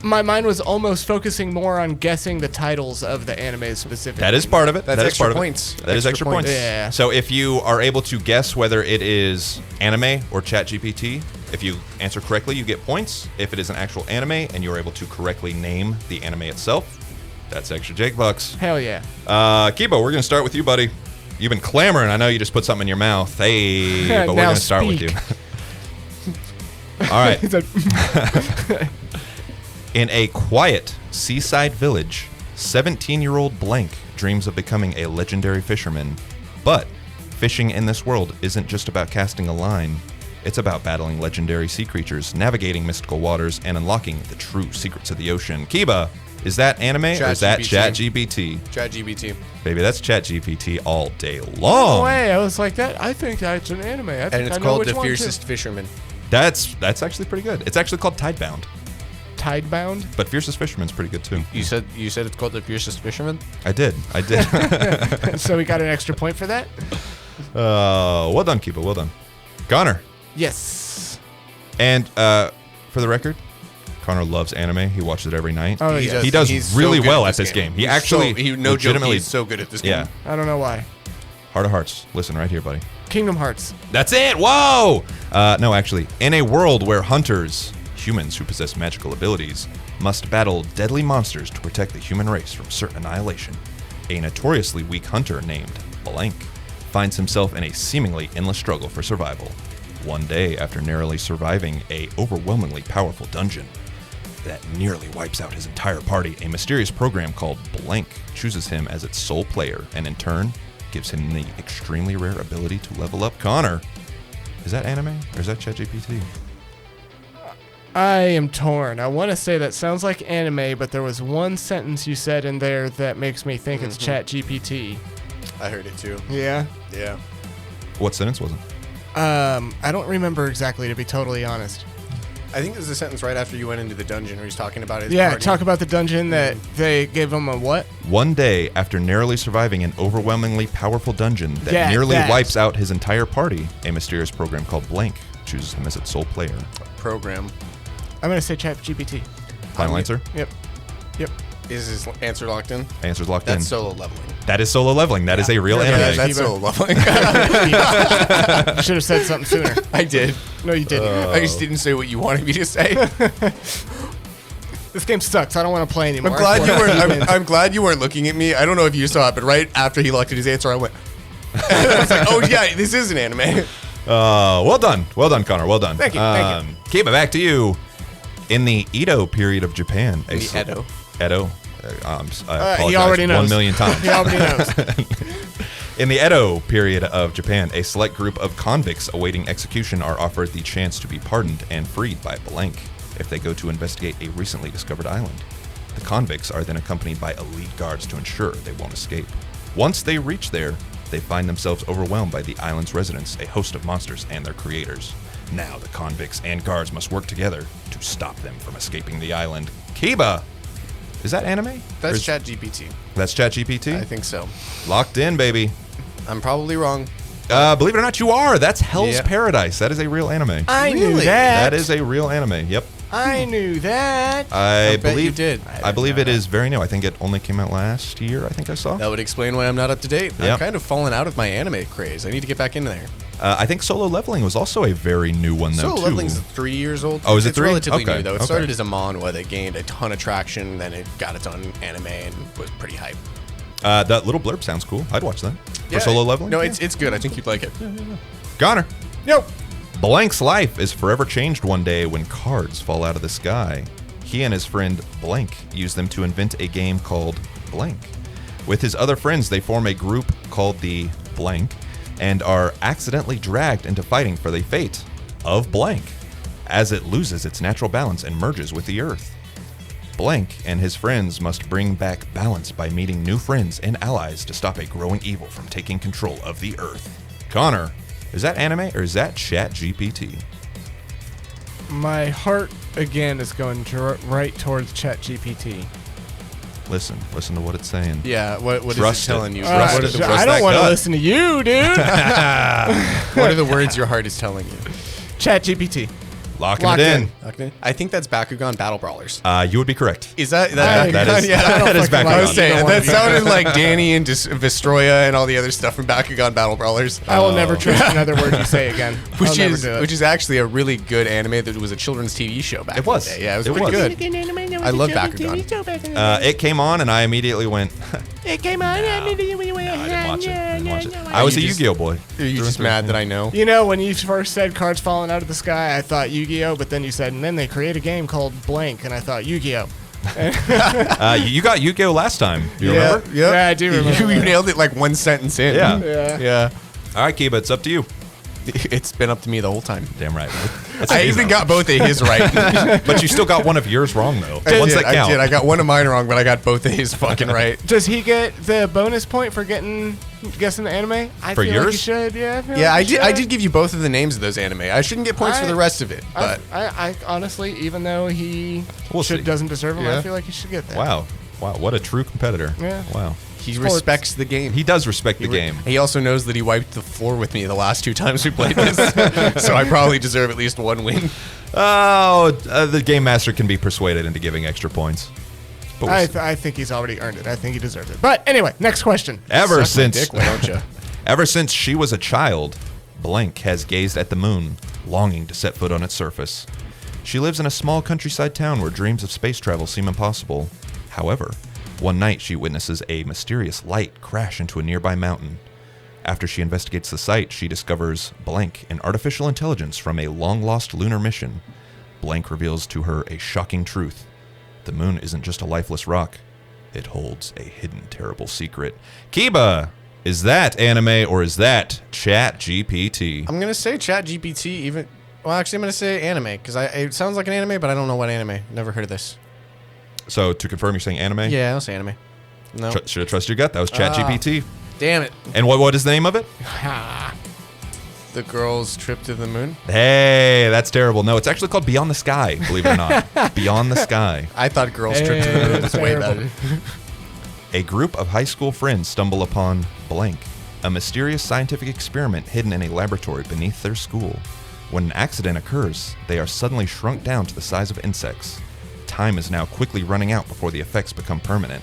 my mind was almost focusing more on guessing the titles of the anime specifically. That is part of it. That's That is extra part of it. points. That is extra Extra points. points. Yeah. So if you are able to guess whether it is anime or ChatGPT, if you answer correctly, you get points. If it is an actual anime and you're able to correctly name the anime itself, that's extra Jake bucks. Hell yeah. Kibo, we're gonna start with you, buddy. You've been clamoring. I know you just put something in your mouth. Hey, but we're Now gonna start with speak. you. All right. He said, In a quiet seaside village, 17-year-old Blank dreams of becoming a legendary fisherman. But fishing in this world isn't just about casting a line. It's about battling legendary sea creatures, navigating mystical waters, and unlocking the true secrets of the ocean. Kiba, is that anime or is that ChatGPT? ChatGPT. Baby, that's ChatGPT all day long. no way. I was like that. I think that's an anime. I think And it's I know called which The one, too. Fiercest Fisherman. That's actually pretty good. It's actually called Tidebound, Tidebound. but Fiercest Fisherman's pretty good too. You said it's called The Fiercest Fisherman? I did. So we got an extra point for that. Well done, Kiba. Well done, Connor. Yes. And for the record, Connor loves anime. He watches it every night. Oh, He yeah. does. He does He's really so good well at at this game. He He's actually, no joke, legitimately, he's so good at this game. yeah. I don't know why. Heart of Hearts. Listen right here, buddy. Kingdom Hearts. That's it. Whoa. No, actually, in a world where hunters, humans who possess magical abilities, must battle deadly monsters to protect the human race from certain annihilation, a notoriously weak hunter named Blank finds himself in a seemingly endless struggle for survival. One day, after narrowly surviving a overwhelmingly powerful dungeon that nearly wipes out his entire party, a mysterious program called Blank chooses him as its sole player, and in turn, gives him the extremely rare ability to level up. Connor, is that anime or is that ChatGPT? I am torn. I want to say that sounds like anime, but there was one sentence you said in there that makes me think it's ChatGPT. I heard it too. Yeah. Yeah. What sentence was it? I don't remember exactly, to be totally honest. I think there's a sentence right after you went into the dungeon where he's talking about his Yeah, party. talk about the dungeon that they gave him a what? One day, after narrowly surviving an overwhelmingly powerful dungeon that Yeah, nearly that. wipes out his entire party, a mysterious program called Blank chooses him as its sole player. program. I'm going to say ChatGPT. Final answer? Yep. Is his answer locked in? Answer's locked in. That's solo leveling. That is solo leveling. That is a real anime. Yeah, that's solo leveling. You should have said something sooner. I did. No, you didn't. I just didn't say what you wanted me to say. This game sucks. I don't want to play anymore. I'm glad you weren't looking at me. I don't know if you saw it, but right after he locked in his answer, I went. I was like, oh yeah, this is an anime. Well done, Connor. Well done. Thank you, thank you. Keep it back to you. In the Edo period of Japan, Edo. I apologize he already knows. 1 million times. He already knows. In the Edo period of Japan, a select group of convicts awaiting execution are offered the chance to be pardoned and freed by Blank if they go to investigate a recently discovered island. The convicts are then accompanied by elite guards to ensure they won't escape. Once they reach there, they find themselves overwhelmed by the island's residents, a host of monsters, and their creators. Now the convicts and guards must work together to stop them from escaping the island. Kiba! Is that anime? That's ChatGPT. That's ChatGPT? I think so. Locked in, baby. I'm probably wrong. Believe it or not, you are. That's Hell's Yeah. Paradise. That is a real anime. I knew Really? that. That is a real anime. Yep. I knew that. I bet believe you did. I believe it is very new. I think it only came out last year. I think I saw. That would explain why I'm not up to date. Yep. I've kind of fallen out of my anime craze. I need to get back into there. I think Solo Leveling was also a very new one though Solo too. Leveling's 3 years old. Oh, is it it's 3? relatively Okay, new, though. It okay. started as a manhwa that gained a ton of traction, then it got its own anime and was pretty hype. That little blurb sounds cool. I'd watch that. For Solo Leveling? No, it's good. I think you'd like it. Connor. Nope. Blank's life is forever changed one day when cards fall out of the sky. He and his friend Blank use them to invent a game called Blank. With his other friends, they form a group called the Blank and are accidentally dragged into fighting for the fate of Blank as it loses its natural balance and merges with the Earth. Blank and his friends must bring back balance by meeting new friends and allies to stop a growing evil from taking control of the Earth. Connor, is that anime or is that ChatGPT? My heart again is going right towards ChatGPT. Listen to what it's saying. Yeah, what is Trust it it. telling you? Trust What it. are the, I don't that want to gut. listen to you, dude. what are the words your heart is telling you? ChatGPT. Locking Locked it in. in. I think that's Bakugan Battle Brawlers. You would be correct. Is that that is- yeah, that is fucking Bakugan. I was You saying don't that wanna be- sounded like Danny and Vestroya and all the other stuff from Bakugan Battle Brawlers. I will never trust another word you say again. Which I'll never do it. is actually a really good anime that was a children's TV show back It was. in the day. Yeah, it was It pretty was. good. I love Bakugan. It came on and I immediately went, It came on. I didn't watch it. I was a You just- Yu-Gi-Oh boy. Are you just mad that I know? You know, when you first said cards falling out of the sky, I thought Yu-Gi-Oh, but then you said, and then they create a game called Blank, and I thought Yu-Gi-Oh. You got Yu-Gi-Oh last time. Do you remember? Yeah, I do remember. You nailed it like one sentence in. Yeah. Yeah. Yeah. All right, Kiba, it's up to you. It's been up to me the whole time. Damn right. I even got both of his right. But you still got one of yours wrong though. Ones that I count. did. I got one of mine wrong, but I got both of his fucking right. Does he get the bonus point for guessing the anime? I For feel like yours? he should. Yeah. Yeah, like he I should. did give you both of the names of those anime. I shouldn't get points for the rest of it, but I honestly, even though he We'll see. doesn't deserve them, Yeah. I feel like he should get that. Wow, what a true competitor. Yeah. Wow. he Sports. respects the game. He does respect the game. He also knows that he wiped the floor with me the last 2 times we played this, so I probably deserve at least 1 win. Oh, the game master can be persuaded into giving extra points. But we'll see. I think he's already earned it. I think he deserves it. But anyway, next question. Ever Suck my since dick, why don't you? Ever since she was a child, Blank has gazed at the moon, longing to set foot on its surface. She lives in a small countryside town where dreams of space travel seem impossible. However, one night she witnesses a mysterious light crash into a nearby mountain. After she investigates the site, she discovers Blank, an artificial intelligence from a long-lost lunar mission. Blank reveals to her a shocking truth. The moon isn't just a lifeless rock. It holds a hidden, terrible secret. Kiba! Is that anime or is that ChatGPT? I'm gonna say ChatGPT. Even well, actually, I'm gonna say anime because it sounds like an anime, but I don't know what anime. Never heard of this. So to confirm, you're saying anime? Yeah, I'll say anime. No, Should have trusted your gut. That was ChatGPT. damn it. And what is the name of it? The Girls' Trip to the Moon? Hey, that's terrible. No, it's actually called Beyond the Sky, believe it or not. Beyond the Sky. I thought Girls' Trip to the Moon was way better. A group of high school friends stumble upon blank, a mysterious scientific experiment hidden in a laboratory beneath their school. When an accident occurs, they are suddenly shrunk down to the size of insects. Time is now quickly running out before the effects become permanent.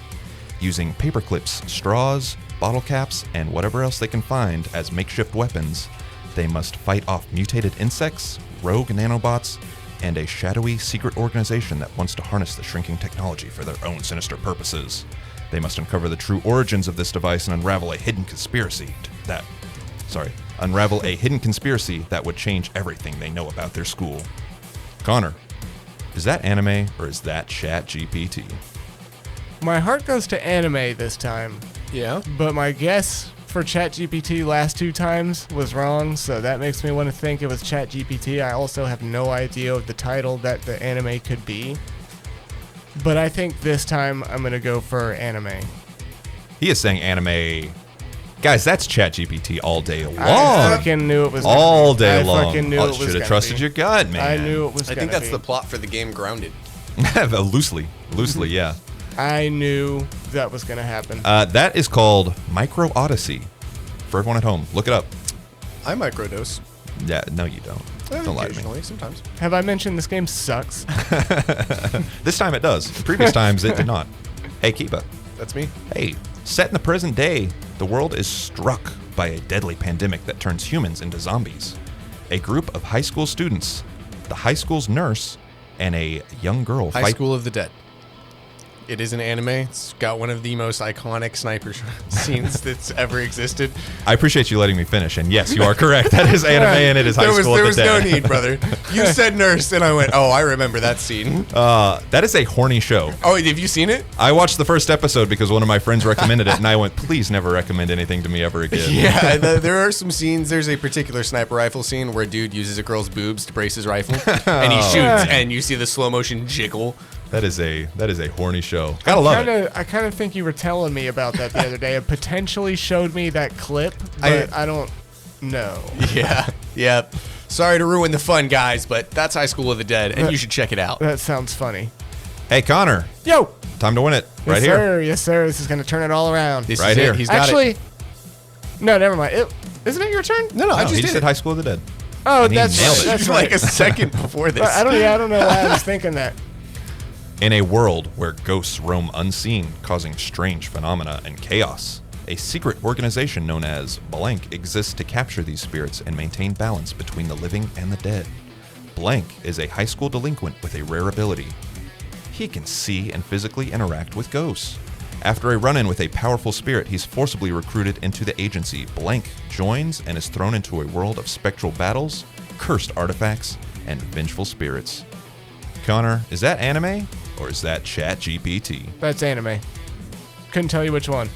Using paper clips, straws, bottle caps, and whatever else they can find as makeshift weapons, they must fight off mutated insects, rogue nanobots, and a shadowy secret organization that wants to harness the shrinking technology for their own sinister purposes. They must uncover the true origins of this device and unravel a hidden conspiracy that would change everything they know about their school. Connor, is that anime or is that ChatGPT? My heart goes to anime this time, Yeah. but my guess for ChatGPT last 2 times was wrong, so that makes me want to think it was ChatGPT. I also have no idea of the title that the anime could be, but I think this time I'm going to go for anime. He is saying anime. Guys, that's ChatGPT all day long. I fucking knew it was gonna all be. day I long. fucking knew it was Should have gonna trusted be. your gut, man. I knew it was I gonna think that's be. the plot for the game Grounded. Loosely, yeah. I knew that was going to happen. That is called Micro Odyssey. For everyone at home, look it up. I microdose. Yeah, no, you don't. Don't lie to me. Occasionally, sometimes. Have I mentioned this game sucks? This time it does. Previous times it did not. Hey, Kiba. That's me. Hey, set in the present day, the world is struck by a deadly pandemic that turns humans into zombies. A group of high school students, the high school's nurse, and a young girl High fight. School of the Dead. It is an anime. It's got one of the most iconic sniper scenes that's ever existed. I appreciate you letting me finish, and yes, you are correct. That is anime, and it is High School There of was the no Dead. need, brother. You said nurse, and I went, oh, I remember that scene. That is a horny show. Oh, have you seen it? I watched the first episode because one of my friends recommended it, and I went, please never recommend anything to me ever again. Yeah, there are some scenes. There's a particular sniper rifle scene where a dude uses a girl's boobs to brace his rifle, and he shoots, and you see the slow motion jiggle. That is a horny show. Gotta love it. I kind of think you were telling me about that the other day. It potentially showed me that clip, but I don't know. Yeah, yep. Sorry to ruin the fun, guys, but that's High School of the Dead, and you should check it out. That sounds funny. Hey, Connor, Yo! time to win it. Yes, Right here. sir. Yes, sir. This is going to turn it all around. This Right is here. it. He's got Actually, it. no, never mind. Isn't it your turn? No, I No, just he did said it. High School of the Dead. Oh, And he that's nailed it. That's like right. a second before this. I don't know why I was thinking that. In a world where ghosts roam unseen, causing strange phenomena and chaos, a secret organization known as Blank exists to capture these spirits and maintain balance between the living and the dead. Blank is a high school delinquent with a rare ability. He can see and physically interact with ghosts. After a run-in with a powerful spirit, he's forcibly recruited into the agency. Blank joins and is thrown into a world of spectral battles, cursed artifacts, and vengeful spirits. Connor, is that anime or is that ChatGPT? That's anime. Couldn't tell you which one.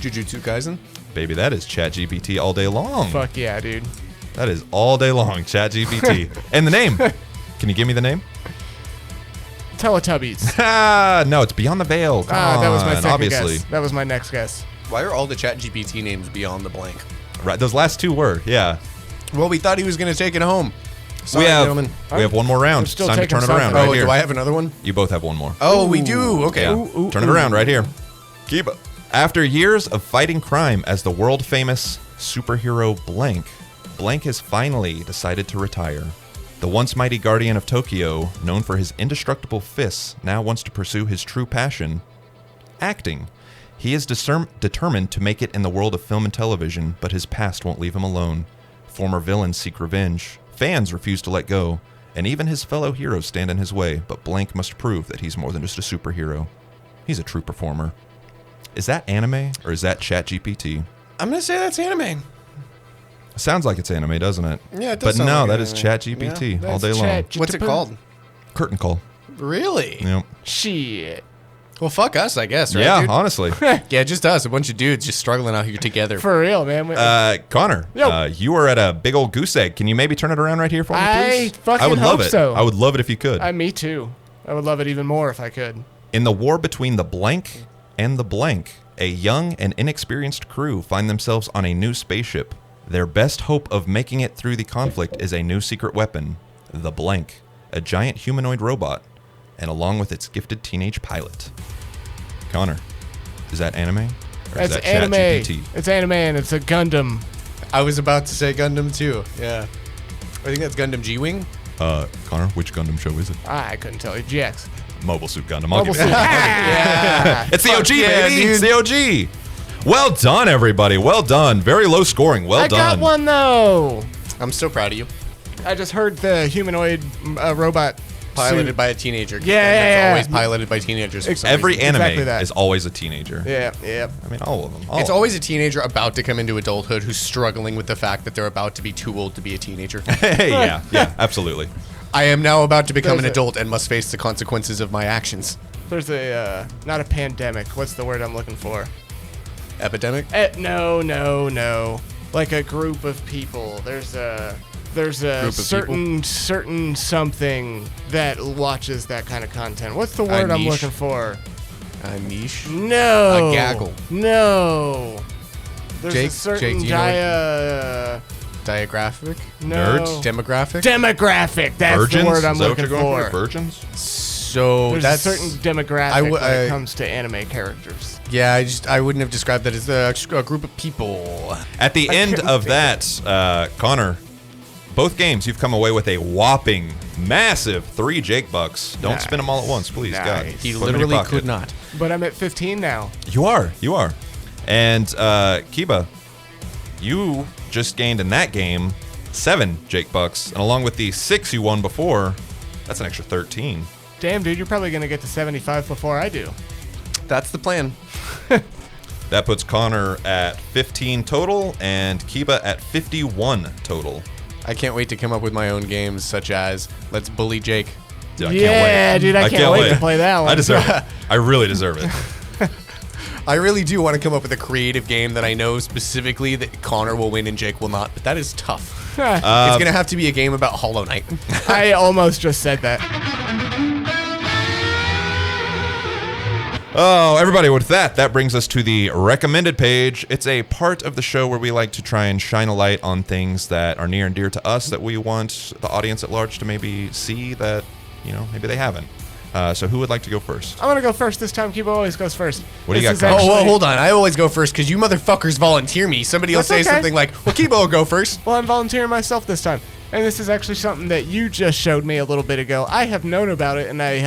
Jujutsu Kaisen? Baby, that is ChatGPT all day long. Fuck yeah, dude. That is all day long, ChatGPT. And the name? Can you give me the name? Teletubbies. No, it's Beyond the Veil. Come That was my on, second obviously. guess. That was my next guess. Why are all the ChatGPT names beyond the blank? Right, those last two were, yeah. Well, we thought he was going to take it home. Sorry, we gentlemen. have one more round. I'm still It's time to taking turn it around something. right here. Do I have another one? You both have one more. Oh, we do. Okay. Yeah. Turn it around right here. Keep it. After years of fighting crime as the world-famous superhero Blank has finally decided to retire. The once mighty guardian of Tokyo, known for his indestructible fists, now wants to pursue his true passion, acting. He is determined to make it in the world of film and television, but his past won't leave him alone. Former villains seek revenge, fans refuse to let go, and even his fellow heroes stand in his way, but Blank must prove that he's more than just a superhero. He's a true performer. Is that anime, or is that ChatGPT? I'm going to say that's anime. Sounds like it's anime, doesn't it? Yeah, it does But sound no, like that is anime. ChatGPT Yeah, all day that's long. Chat- What's it called? Curtain call. Really? Yep. Shit. Well, fuck us, I guess, right, Yeah, dude? honestly. Yeah, just us. A bunch of dudes just struggling out here together. For real, man. Connor, Yo. you are at a big old goose egg. Can you maybe turn it around right here for me, I please? fucking would love hope it. so. I would love it if you could. Me too. I would love it even more if I could. In the war between the Blank and the Blank, a young and inexperienced crew find themselves on a new spaceship. Their best hope of making it through the conflict is a new secret weapon, the Blank, a giant humanoid robot, and along with its gifted teenage pilot. Connor, is that anime? Or is That's that anime. ChatGPT? It's anime and it's a Gundam. I was about to say Gundam too. Yeah. I think that's Gundam G-Wing. Connor, which Gundam show is it? I couldn't tell you. GX. Mobile Suit Gundam. I'll Mobile give you Suit. Yeah. It's the Fuck OG, yeah, baby. dude. It's the OG. Well done, everybody. Well done. Very low scoring. Well I done. got one though. I'm so proud of you. I just heard the humanoid robot Piloted suit. by a teenager. Yeah. Always piloted by teenagers. For some Every reason. anime Exactly that. is always a teenager. Yeah. I mean, all of them. It's always a teenager about to come into adulthood who's struggling with the fact that they're about to be too old to be a teenager. Hey, yeah, absolutely. I am now about to become an There's a- adult and must face the consequences of my actions. There's a not a pandemic. What's the word I'm looking for? Epidemic? No. Like a group of people. There's a Group of certain something that watches that kind of content. What's the word I'm niche? looking for? A niche? No. A gaggle. No. There's Jake- a certain Jake, do you know Diagraphic? no. Nerds? Demographic? Demographic. That's Virgins? the word I'm Is that what looking you're going for. Virgins? So There's that's a certain demographic I w- when I- it comes to anime characters. yeah. I wouldn't have described that as a group of people. At the end couldn't of think that, Connor, both games you've come away with a whopping, massive 3 Jake bucks. Don't spin them all at once, please, God. Nice. He Put 'em in your literally pocket. could not. But I'm at 15 now. You are. And Kiba, you just gained in that game 7 Jake bucks, and along with the 6 you won before, that's an extra 13. Damn, dude, you're probably gonna get to 75 before I do. That's the plan. That puts Connor at 15 total and Kiba at 51 total. I can't wait to come up with my own games, such as Let's Bully Jake. Dude, I Yeah, can't wait. dude, I can't wait to play that one. I deserve it. I really deserve it. I really do want to come up with a creative game that I know specifically that Connor will win and Jake will not, but that is tough. It's gonna have to be a game about Hollow Knight. I almost just said that. Oh, everybody, with that brings us to the recommended page. It's a part of the show where we like to try and shine a light on things that are near and dear to us that we want the audience at large to maybe see that, maybe they haven't. So who would like to go first? I'm gonna go first this time. Kibo always goes first. What do you This got, is Connor? Oh, well, actually- hold on. I always go first because you motherfuckers volunteer me. Somebody will That's say okay. something like, well, Kibo will go first. Well, I'm volunteering myself this time. And this is actually something that you just showed me a little bit ago. I have known about it, and I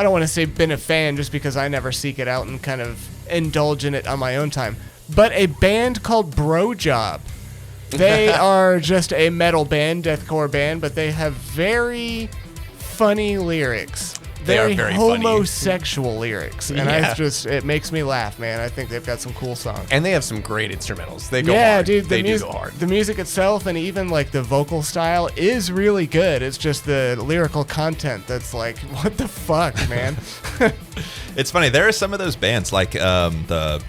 don't want to say been a fan just because I never seek it out and kind of indulge in it on my own time. But a band called Bro Job. They are just a metal band, deathcore band, but they have very funny lyrics. They are very funny. homosexual lyrics. And Yeah. it makes me laugh, man. I think they've got some cool songs. And they have some great instrumentals. They go Yeah, hard. dude, they do go hard. the music itself and even like the vocal style is really good. It's just the lyrical content that's like, what the fuck, man? It's funny. There are some of those bands like the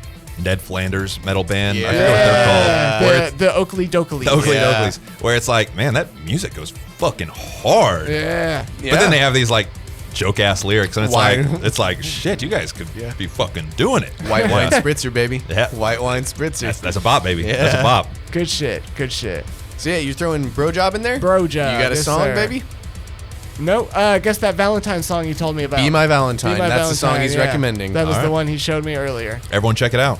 Ned Flanders metal band. I Yeah. forget what they're called. Where it's The Oakley Dokley. the Oakley Yeah. Doakleys, where it's like, man, that music goes fucking hard. Yeah. Yeah. But then they have these like joke ass lyrics, and Why- it's like shit. You guys could be fucking doing it. White wine Yeah. spritzer, baby. Yeah. White wine spritzer. That's a bop, baby. That's a Yeah. bop. Good shit. Good shit. So yeah, you're throwing Bro Job in there? Bro Job. You got a yes, song, sir. baby? No, guess that Valentine song you told me about. Be My Valentine. Be My That's the song Valentine, he's yeah. recommending. That was All the right. one he showed me earlier. Everyone, check it out.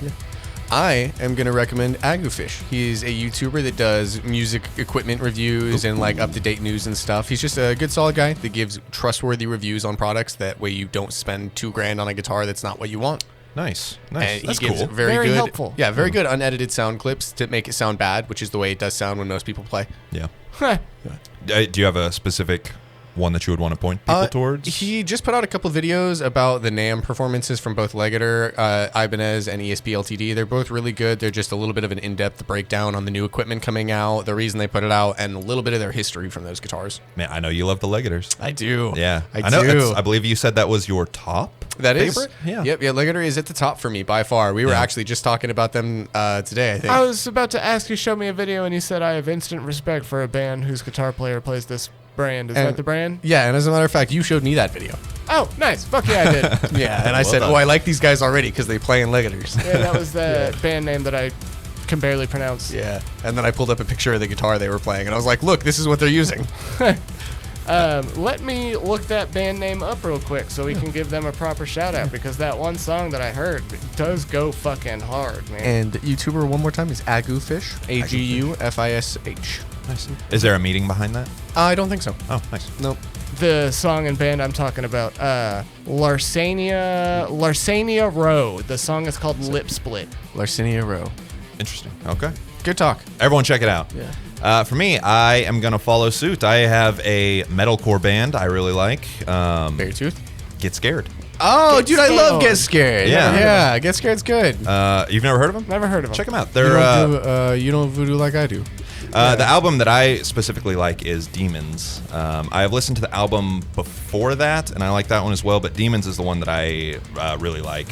I am going to recommend Agufish. He's a YouTuber that does music equipment reviews and like up-to-date news and stuff. He's just a good, solid guy that gives trustworthy reviews on products. That way you don't spend $2,000 on a guitar that's not what you want. Nice. And That's he gives cool. very good, helpful. Yeah, very good unedited sound clips to make it sound bad, which is the way it does sound when most people play. Yeah. Huh. Do you have a specific one that you would want to point people towards? He just put out a couple videos about the NAMM performances from both Legator, Ibanez, and ESP LTD. They're both really good. They're just a little bit of an in-depth breakdown on the new equipment coming out, the reason they put it out, and a little bit of their history from those guitars. Man, I know you love the Legators. I do. Yeah, I know. do. I believe you said that was your top. That is, favorite? Yeah. Yep, yeah, Legator is at the top for me by far. We were Yeah. actually just talking about them today, I think. I was about to ask you, show me a video, and you said I have instant respect for a band whose guitar player plays this brand. Is And- that the brand? Yeah, and as a matter of fact, you showed me that video. Oh, nice. Fuck yeah, I did. Yeah, and I said, done. oh, I like these guys already because they play in Legators. Yeah, that was the band name that I can barely pronounce. Yeah. And then I pulled up a picture of the guitar they were playing, and I was like, look, this is what they're using. Let me look that band name up real quick so we can give them a proper shout out, because that one song that I heard does go fucking hard, man. And YouTuber one more time is Agufish, Agufish. Nice. Is there a meaning behind that? I don't think so. Oh, nice. Nope. The song and band I'm talking about, Larsania Row. The song is called Lip Split. Larcinia Row. Interesting. Okay. Good talk. Everyone check it out. Yeah. For me, I am going to follow suit. I have a metalcore band I really like. Beartooth. Get Scared. Oh, Get dude, I love Scared. Get Scared. Yeah. Yeah, Get Scared's good. You've never heard of them? Never heard of them. Check them out. You They're you don't voodoo like I do. the album that I specifically like is Demons. I have listened to the album before that, and I like that one as well. But Demons is the one that I really like.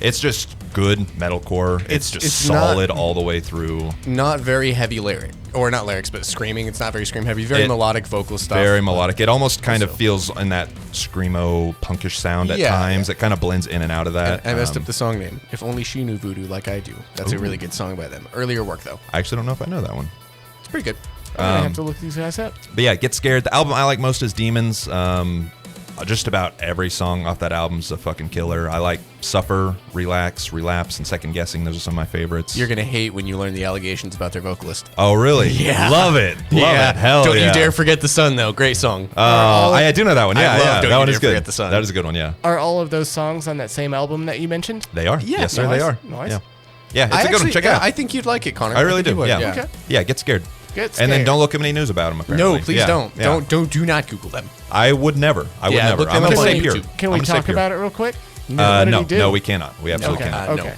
It's just good metalcore. It's just solid all the way through. Not very heavy lyric, or not lyrics, but screaming. It's not very scream heavy. Very melodic vocal stuff. Very melodic. It almost kind of feels in that screamo punkish sound at times. Yeah. It kind of blends in and out of that. I messed up the song name. If Only She Knew Voodoo Like I Do. That's a really good song by them. Earlier work though. I actually don't know if I know that one. It's pretty good. I'm gonna have to look these guys up. But yeah, Get Scared. The album I like most is Demons. Just about every song off that album's a fucking killer. I like Suffer, Relax, Relapse, and Second Guessing. Those are some of my favorites. You're gonna hate when you learn the allegations about their vocalist. Oh, really? Yeah. Love it. Love it. Hell Don't yeah. you dare forget the sun though. Great song. I do know that one. I Yeah, love yeah. Don't That You one Dare is good. Forget the Sun. That is a good one, yeah. Are all of those songs on that same album that you mentioned? They are. Yeah, Yes, sir, nice. they are. Nice. Yeah. Yeah, it's a good one. Check it out. I think you'd like it, Connor. I really think do. you would. Yeah. Okay. Yeah, Get Scared. Get And then Scared. don't look up any news about them, apparently. No, please Yeah, don't. yeah. Do not Google them. I would never. I would Yeah, never. look them I'm up going to on stay YouTube. pure. Can we talk about it real quick? What did he do? No, we cannot. We absolutely Okay. cannot.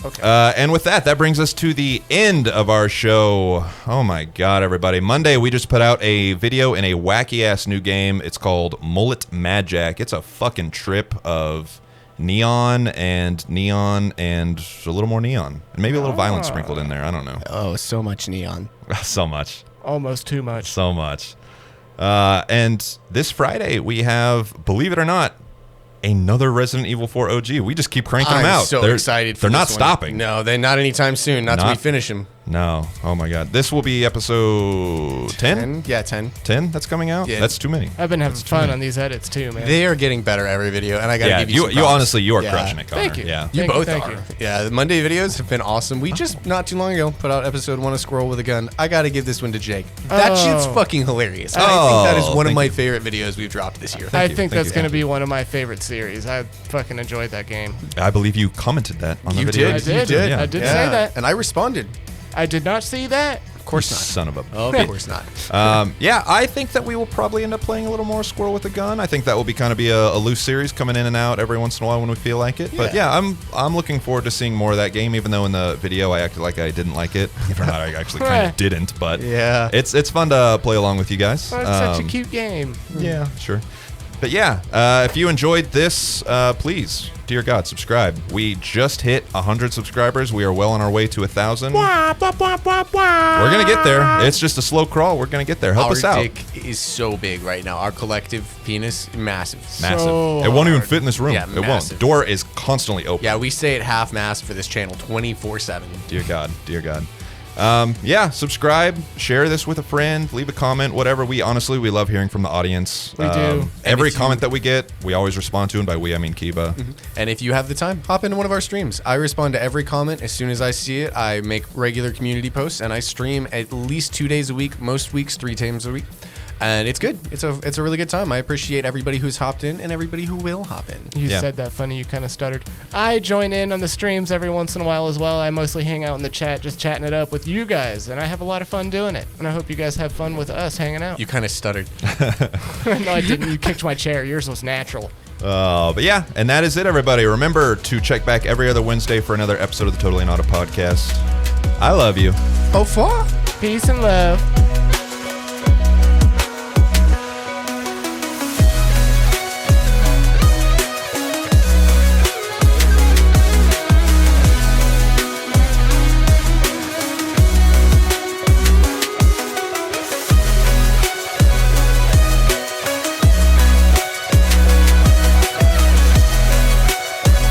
Okay. And with that, that brings us to the end of our show. Oh my God, everybody. Monday, we just put out a video in a wacky-ass new game. It's called Mullet Madjack. It's a fucking trip of neon and a little more neon. And maybe a little violence sprinkled in there. I don't know. Oh, so much neon. So much. Almost too much. So much. And this Friday, we have, believe it or not, another Resident Evil 4 OG. We just keep cranking them out. I'm so excited for They're not this one. stopping. No, they're not anytime soon. Not till we Not- finish them. No. Oh my God. This will be episode 10? Yeah, 10. 10 that's coming out? Yeah. That's too many. I've been having fun on these edits too, man. They are getting better every video, and I gotta Yeah, give you some you props. honestly, you are Yeah. crushing it, Connor. Thank you. Yeah. You Thank both thank are. you. Yeah, the Monday videos have been awesome. We just, not too long ago, put out episode 1 of Squirrel with a Gun. I gotta give this one to Jake. That shit's fucking hilarious. I think that is one of thank my you. favorite videos we've dropped this year. I you, think thank that's you. going to be one of my favorite series. I fucking enjoyed that game. I believe you commented that on the You video. did. I did. You did. I did say that. And I responded. I did not see that. Of course not. Son of a. Of course not. Yeah, I think that we will probably end up playing a little more Squirrel with a Gun. I think that will be kind of be a loose series coming in and out every once in a while when we feel like it. But yeah, I'm looking forward to seeing more of that game, even though in the video I acted like I didn't like it. If not, I actually kind of didn't. But Yeah. it's fun to play along with you guys. Oh, it's such a cute game. Yeah, sure. But yeah, if you enjoyed this, please, dear God, subscribe. We just hit 100 subscribers. We are well on our way to 1,000. We're going to get there. It's just a slow crawl. We're going to get there. Help Our us out. dick is so big right now. Our collective penis, massive. Massive. So It won't even hard. fit in this room. Yeah, it massive. won't. Door is constantly open. Yeah, we stay at half mast for this channel 24/7. Dear God. Dear God. Yeah, subscribe, share this with a friend, leave a comment, whatever. We love hearing from the audience. We do. Every if you- comment that we get, we always respond to, and by we, I mean Kiba. And if you have the time, hop into one of our streams. I respond to every comment as soon as I see it. I make regular community posts, and I stream at least 2 days a week, most weeks 3 times a week. And it's good. It's a really good time. I appreciate everybody who's hopped in and everybody who will hop in. You Yeah. said that funny. You kind of stuttered. I join in on the streams every once in a while as well. I mostly hang out in the chat, just chatting it up with you guys, and I have a lot of fun doing it. And I hope you guys have fun with us hanging out. You kind of stuttered. No, I didn't. You kicked my chair. Yours was natural. But yeah, and that is it, everybody. Remember to check back every other Wednesday for another episode of the Totally Not a Podcast. I love you. Au revoir. Peace and love.